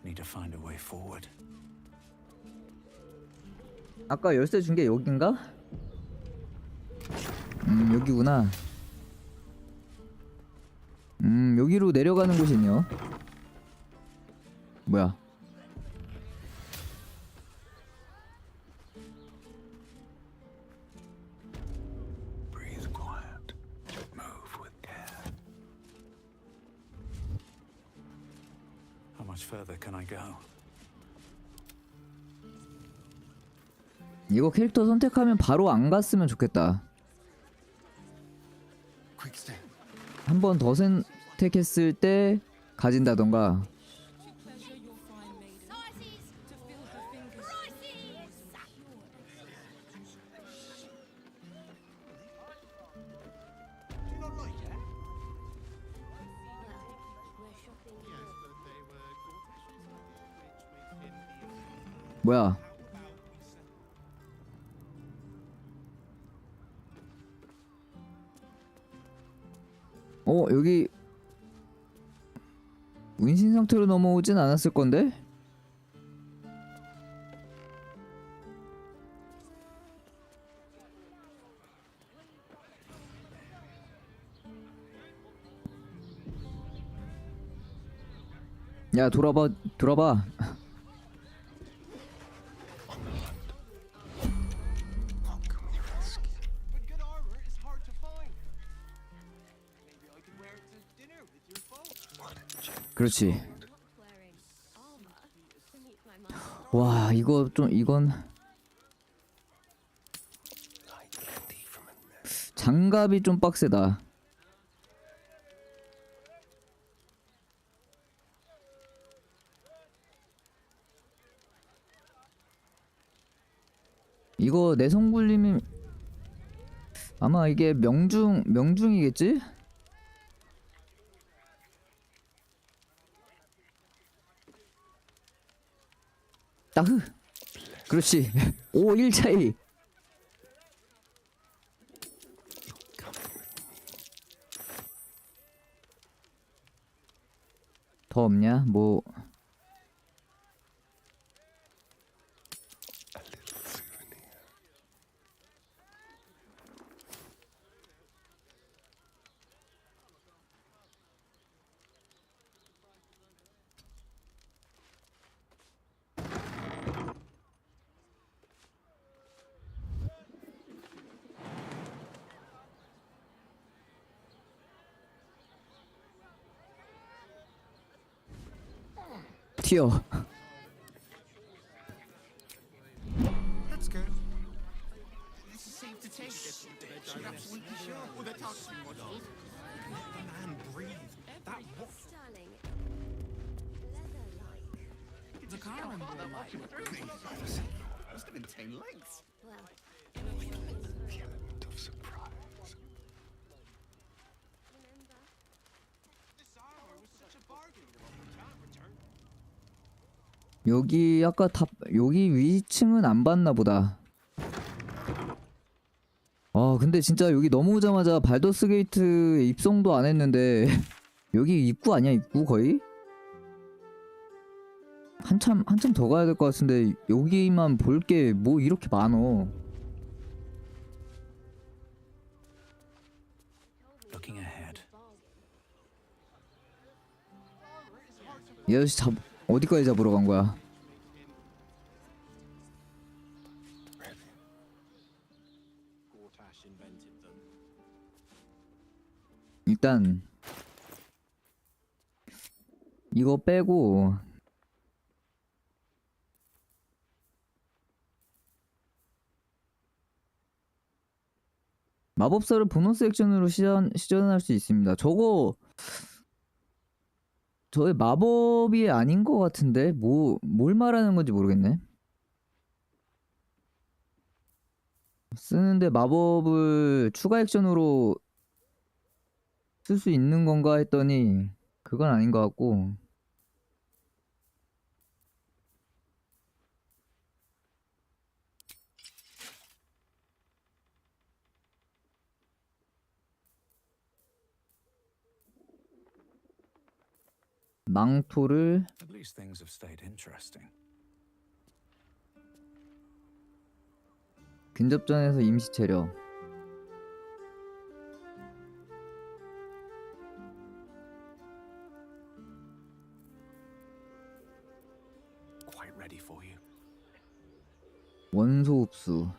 Need to find a way forward. 아까 열쇠 준 게 여긴가? 여기구나. 여기로 내려가는 곳이 있네요. 뭐야? Breathe quiet. Move with care. How much further can I go? 이거 캐릭터 선택하면 바로 안 갔으면 좋겠다. 한 번 더 선택했을 때 가진다던가. 뭐야? 여기 운신 상태로 넘어오진 않았을 건데? 야, 돌아봐. 그렇지. 와, 이거 좀 이건 장갑이 좀 빡세다. 이거 내성굴림이 아마 이게 명중이겠지? 따흐. 그렇지. 5, 1 차이. 더 없냐? 뭐 튀어. Let's go. This is safe to take. Absolutely sure. Well, they're targeting modules. Man, breathe. That what? Darling. The car on board light. Must have been 10 lengths. Well, The element of surprise. This armor was such a bargain. We can't return. 여기 아까 여기 위층은 안 봤나 보다. 아, 근데 진짜 여기 넘어오자마자 발더스 게이트 입성도 안 했는데 여기 입구 아니야? 입구 거의? 한참 더 가야 될 것 같은데 여기만 볼 게 뭐 이렇게 많어. Looking ahead. 이 아저씨 어디까지 잡으러 간 거야? 일단 이거 빼고 마법사를 보너스 액션으로 시전할 수 있습니다. 저의 마법이 아닌 것 같은데 뭘 말하는 건지 모르겠네. 쓰는데 마법을 추가 액션으로 쓸 수 있는 건가 했더니 그건 아닌 것 같고. 망토를 At least things have stayed interesting. 근접전에서 임시 체력. Quite ready for you. 원소 흡수.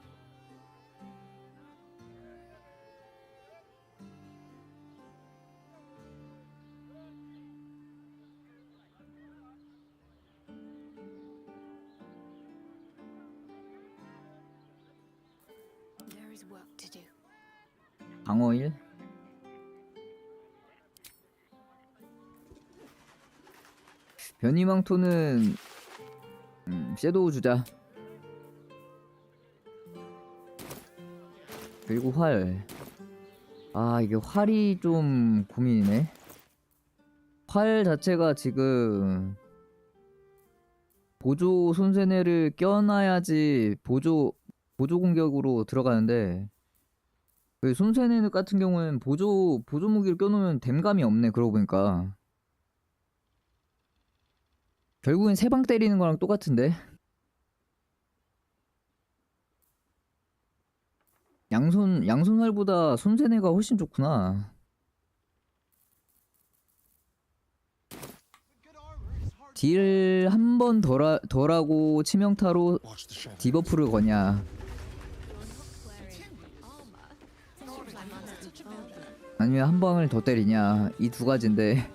There is work to do. 방어 1. 변이망토는 섀도우 주자. 그리고 활. 아 이게 활이 좀 고민이네. 활 자체가 지금 보조 손세네를 껴놔야지 보조 공격으로 들어가는데 그 손세네 같은 경우는 보조 무기를 껴놓으면 댐감이 없네. 그러고 보니까 결국엔 세 방 때리는 거랑 똑같은데. 양손활보다 손세네가 훨씬 좋구나. 딜 한 번 덜하고 치명타로 디버프를 거냐 아니면 한 방을 더 때리냐, 이 두 가지인데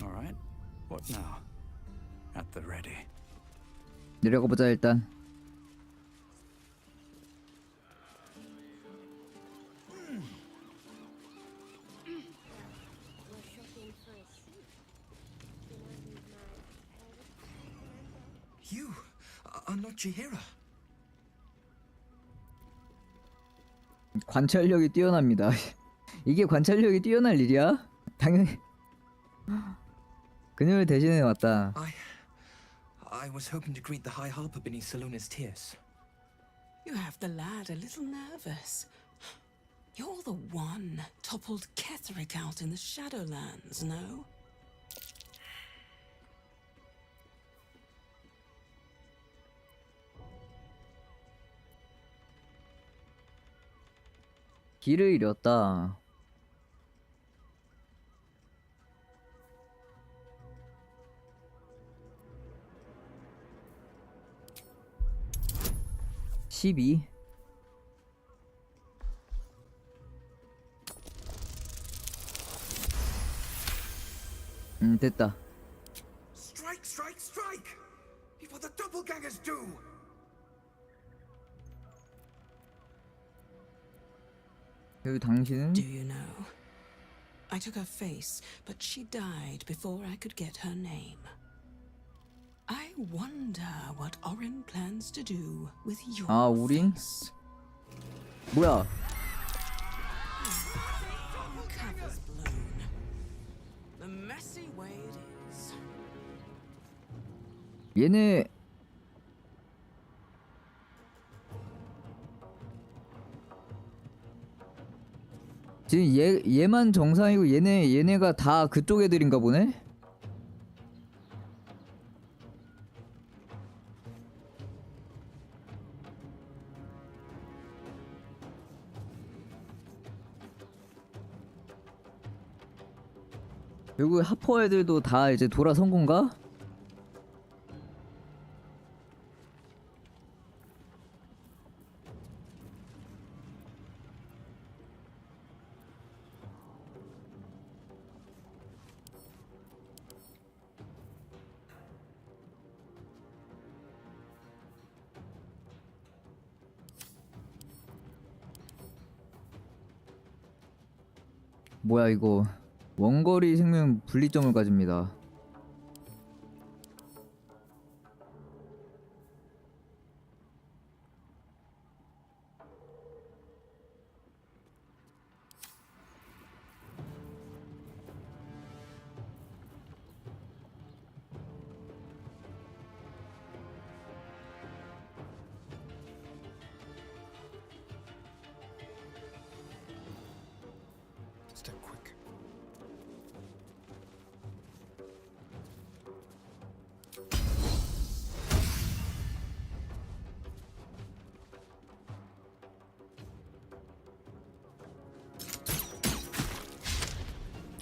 All right. What now? At the ready. 내려가 보자 일단. You are not Chihira. 관찰력이 뛰어납니다. 이게 관찰력이 뛰어날 일이야? 당연히 그녀를 대신해 왔다. I was hoping to greet the High Harper beneath Salona's tears. You have the lad a little nervous. You're the one toppled Ketherick out in the Shadowlands, no? 길을 잃었다. 됐다. Strike, strike, strike! Before the doppelgangers do! 여기 당신은? Do you know? I took her face, but she died before I could get her name. I wonder what Orin plans to do with your 아, 우린? face. 뭐야? Cover's blown. The messy way it is. 얘네 지금 얘만 정상이고 얘네가 다 그쪽 애들인가 보네? 결국 하퍼 애들도 다 이제 돌아선 건가? 뭐야 이거. 원거리 생명 분리점을 가집니다.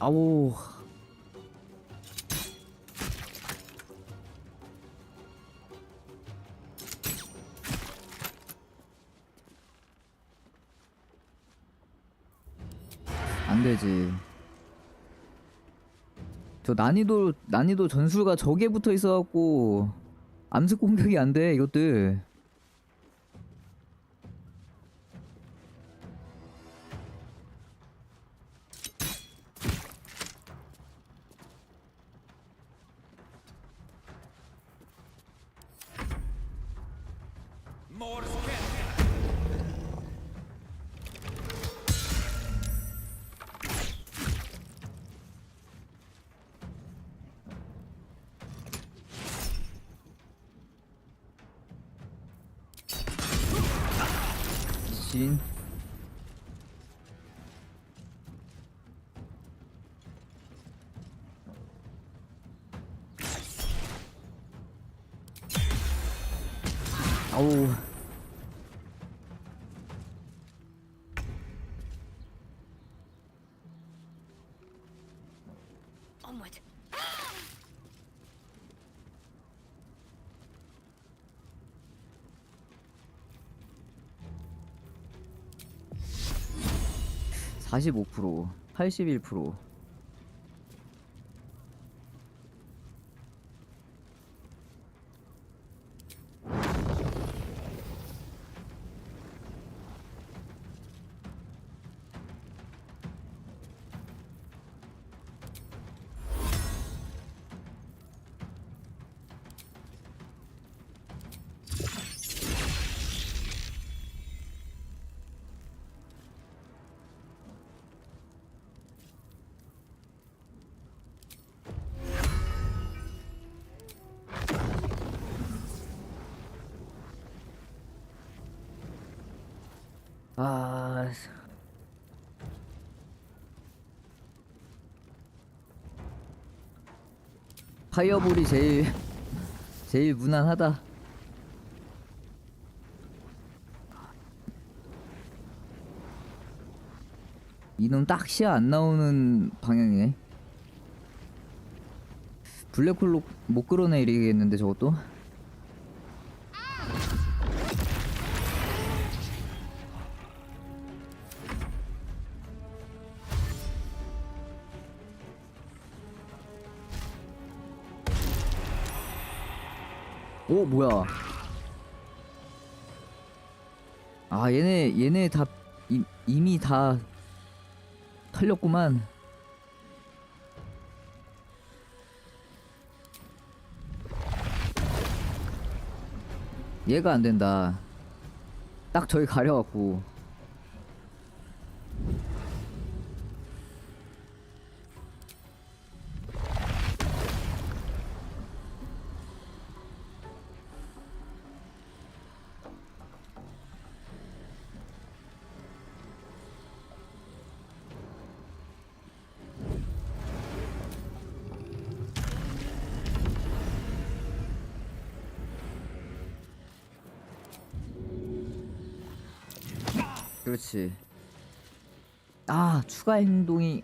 아오. 안 되지. 저 난이도 전술가 저게 붙어 있어갖고 암습 공격이 안 돼, 이것들. More 진. 아우. Onward. 45%, 81%. 아, 파이어볼이 제일 무난하다. 이놈 딱 시야 안 나오는 방향이네. 블랙홀로 못 끌어내리겠는데 저것도. 오, 뭐야. 아, 얘네 다 이미 다 털렸구만. 얘가 안 된다. 딱 저기 가려갖고. 그렇지. 아, 추가 행동이.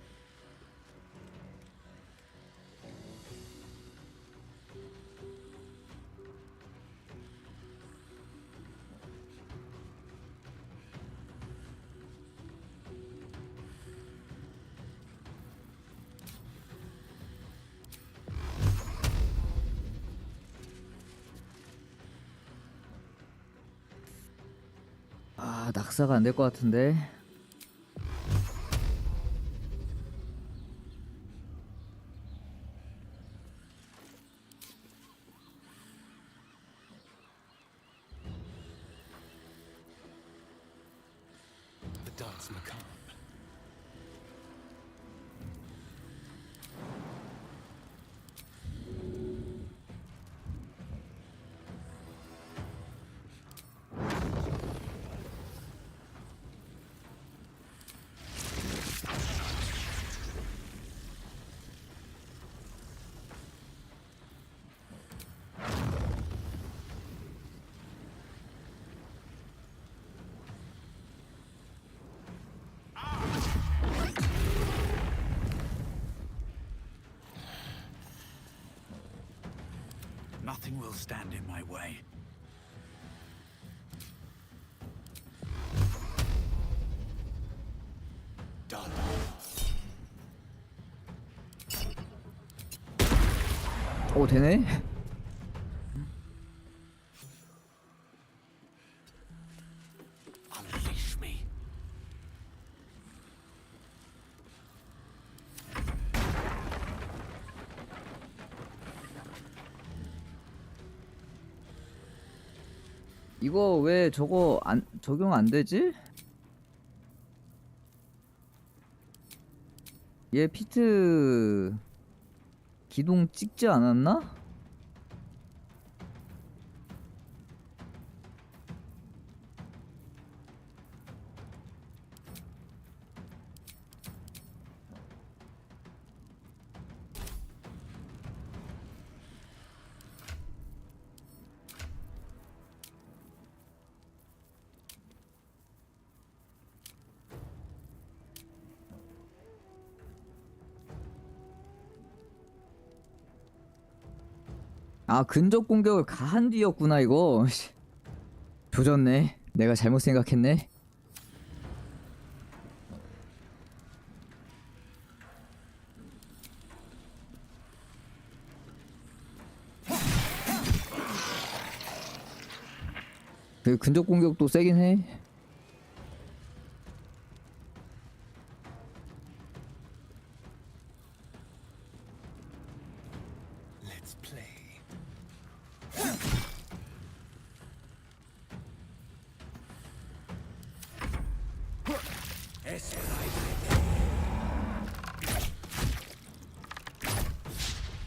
아, 낙사가 안 될 것 같은데. The dance macabre. Nothing will stand in my way. Done. 오 되네. Unleash me. 이거 왜 저거 안 적용 안 되지? 얘 피트 기둥 찍지 않았나? 아 근접 공격을 가한 뒤였구나 이거. 조졌네. 내가 잘못 생각했네. 그 근접 공격도 세긴 해. Let's play.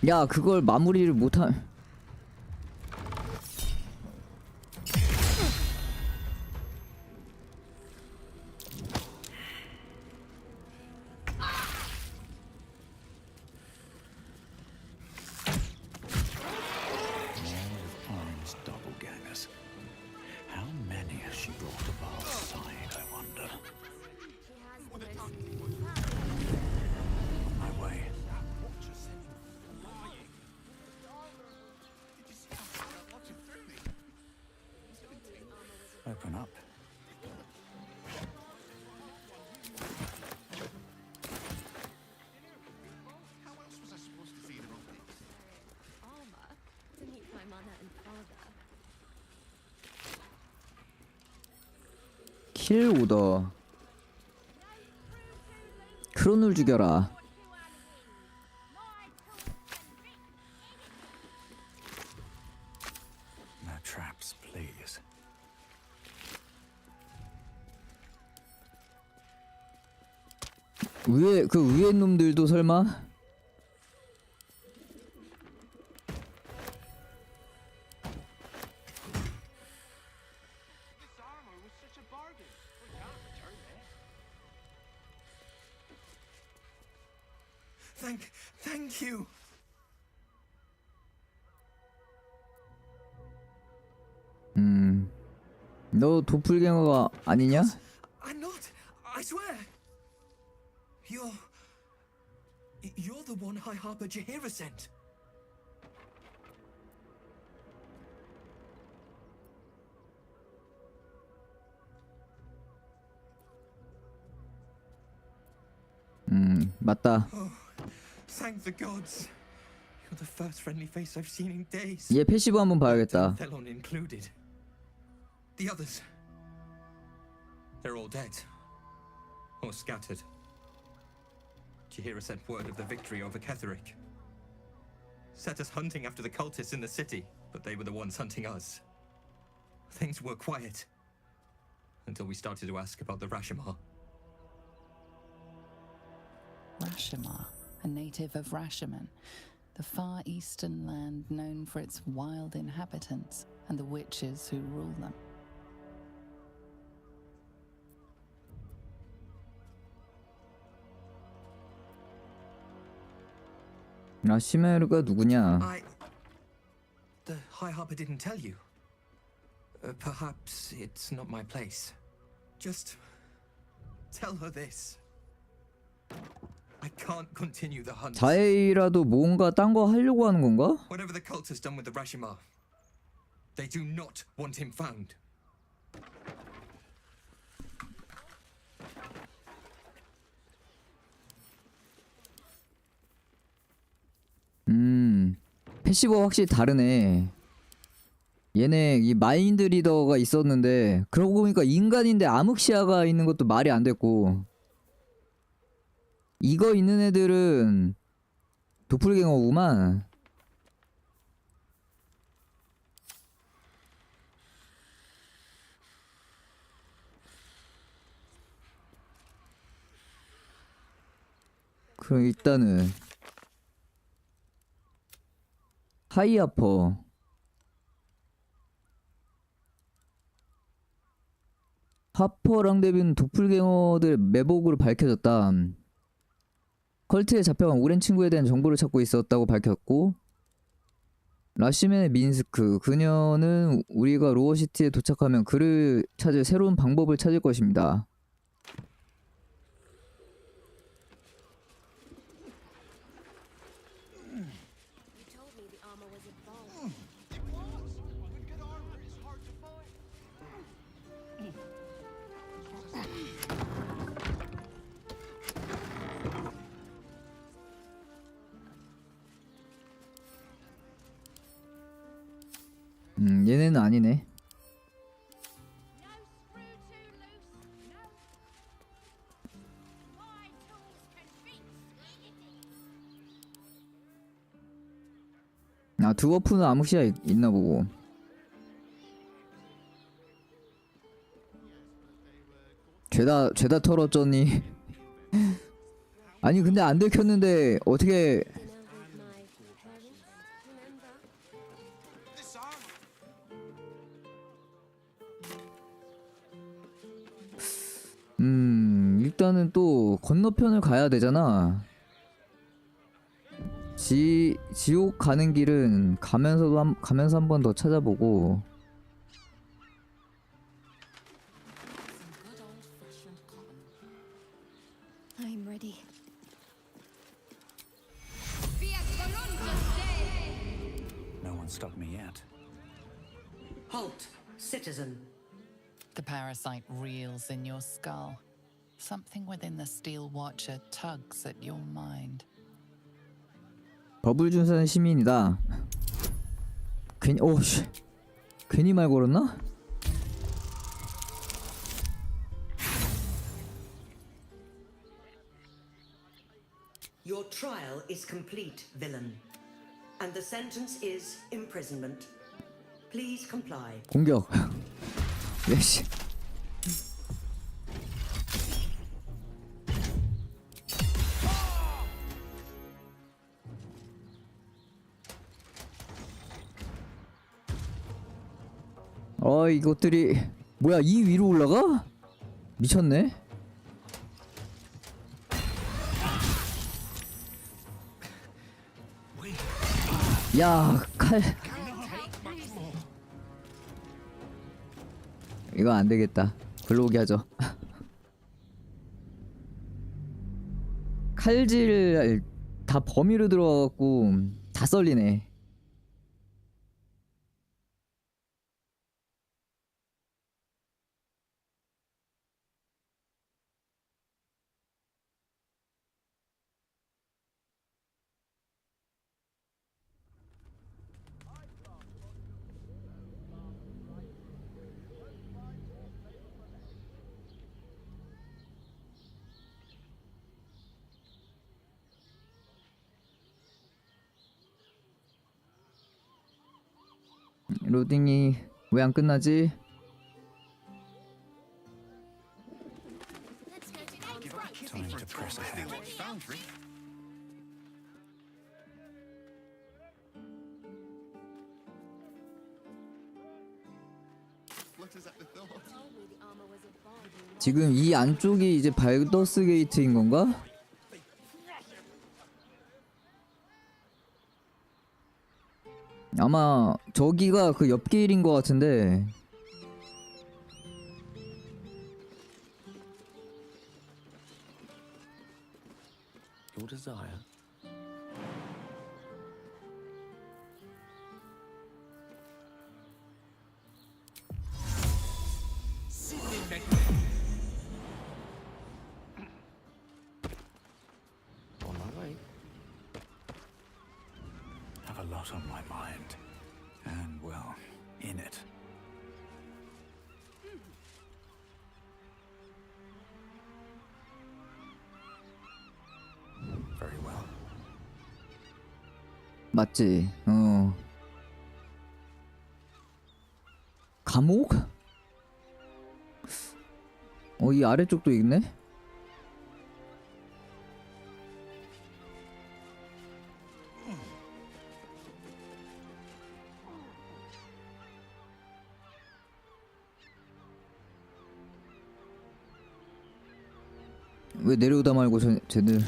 야 그걸 마무리를 못한. Orin's doppelgangers. How many has she brought to Val's side, I wonder? On my way. Open up. How else was I supposed to see the wrong things? Armor to meet my mother and father. 킬 오더. 크론을 죽여라. No traps, please. 위에 그 위에 놈들도 설마? This armor was such a bargain. We can't return it. Thank you. 너 도플갱어가 아니냐? I'm not. I swear. You're the one High Harper Jaheira sent. 맞다. Oh, thank the gods. You're the first friendly face I've seen in days. 얘 패시브 한번 봐야겠다. Thelon included. The others. They're all dead. Or scattered. Jaheira sent word of the victory over Ketheric. Set us hunting after the cultists in the city, but they were the ones hunting us. Things were quiet. Until we started to ask about the Rashomar. Rashomar, a native of Rashomon, the far eastern land known for its wild inhabitants and the witches who rule them. 라시메르가 누구냐? The High Harper didn't tell you. Perhaps it's not my place. Just tell her this. I can't continue the hunt. 자해이라도 뭔가 딴 거 하려고 하는 건가? Whatever the cult has done with the Rashima, they do not want him found. 패시브가 확실히 다르네. 얘네 이 마인드 리더가 있었는데 그러고 보니까 인간인데 암흑시야가 있는 것도 말이 안 됐고, 이거 있는 애들은 도플갱어구만. 그럼 일단은 하이아퍼 하퍼랑 데뷔는 도플갱어들 매복으로 밝혀졌다. 컬트에 잡혀간 오랜 친구에 대한 정보를 찾고 있었다고 밝혔고, 라시멘의 민스크, 그녀는 우리가 로어시티에 도착하면 그를 찾을 새로운 방법을 찾을 것입니다. 얘네는 아니네. 아, 드워프는 암흑시야 있나 보고. 죄다 털었더니 아니 근데 안 들켰는데 어떻게. 일단은 또 건너편을 가야 되잖아. 지옥 가는 길은 가면서 한 번 더 찾아보고. I'm ready. No one stopped me yet. Halt, citizen. The parasite reels in your skull. Something within the Steel Watcher tugs at your mind. 법을 준수한 시민이다. 괜히 말 걸었나? Your trial is complete, villain. And the sentence is imprisonment. Please comply. 공격. 예씨. 이것들이 뭐야, 이 위로 올라가? 미쳤네. 야, 칼. 이거 안 되겠다. 글로 오게 하죠. 칼질 다 범위로 들어가갖고 다 썰리네. 로딩이 왜 안 끝나지? Time to press ahead. 지금 이 안쪽이 이제 발더스 게이트인 건가? 아마 저기가 그 옆 길인 것 같은데. desire. On my way. Have a lot on my mind. And, well, in it. Very well. 맞지? 감옥? 이 아래쪽도 있네? 왜 내려오다 말고 쟤들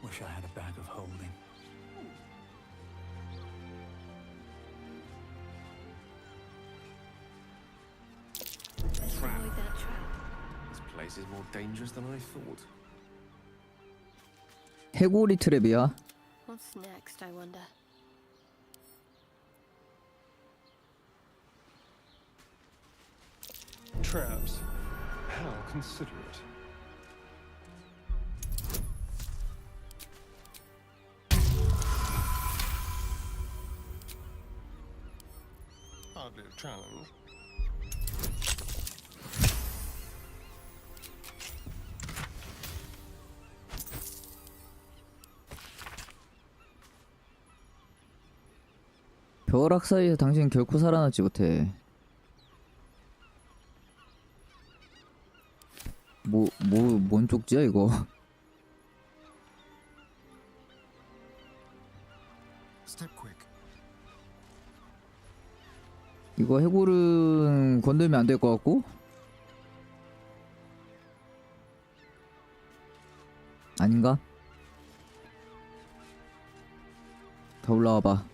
Wish I had a bag of holding. Trap. This place is more dangerous than I thought. 해골이 트랩이야. What's next, I wonder? Traps. How considerate. Hardly a challenge. 벼락 사이에서 당신 결코 살아남지 못해. 뭔 쪽지야 이거? Step quick. 이거 해골은 건들면 안 될 것 같고? 아닌가? 더 올라와봐.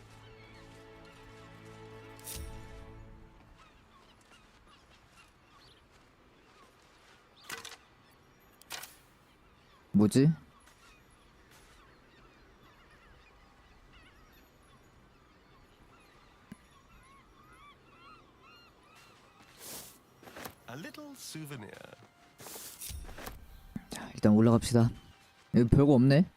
뭐지? A little souvenir. 자, 일단 올라갑시다. 여기 별거 없네.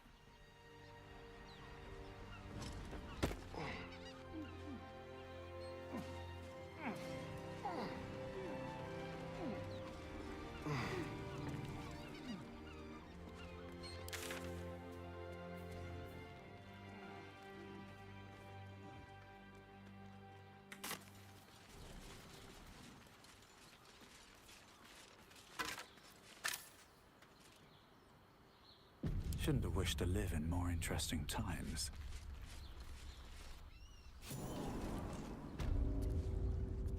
Shouldn't have wished to live in more interesting times.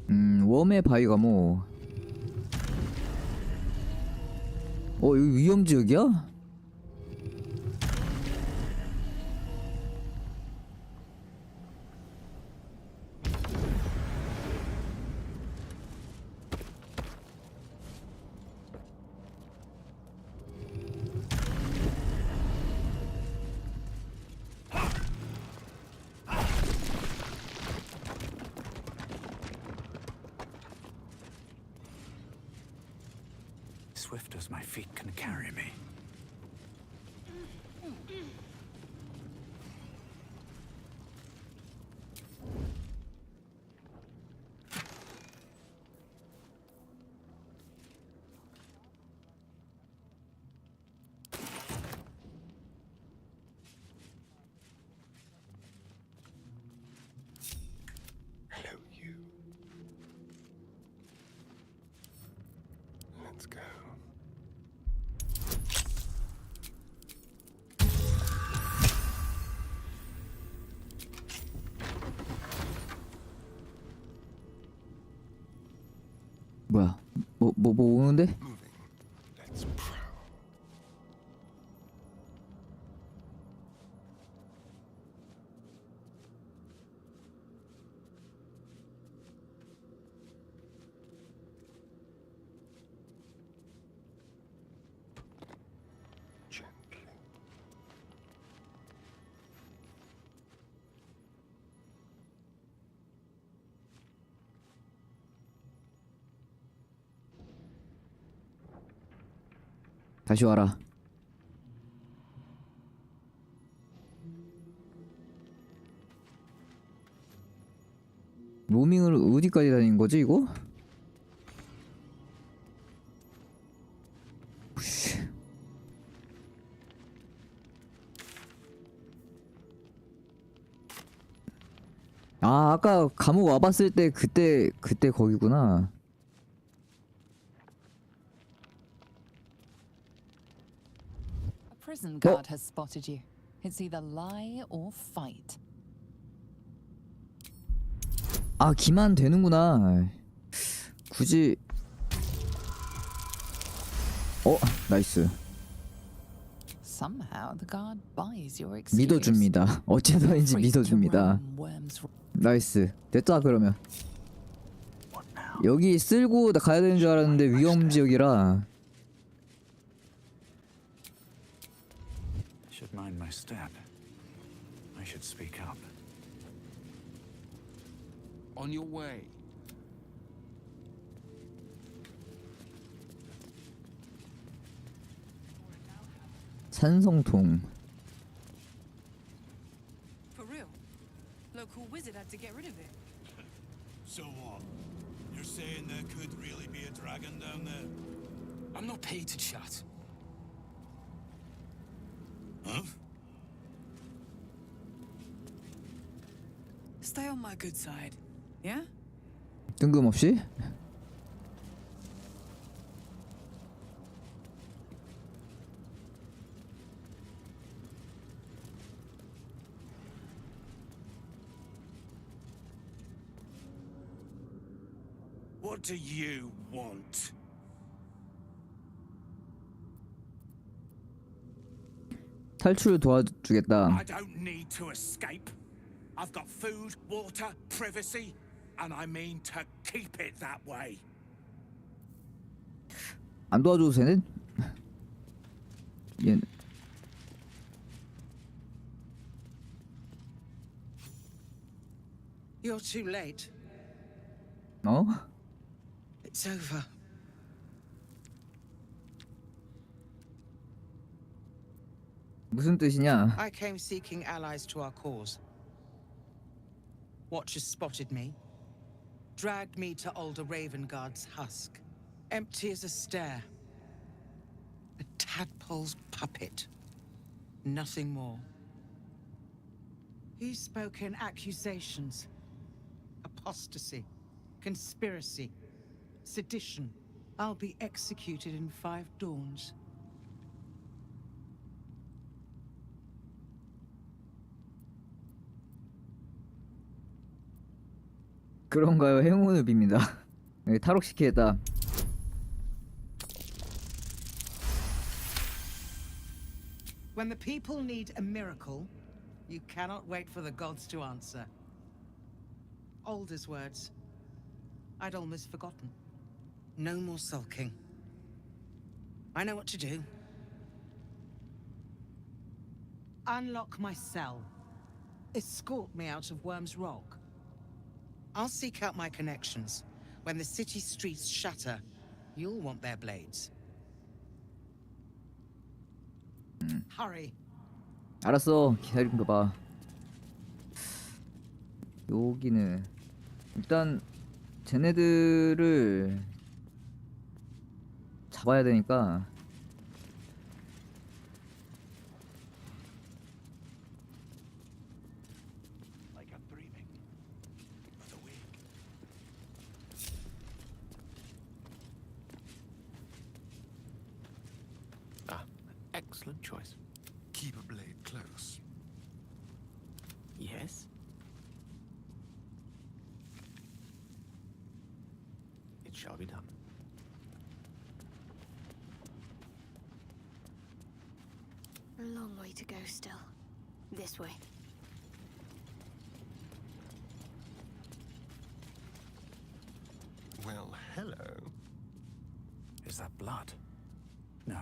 웜의 바위가 뭐? 여기 위험 지역이야? Swift as my feet can carry me. Hello, you. Let's go. 뭐야? 뭐 오는데? Let's prowl. 다시 와라. 로밍을 어디까지 다닌 거지 이거? 푸쉬. 아 아까 감옥 와봤을 때 그때 거기구나. A prison guard has spotted you. It's either lie or fight. 아 기만 되는구나. 굳이. 나이스. Somehow the guard buys your excuse. 믿어줍니다. 어째서인지 믿어줍니다. 나이스. 됐다 그러면. 여기 쓸고 가야 되는 줄 알았는데 위험 지역이라. Should mind my step. I should speak up. On your way. 산성통. For real? Local wizard had to get rid of it. So what? You're saying there could really be a dragon down there? I'm not paid to chat. Huh? Stay on my good side, yeah? 뜬금없이? What do you want? 탈출을 도와주겠다. I don't need to escape. I've got food, water, privacy, and I mean to keep it that way. 안 도와줘도 되는? 얘. You're too late. 어? It's over. 무슨 뜻이냐? I came seeking allies to our cause. Watchers spotted me, dragged me to Older Ravenguard's husk, empty as a stare. A tadpole's puppet. Nothing more. He spoke in accusations. Apostasy. Conspiracy. Sedition. I'll be executed in 5 dawns. 그런가요? 행운을 빕니다. 네, 탈옥시키겠다. When the people need a miracle, you cannot wait for the gods to answer. Older's words. I'd almost forgotten. No more sulking. I know what to do. Unlock my cell. Escort me out of Worm's Rock. I'll seek out my connections. When the city streets shatter, you'll want their blades. Hurry. 알았어. 기다림 봐. 여기는 일단 쟤네들을 잡아야 되니까. Excellent choice. Keep a blade close. Yes? It shall be done. A long way to go still. This way. Well, hello. Is that blood? No.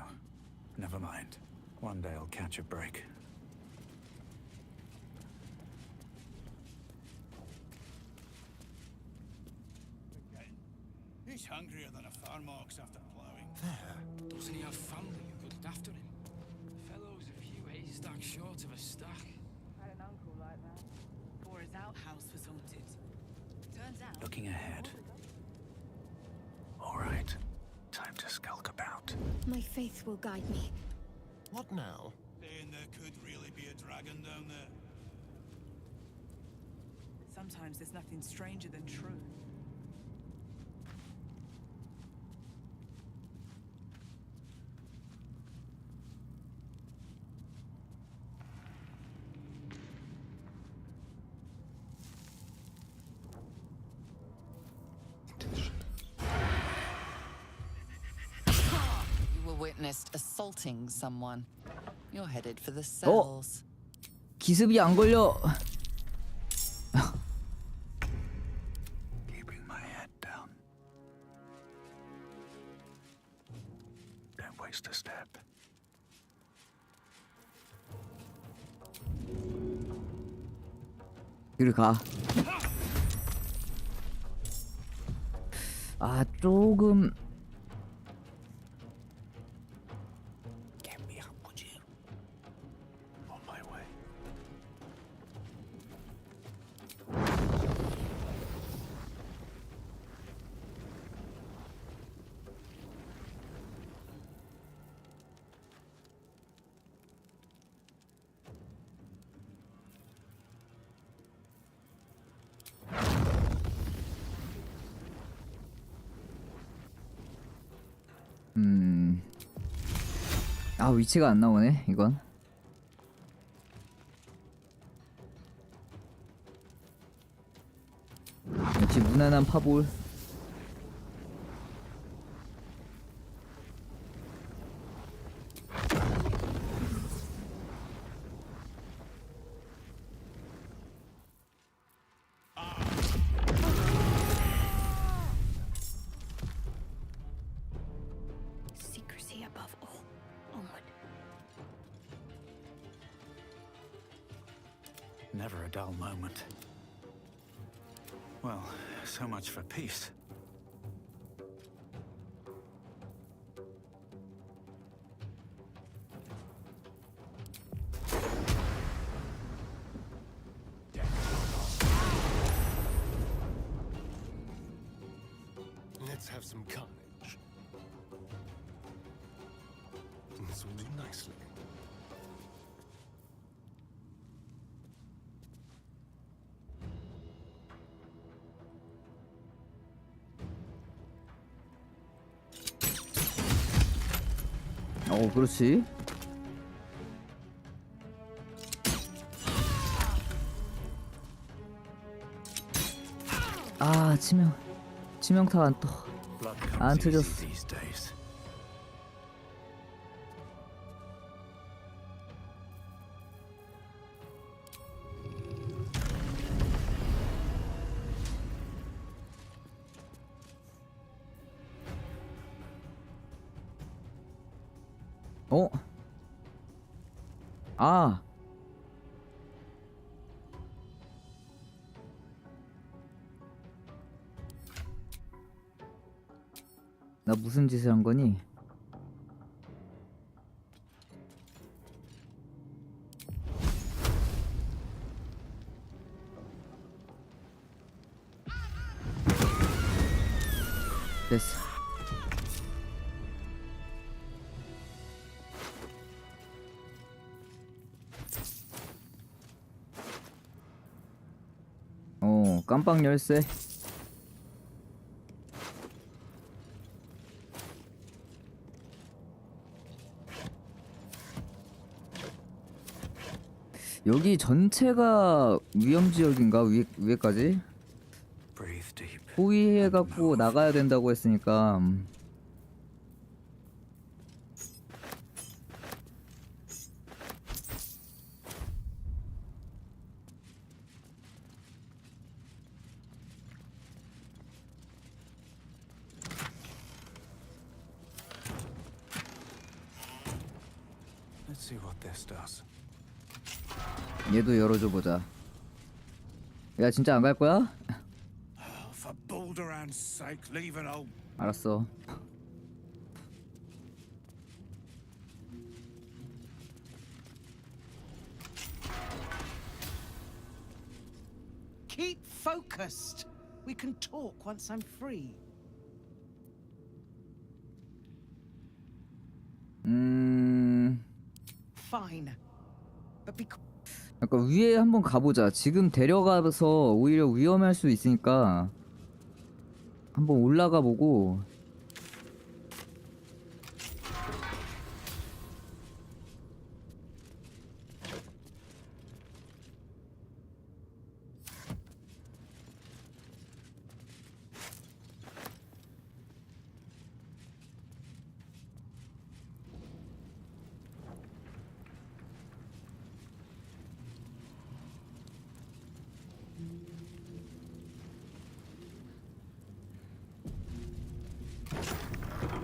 Never mind. One day I'll catch a break. He's hungrier than a farm ox after ploughing. Doesn't he have family who could after him. Fellow's a few haystacks short of a stack. Had an uncle like that. Before his outhouse was haunted. Turns out. Looking ahead. All right. Time to skulk about. My faith will guide me. What now? Saying there could really be a dragon down there. Sometimes there's nothing stranger than truth. You were witnessed assaulting someone. You're headed for the cells. 기습이 안 걸려. Keeping my head down. Don't waste a step. 이리 가. 아, 조금 Get me up, would you? On my way. 아, 위치가 안 나오네, 이건. 역시 무난한 파볼. Secrecy above all. Onward. Never a dull moment. Well, so much for peace. Let's have some carnage. This will do nicely. 그렇지. 아, 치명타가 안 터졌어. These days. 아. 나 무슨 짓을 한 거니? 됐어. 깜빡 열쇠. 여기 전체가 위험지역인가? 위에까지? 호위해갖고 나가야 된다고 했으니까 Let's see what this does. 얘도 열어줘 보자. 야, 진짜 안 갈 거야? For Balderan's sake, leave it home. 알았어. Keep focused. We can talk once I'm free. Fine. But be 약간 위에 한번 가보자. 지금 데려가서 오히려 위험할 수 있으니까 한번 올라가 보고.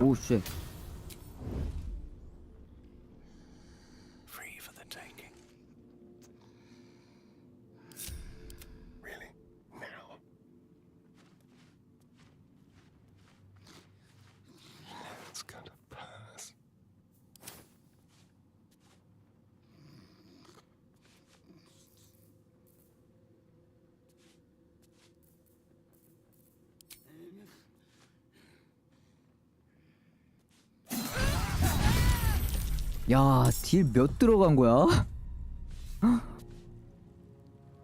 오 쉣. Free for the taking. Really? Now? It's gonna pass. 야, 딜 몇 들어간 거야?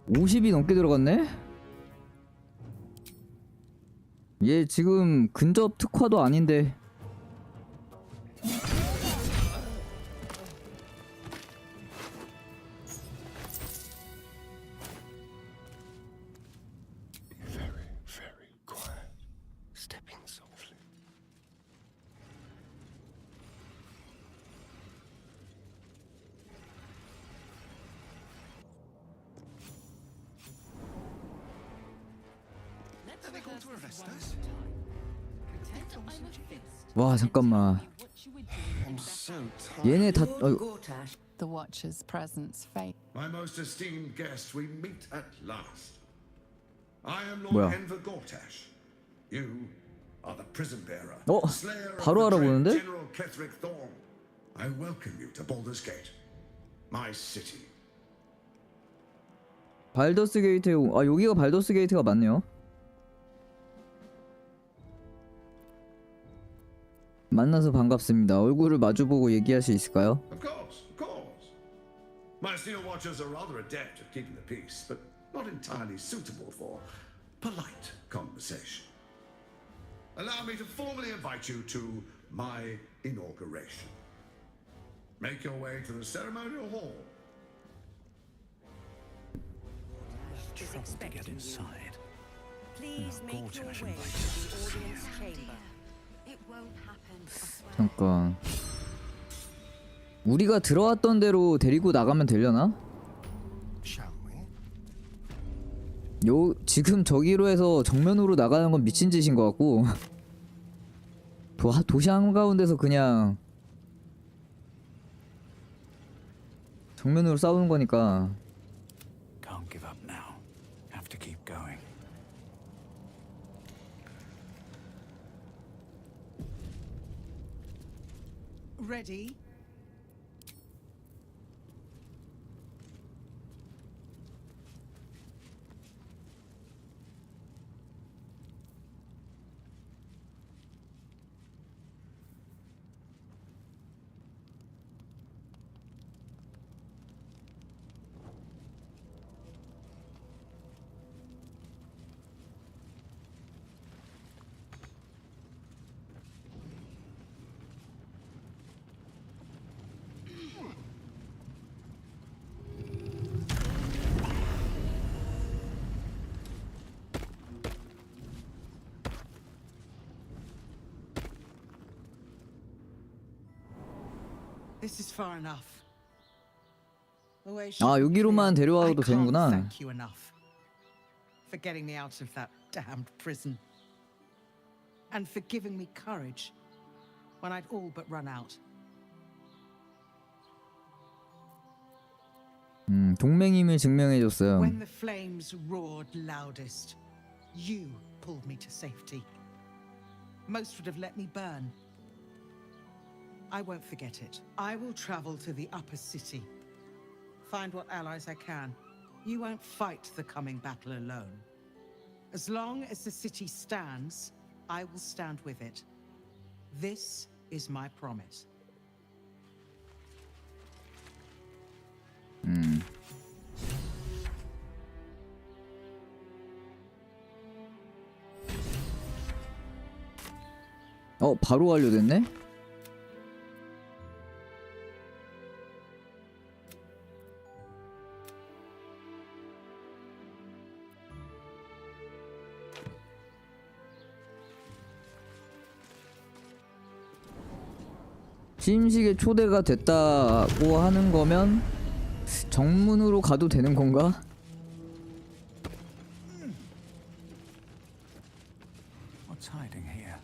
50이 넘게 들어갔네? 얘 지금 근접 특화도 아닌데. Very, very quiet. Stepping softly. Are they going to arrest us? 와, 잠깐만. I'm so 얘네 다 The Watcher's presence fades. My most esteemed guest, we meet at last. I am Lord 뭐야? Enver Gortash. You are the prison bearer, 어? slayer 바로 of the dread 알아보는데? General Ketherick Thorn. I welcome you to Baldur's Gate, my city. 발더스 게이트에 아, 여기가 발더스 게이트가 맞네요. 만나서 반갑습니다. 얼굴을 마주보고 얘기할 수 있을까요? Of course, of course. My Steel Watchers are rather adept at keeping the peace, but not entirely suitable for polite conversation. Allow me to formally invite you to my inauguration. Make your way to the ceremonial hall. Trouble to get inside. Please No, make your Gortash way invites to us the to see audience you. chamber. It won't happen. I swear. 잠깐. 우리가 들어왔던 대로 데리고 나가면 되려나? Shall we? 요 지금 저기로 해서 정면으로 나가는 건 미친 짓인 것 같고. 도시 한가운데서 그냥 정면으로 싸우는 거니까. Can't give up now. Have to keep going. ready. This is far enough. 아, 여기로만 데려와도 되는구나. Thank you enough for getting me out of that damned prison and for giving me courage when I'd all but run out. 동맹임을 증명해줬어요. When the flames roared loudest, you pulled me to safety. Most would have let me burn. I won't forget it. I will travel to the upper city, find what allies I can, You won't fight the coming battle alone. As long as the city stands, I will stand with it. This is my promise. 바로 완료됐네? 취임식에 초대가 됐다고 하는 거면 정문으로 가도 되는 건가? What's hiding here?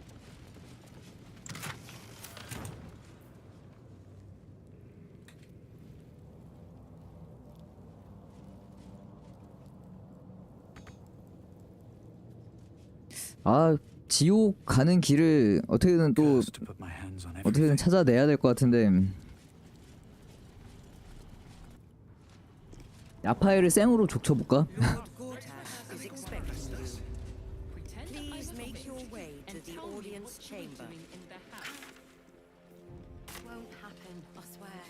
아, 지옥 가는 길을 어떻게든 또 어떻게든 찾아내야 될 것 같은데. 야파이를 쌩으로 족쳐볼까? Please make your way to the audience chamber. Won't happen, I swear.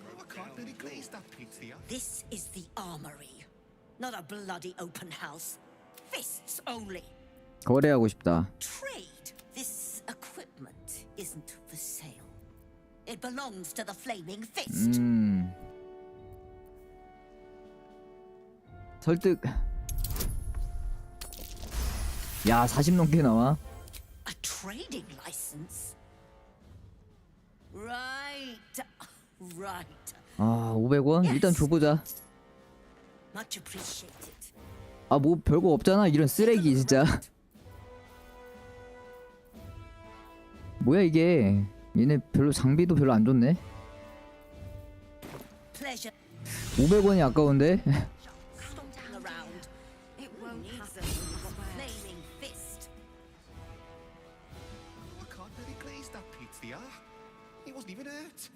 I can't really glaze that pizza. This is the armory, not a bloody open house. Fists only. 거래하고 싶다. Trade. This equipment isn't for sale. It belongs to the Flaming Fist. 설득. 야, 40 넘게 나와. A trading license. Right. Right. 아, 500원? 일단 줘보자. Much appreciated. 아, 뭐 별거 없잖아. 이런 쓰레기 진짜. 뭐야 이게. 얘네 별로 장비도 별로 안 좋네. Pleasure. 500원이 아까운데. Stomping around. It won't happen, I swear. Flaming Fist. I can't really glaze that pizza. He wasn't even hurt.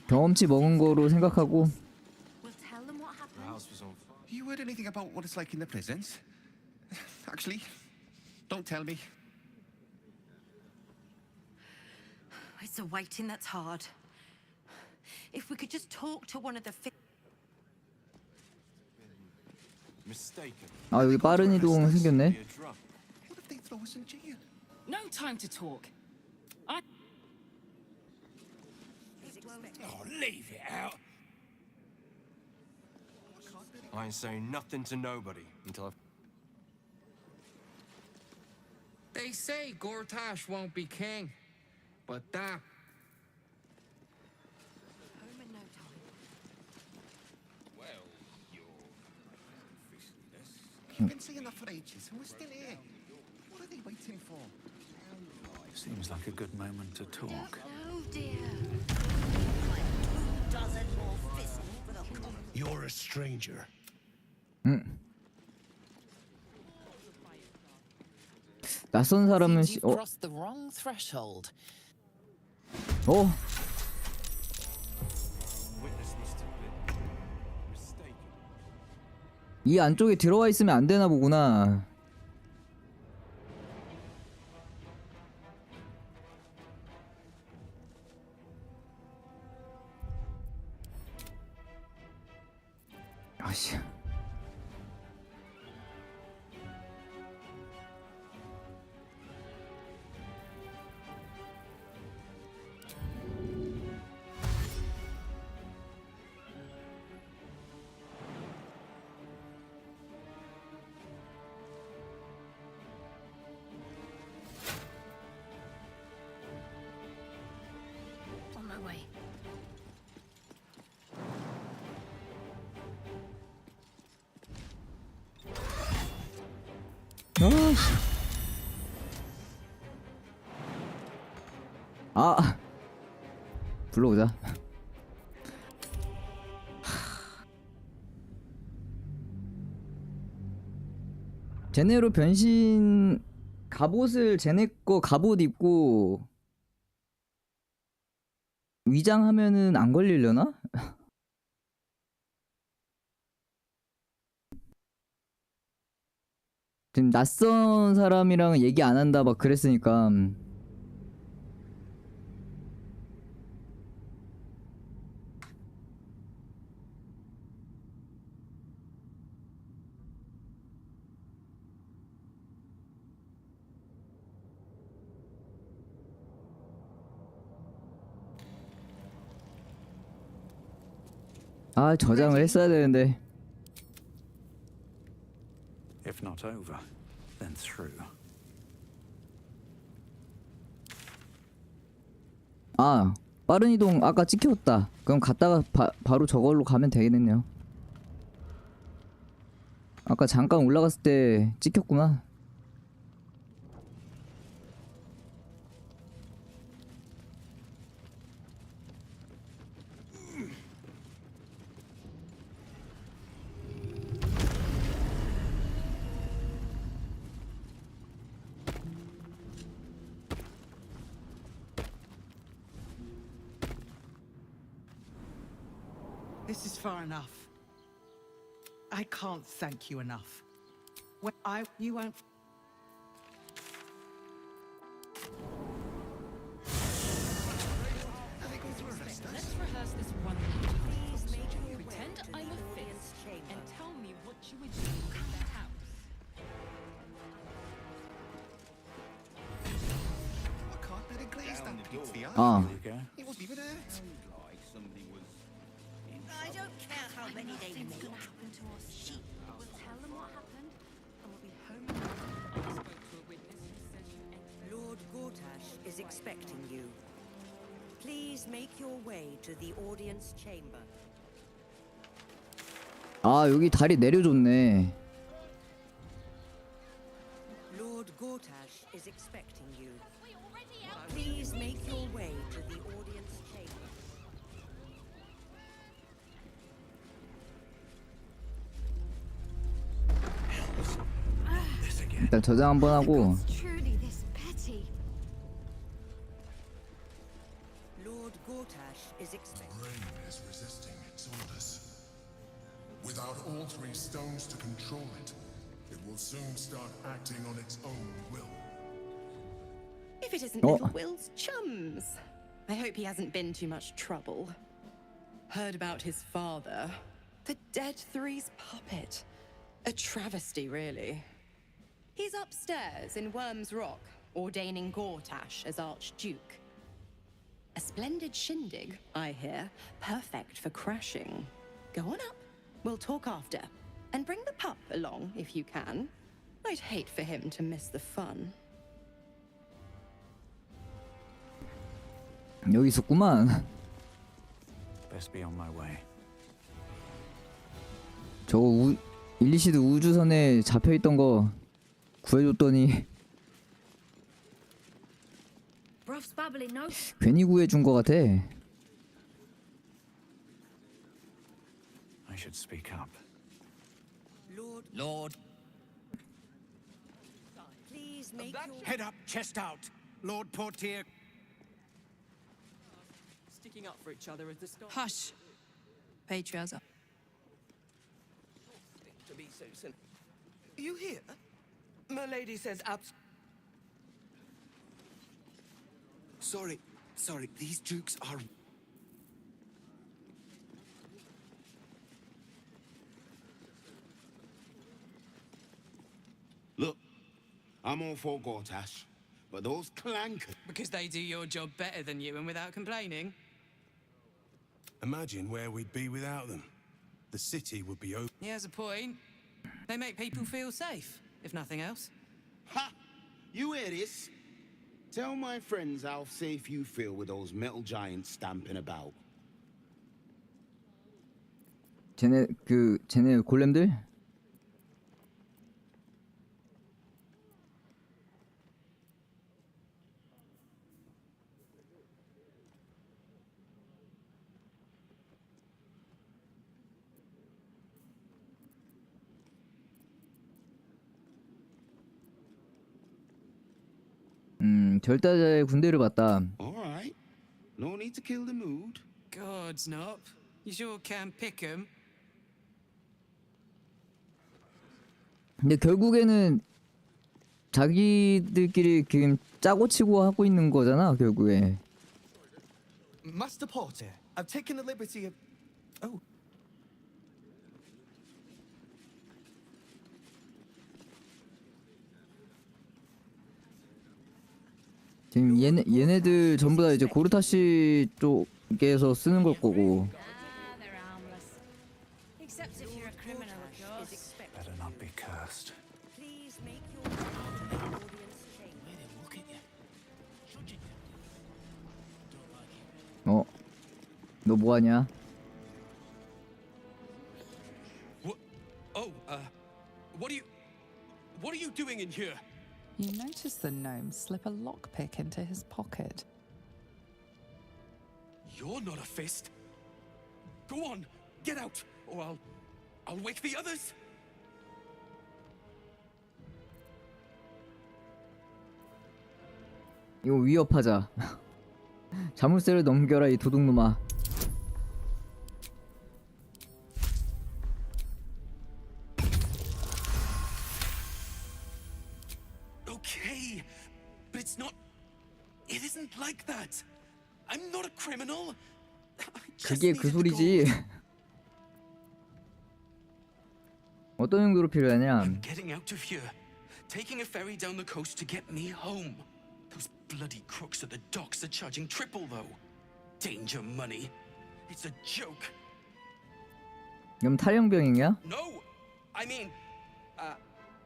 경험치 먹은 거로 생각하고. We'll tell them what happened. The house was on fire. You heard anything about what it's like in the prisons? Actually, don't tell me. It's the waiting that's hard. If we could just talk to one of the Mistaken. 아, 여기 빠른 이동 생겼네. What if they throw us in jail? No time to talk. I Oh, leave it out. I ain't saying nothing to nobody until I've... They say Gortash won't be king, but that... home in no time. Well, you've been saying that for ages, and we're still here. What are they waiting for? Seems like a good moment to talk. Oh dear. Dozen more fists for the common. You're a stranger. 낯선 사람은 Seems you've crossed the wrong threshold. Witness must have been mistaken. 이 안쪽에 들어와 있으면 안 되나 보구나. 아씨. On my way. 아, 불러오자. 제네로 변신 갑옷을 제네 거 갑옷 입고 위장하면은 안 걸리려나? 지금 낯선 사람이랑 얘기 안 한다 막 그랬으니까. 아, 저장을 했어야 되는데. If not over, then through. 아, 빠른 이동 아까 찍혔다. 그럼 갔다가 바로 저걸로 가면 되겠네요. 아까 잠깐 올라갔을 때 찍혔구나. This is far enough. I can't thank you enough. You won't. Let's rehearse this one more. Pretend I'm a fist and tell me what you would do in the house. I can't let it glaze that beats the eye. 아, He wasn't even hurt. I don't care how many they Nothing's make. gonna happen to our sheep. We'll tell them what happened, and we'll be home. Lord Gortash is expecting you. Please make your way to the audience chamber. 아, 여기 다리 내려줬네. Lord Gortash is expecting you. Please make your way to the audience chamber. 일단 저장 한번 하고. Truly this petty. Lord Gortash is expecting. The rain is resisting its orders. Without all three stones to control it, it will soon start acting on its own will. If it isn't little Will's chums. I hope he hasn't been too much trouble. Heard about his father. The Dead Three's puppet. A travesty, really. He's upstairs in Worm's Rock, ordaining Gortash as Archduke. A splendid shindig, I hear. Perfect for crashing. Go on up. We'll talk after. And bring the pup along, if you can. I'd hate for him to miss the fun. 여기 있었구만. Best be on my way. 저거 일리시드 우주선에 잡혀있던 거 구해줬더니 Ruff's babbling, no? 괜히 구해준 거 같아. I should speak up. Lord. Please make your Head up, chest out. Lord Portier. Sticking up for each other as the start. Hush. Patriarchs. To be so simple. You hear? My lady says Sorry, these dukes are... Look, I'm all for Gortash, but those clankers... Because they do your job better than you and without complaining. Imagine where we'd be without them. The city would be open. He has a point. They make people feel safe, if nothing else. Ha! You hear this? Tell my friends how safe you feel with those metal giants stamping about. 쟤네 골렘들? 절다자의 군대를 봤다. All right. No need to kill the mood. Gods, Nop. You sure can pick 'em. 근데 결국에는 자기들끼리 지금 짜고 치고 하고 있는 거잖아, 결국에. Master Porter, I've taken the liberty of... Oh. 지금 얘네들 전부 다 이제 고르타시 쪽에서 쓰는 걸 거고. Except if you're a criminal, of course. Better not be cursed. Please make your way to the audience chamber. Look at you. Judging you. Don't like it. 너 뭐하냐? What? Oh, what are you doing in here? You notice the gnome slip a lockpick into his pocket. You're not a fist. Go on, get out, or I'll wake the others. 이거 위협하자. 자물쇠를 넘겨라 이 도둑놈아. Okay, but it's not. It isn't like that. I'm not a criminal. 그게 그 소리지. 어떤 용도로 필요하냐? Getting out of here, taking a ferry down the coast to get me home. Those bloody crooks at the docks are charging triple though. Danger money. It's a joke. 그럼 탈영병이냐? No, I mean,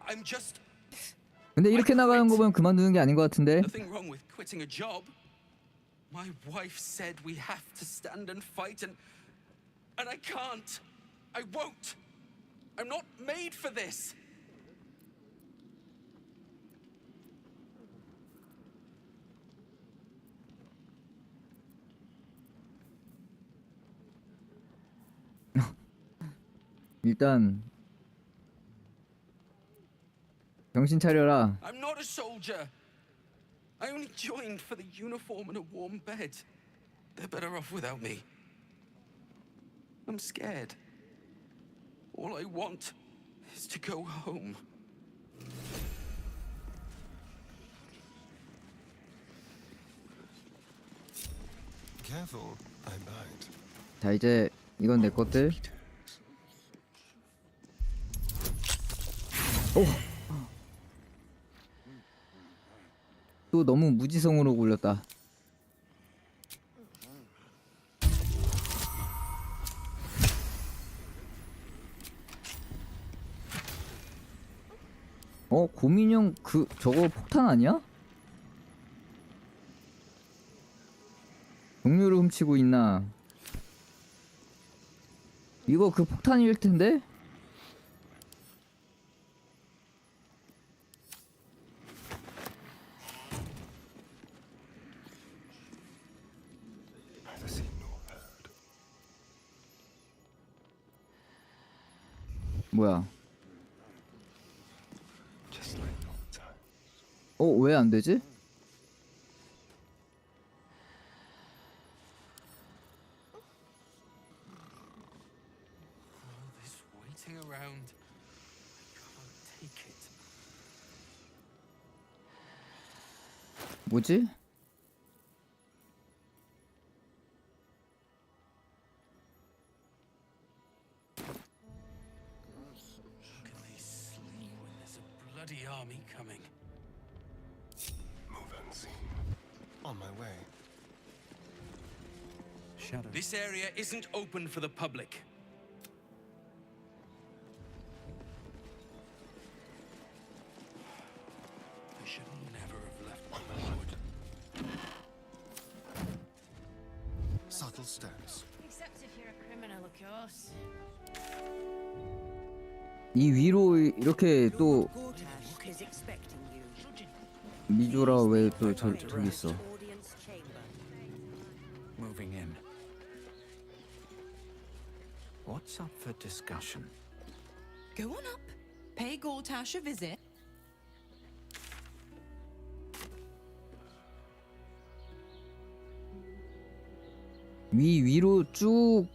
I'm just. 근데 이렇게 나가는 거 보면 그만두는 게 아닌 것 같은데. Nothing wrong with quitting a job. My wife said we have to stand and fight, and I can't. I won't. I'm not made for this. 일단 정신 차려라. I'm not a soldier. I only joined for the uniform and a warm bed. They're better off without me. I'm scared. All I want is to go home. Careful, I might. 자 이제 이건 내 것들. 또 너무 무지성으로 굴렸다. 고민형 저거 폭탄 아니야? 동료를 훔치고 있나? 이거 그 폭탄일 텐데? 뭐야? 왜 안 되지? This waiting around. I can't take it. 뭐지? How can they sleep when there's a bloody army coming? Move unseen. On my way. Shadow. This area isn't open for the public. I should never have left my lord. Subtle steps. Except if you're a criminal, of course. 이 위로 이렇게 또 Gortash is expecting you. 미조라 왜 또 저기 있어? Audience chamber. Moving in. What's up for discussion? Go on up. Pay Gortash a visit. 위로 쭉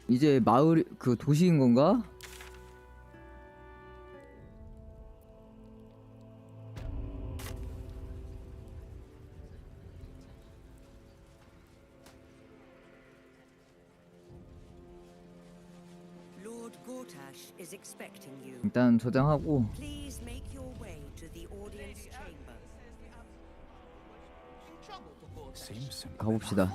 이제 마을 그 도시인 건가? Lord Gortash is expecting you. 일단 저장하고 Please make your way to the audience chamber. Seems simple. 가봅시다.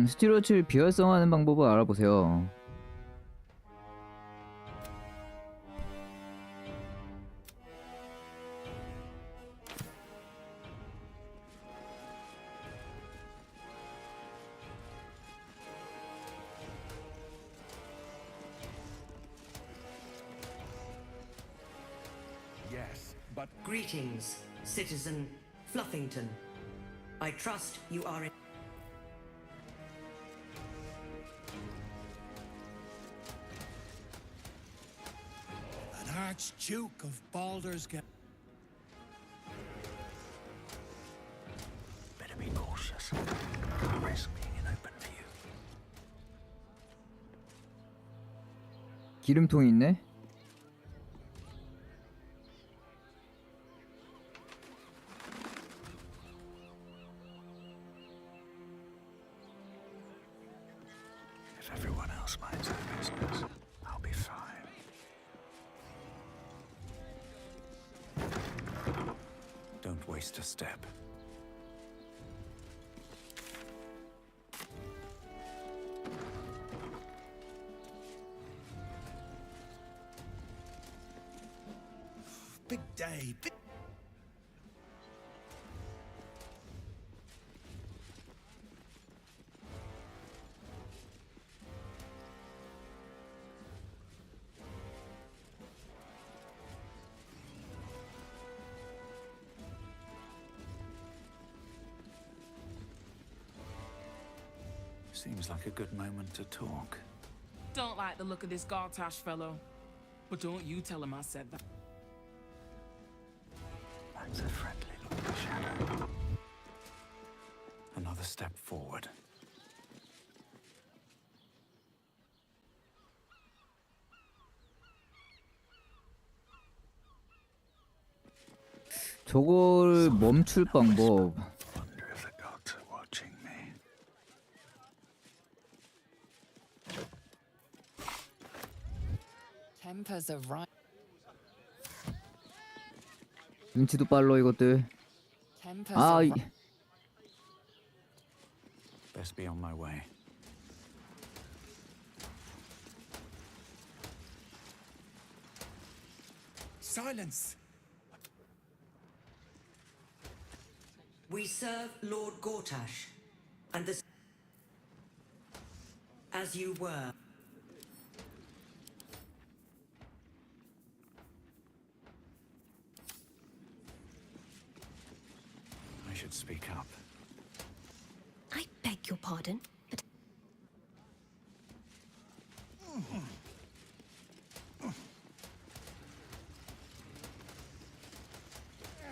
스티로치를 비활성화하는 방법을 알아보세요. Yes, but Greetings, citizen Fluffington. I trust you are in. An Archduke of Balder's Gate. better be cautious. Can't risk being in open view. 기름통이 있네. If everyone else minds their business, I'll be fine. Don't waste a step. Big day. Big... Seems like a good moment to talk. Don't like the look of this Gartash fellow. But don't you tell him I said that. That's a friendly looking shadow. Another step forward. 저걸 멈출 방법. Wonder if the gods are watching me. Tempers are right. 눈치도 빨라 이것들. Tempers 아, are 이, right. Best be on my way. Silence. We serve Lord Gortash, and this as you were. I should speak up. I beg your pardon, but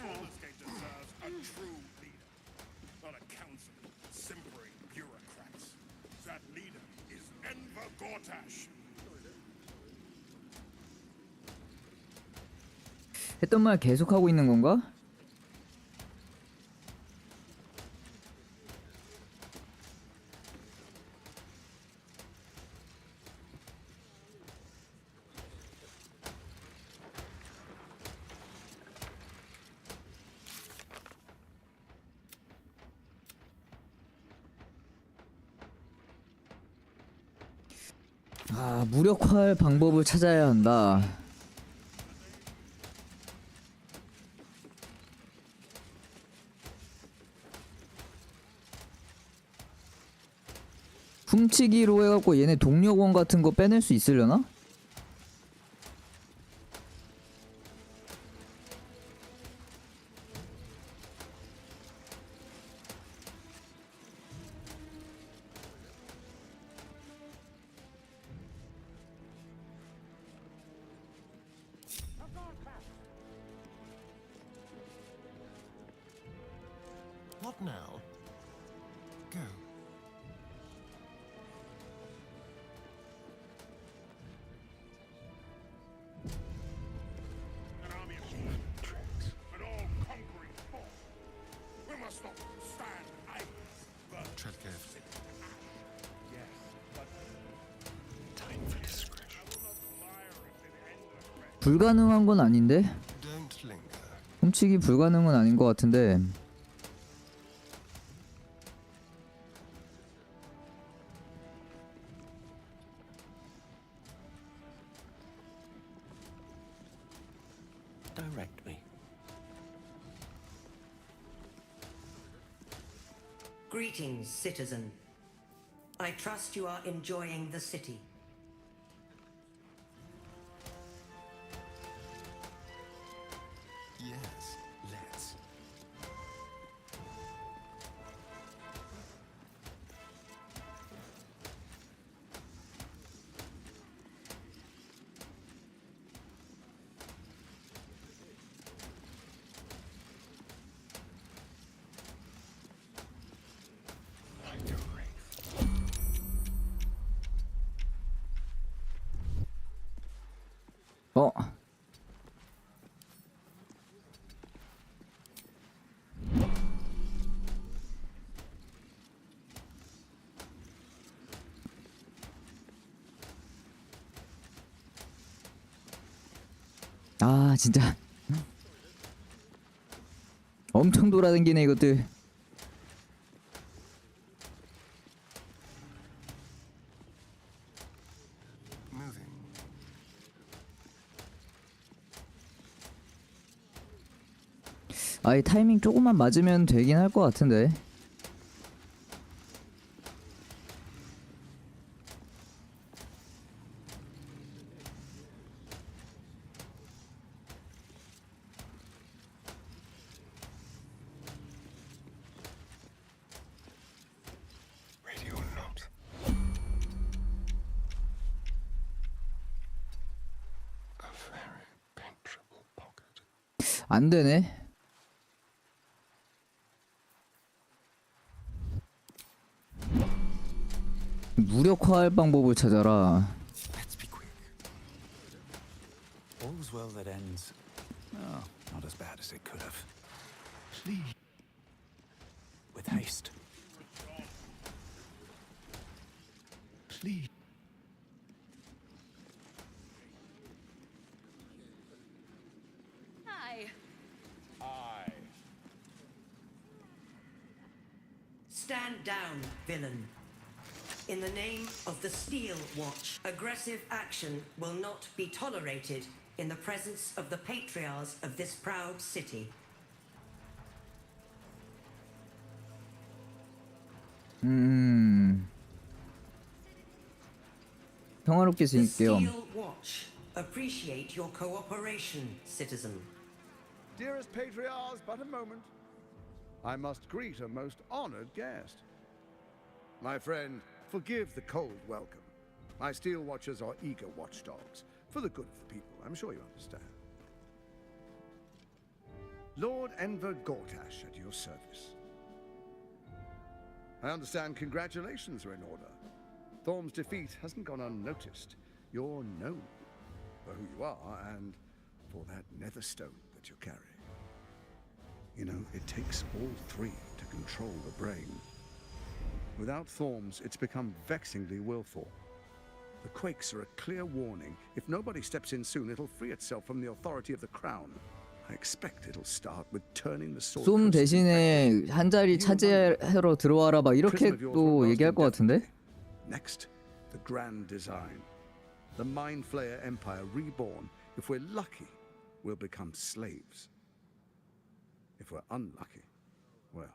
Baldur's Gate deserves a true leader, not a council of simpering bureaucrats. That leader is Enver Gortash. 했던 말 계속 하고 있는 건가? 아, 무력화할 방법을 찾아야 한다. 훔치기로 해갖고 얘네 동력원 같은 거 빼낼 수 있으려나? What now? Go. An army of tricks. An all-conquering force. We must not stand idle. Tread carefully. Yes, but time for discretion. 불가능한 건 아닌데? Don't linger. 훔치기 불가능은 아닌 것 같은데. Direct me. Greetings, citizen. I trust you are enjoying the city. Yes, let's. 어? 아 진짜 엄청 돌아다니네 이것들. 아이 타이밍 조금만 맞으면 되긴 할 것 같은데. 안 되네. 무력화할 방법을 찾아라. All's well that ends. Oh, not as bad as it could have. Please. With haste. Please. Hi. Aye. Stand down, villain. In the name of the Steel Watch, aggressive action will not be tolerated in the presence of the patriarchs of this proud city. 평화롭게 The 지낼게요. Steel Watch appreciate your cooperation, citizen. Dearest patriarchs, but a moment. I must greet a most honored guest. My friend, forgive the cold welcome. My Steel Watchers are eager watchdogs, for the good of the people, I'm sure you understand. Lord Enver Gortash at your service. I understand congratulations are in order. Thorm's defeat hasn't gone unnoticed. You're known for who you are and for that nether stone that you carry. You know, it takes all three to control the brain. Without Thorms, it's become vexingly willful. The quakes are a clear warning. If nobody steps in soon, it'll free itself from the authority of the crown. I expect it'll start with turning the sword. 쏨 대신에 한 자리 차지하러 들어와라 막 이렇게 또 얘기할 것 같은데? Next, the grand design. The Mind Flayer Empire reborn. If we're lucky, we'll become slaves. If we're unlucky, well,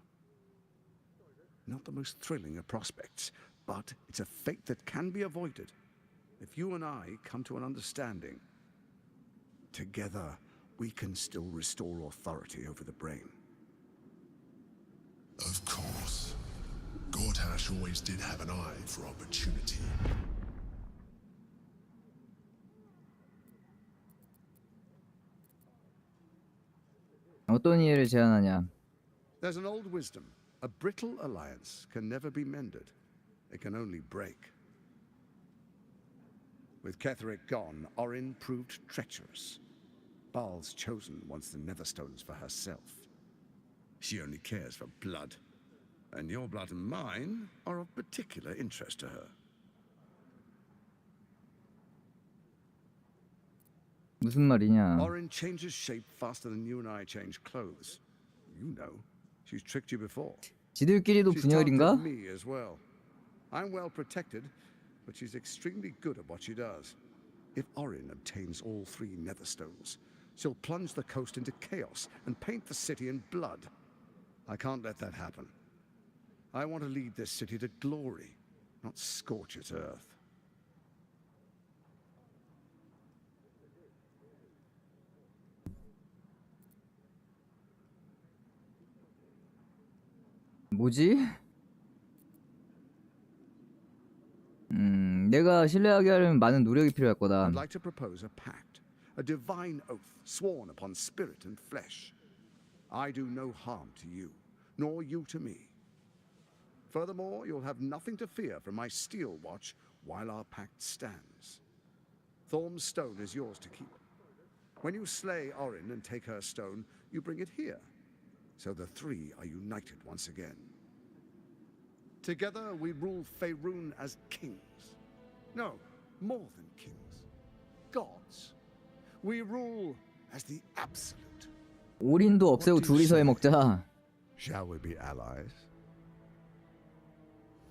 not the most thrilling of prospects, but it's a fate that can be avoided. If you and I come to an understanding, together we can still restore authority over the brain. Of course. Gortash always did have an eye for opportunity. 어떤 이해를 제안하냐? There's an old wisdom. A brittle alliance can never be mended. It can only break. With Ketheric gone, Orin proved treacherous. Baal's chosen wants the Netherstones for herself. She only cares for blood. And your blood and mine are of particular interest to her. 무슨 말이냐? Orin changes shape faster than you and I change clothes. You know, she's tricked you before. 지들끼리도 She's 분열인가? targeted me as well. I'm well protected, but she's extremely good at what she does. If Orin obtains all 3 Netherstones, she'll plunge the coast into chaos and paint the city in blood. I can't let that happen. I want to lead this city to glory, not scorch its earth. 뭐지? 내가 신뢰하게 하려면 많은 노력이 필요할 거다. I'd like to propose a pact, a divine oath sworn upon spirit and flesh. I do no harm to you, nor you to me. Furthermore, you'll have nothing to fear from my steel watch while our pact stands. Thorm's stone is yours to keep. When you slay Orin and take her stone, you bring it here, so the 3 are united once again. Together we rule Faerun as kings. No, more than kings. Gods. We rule as the absolute. 올인도 없애고 둘이서 해먹자. Shall we be allies?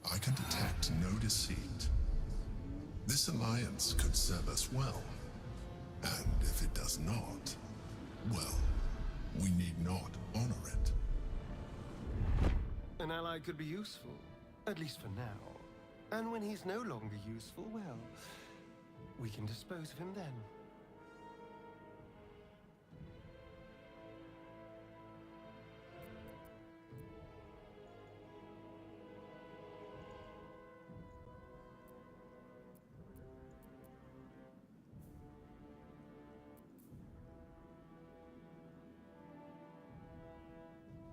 I can detect no deceit. This alliance could serve us well. And if it does not, well, we need not honor it. An ally could be useful, at least for now. And when he's no longer useful, well, we can dispose of him then.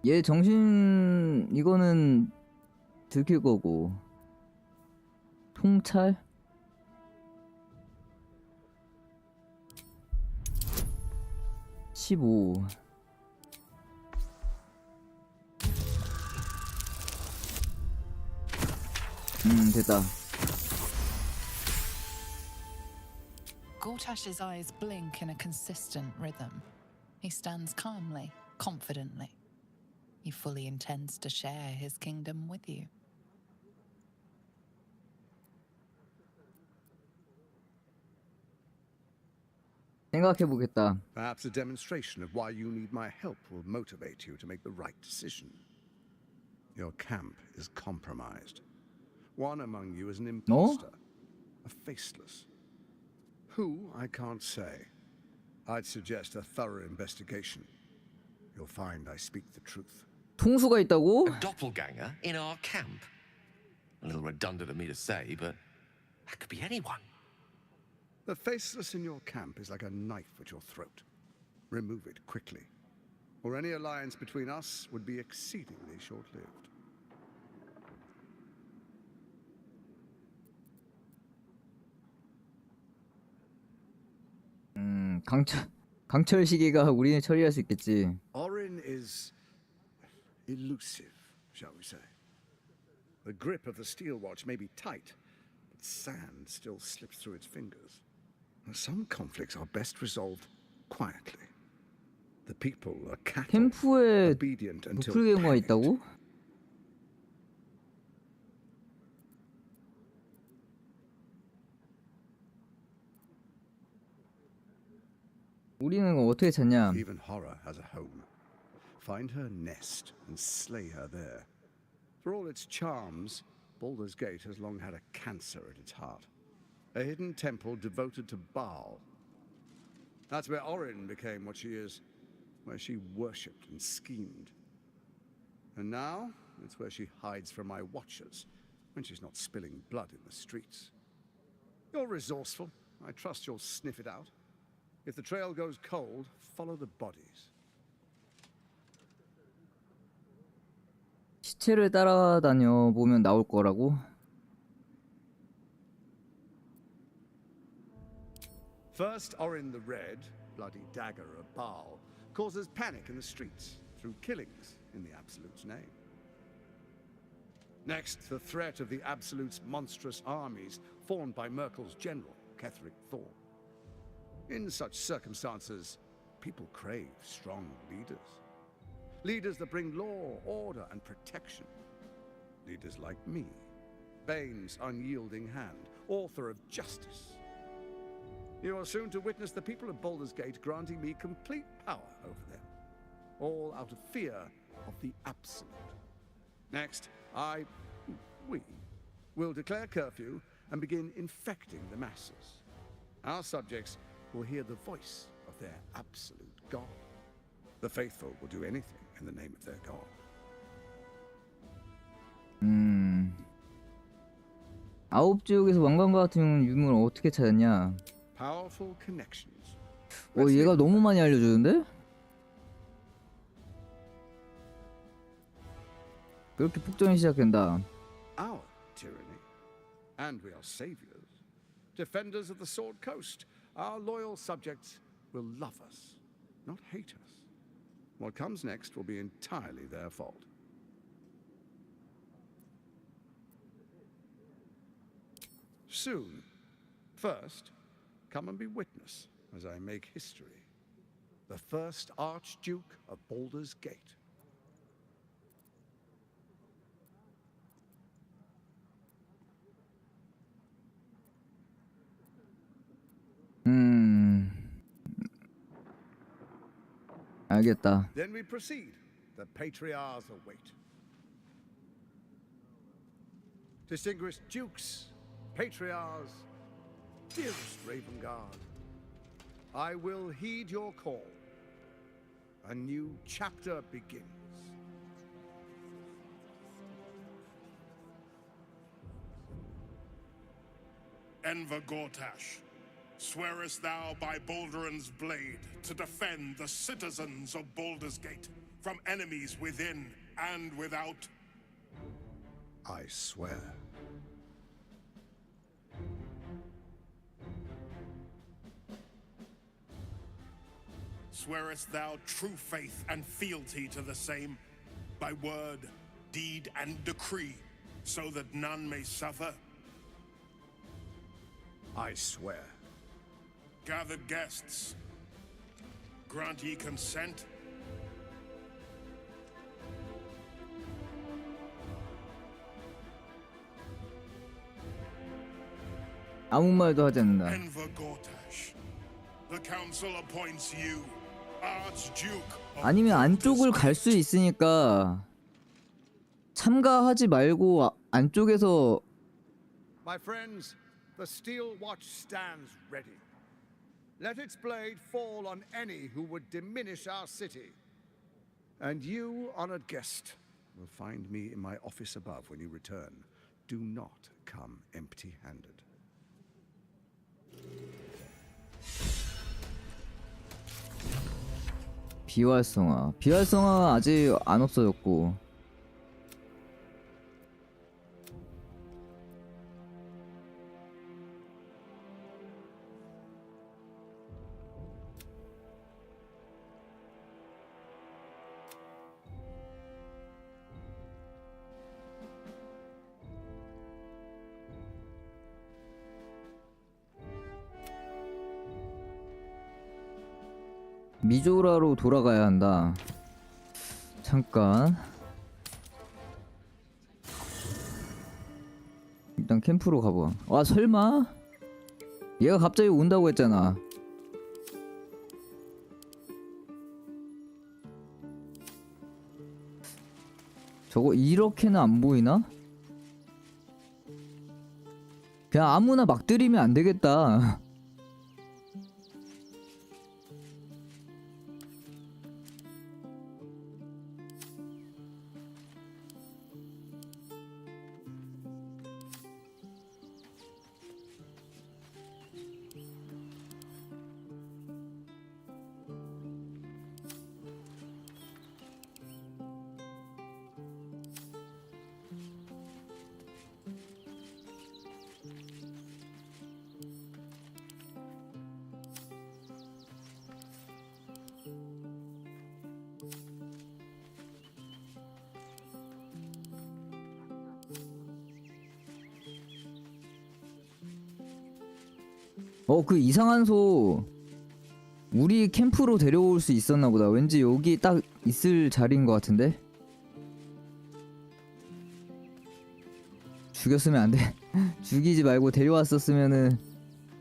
얘 정신 이거는 들킬 거고. 통찰? (15) 됐다. Gortash's eyes blink in a consistent rhythm. He stands calmly, confidently. He fully intends to share his kingdom with you. 생각해보겠다. Perhaps a demonstration of why you need my help will motivate you to make the right decision. Your camp is compromised. One among you is an imposter, a faceless. Who, I can't say. I'd suggest a thorough investigation. You'll find I speak the truth. 통수가 있다고? A doppelganger in our camp? A little redundant of me to say, but that could be anyone. The faceless in your camp is like a knife at your throat. Remove it quickly, or any alliance between us would be exceedingly short-lived. 강철 시계가 우리는 처리할 수 있겠지. Orin is elusive, shall we say. The grip of the steel watch may be tight, but sand still slips through its fingers. Some conflicts are best resolved quietly. The people are cattle, 캠프에 obedient until 도플갱어가 있다고? 우리는 어떻게 찾냐? Even horror has a home. Find her nest and slay her there. For all its charms, Baldur's Gate has long had a cancer at its heart. A hidden temple devoted to Baal. That's where Orin became what she is, where she worshipped and schemed. And now, it's where she hides from my watchers, when she's not spilling blood in the streets. You're resourceful. I trust you'll sniff it out. If the trail goes cold, follow the bodies. 시체를 따라다녀 보면 나올 거라고? First, Orin the Red, bloody dagger of Baal, causes panic in the streets through killings in the Absolute's name. Next, the threat of the Absolute's monstrous armies formed by Merkel's general, Ketheric Thorn. In such circumstances, people crave strong leaders. Leaders that bring law, order, and protection. Leaders like me, Bane's unyielding hand, author of justice. You are soon to witness the people of Baldur's Gate granting me complete power over them, all out of fear of the Absolute. Next, we will declare curfew and begin infecting the masses. Our subjects will hear the voice of their absolute God. The faithful will do anything in the name of their God. 아홉 지역에서 왕관과 같은 유물을 어떻게 찾았냐? Powerful connections. 얘가 너무 많이 알려주는데? 그렇게 폭전이 시작된다. Our tyranny. And we are saviors. Defenders of the Sword Coast. Our loyal subjects will love us, not hate us. What comes next will be entirely their fault. Soon. First, come and be witness as I make history. The first Archduke of Baldur's Gate. 알겠다. Then we proceed. The patriarchs await. Distinguished dukes, patriarchs, dearest Ravengard, I will heed your call. A new chapter begins. Enver Gortash, swearest thou by Balduran's blade to defend the citizens of Baldur's Gate from enemies within and without? I swear. Swearest thou true faith and fealty to the same, by word, deed, and decree, so that none may suffer? I swear. Gathered guests, grant ye consent? 아무 말도 하지 않는다. Enver Gortash, the council appoints you Archduke of 아니면 안쪽을 갈 수 있으니까 참가하지 말고 안쪽에서. My friends, the Steel Watch stands ready. Let its blade fall on any who would diminish our city. And you, honored guest, will find me in my office above when you return. Do not come empty-handed. 비활성화. 비활성화 아직 안 없어졌고. 미조라로 돌아가야 한다. 잠깐. 일단 캠프로 가봐. 아 설마? 얘가 갑자기 온다고 했잖아. 저거 이렇게는 안 보이나? 그냥 아무나 막 때리면 안 되겠다. 그 이상한 소 우리 캠프로 데려올 수 있었나 보다. 왠지 여기 딱 있을 자리인 것 같은데. 죽였으면 안 돼. 죽이지 말고 데려왔었으면은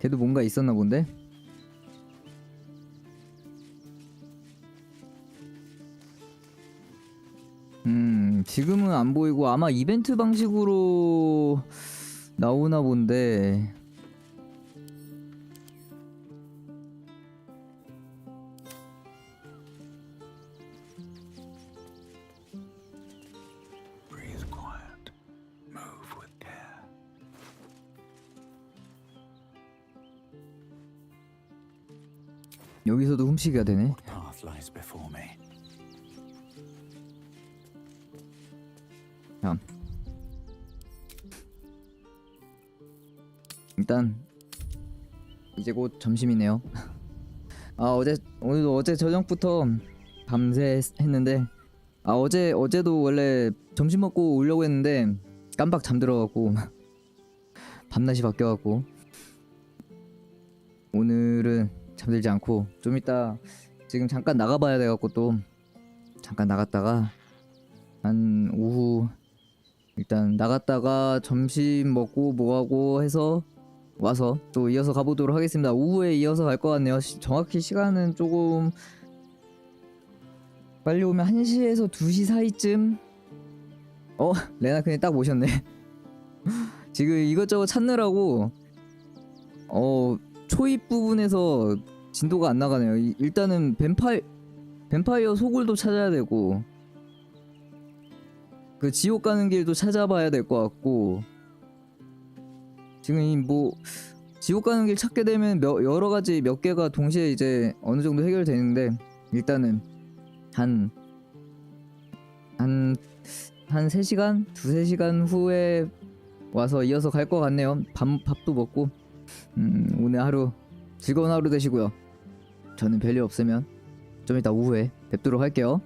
걔도 뭔가 있었나 본데. 지금은 안 보이고 아마 이벤트 방식으로 나오나 본데. Breathe quiet. Move with care. 여기서도 훔치기가 되네. Path lies before me. 자, 일단 이제 곧 점심이네요. 오늘도 어제 저녁부터 밤새 했는데 어제도 원래 점심 먹고 오려고 했는데 깜빡 잠들어갖고 밤낮이 바뀌어갖고 오늘은 잠들지 않고 좀 이따 지금 잠깐 나가봐야 돼갖고 또 잠깐 나갔다가 한 오후 일단 나갔다가 점심 먹고 뭐하고 해서 와서 또 이어서 가보도록 하겠습니다. 오후에 이어서 갈 것 같네요. 정확히 시간은 조금 빨리 오면 1시에서 2시 사이쯤. 레나크님 딱 모셨네. 지금 이것저것 찾느라고 초입 부분에서 진도가 안 나가네요. 일단은 뱀파이어 소굴도 찾아야 되고 그 지옥 가는 길도 찾아봐야 될 것 같고, 지금 이 뭐 지옥 가는 길 찾게 되면 여러 가지 몇 개가 동시에 이제 어느 정도 해결되는데, 일단은 한 3시간? 2-3시간 후에 와서 이어서 갈 것 같네요. 밥도 먹고. 오늘 하루 즐거운 하루 되시고요. 저는 별일 없으면 좀 이따 오후에 뵙도록 할게요.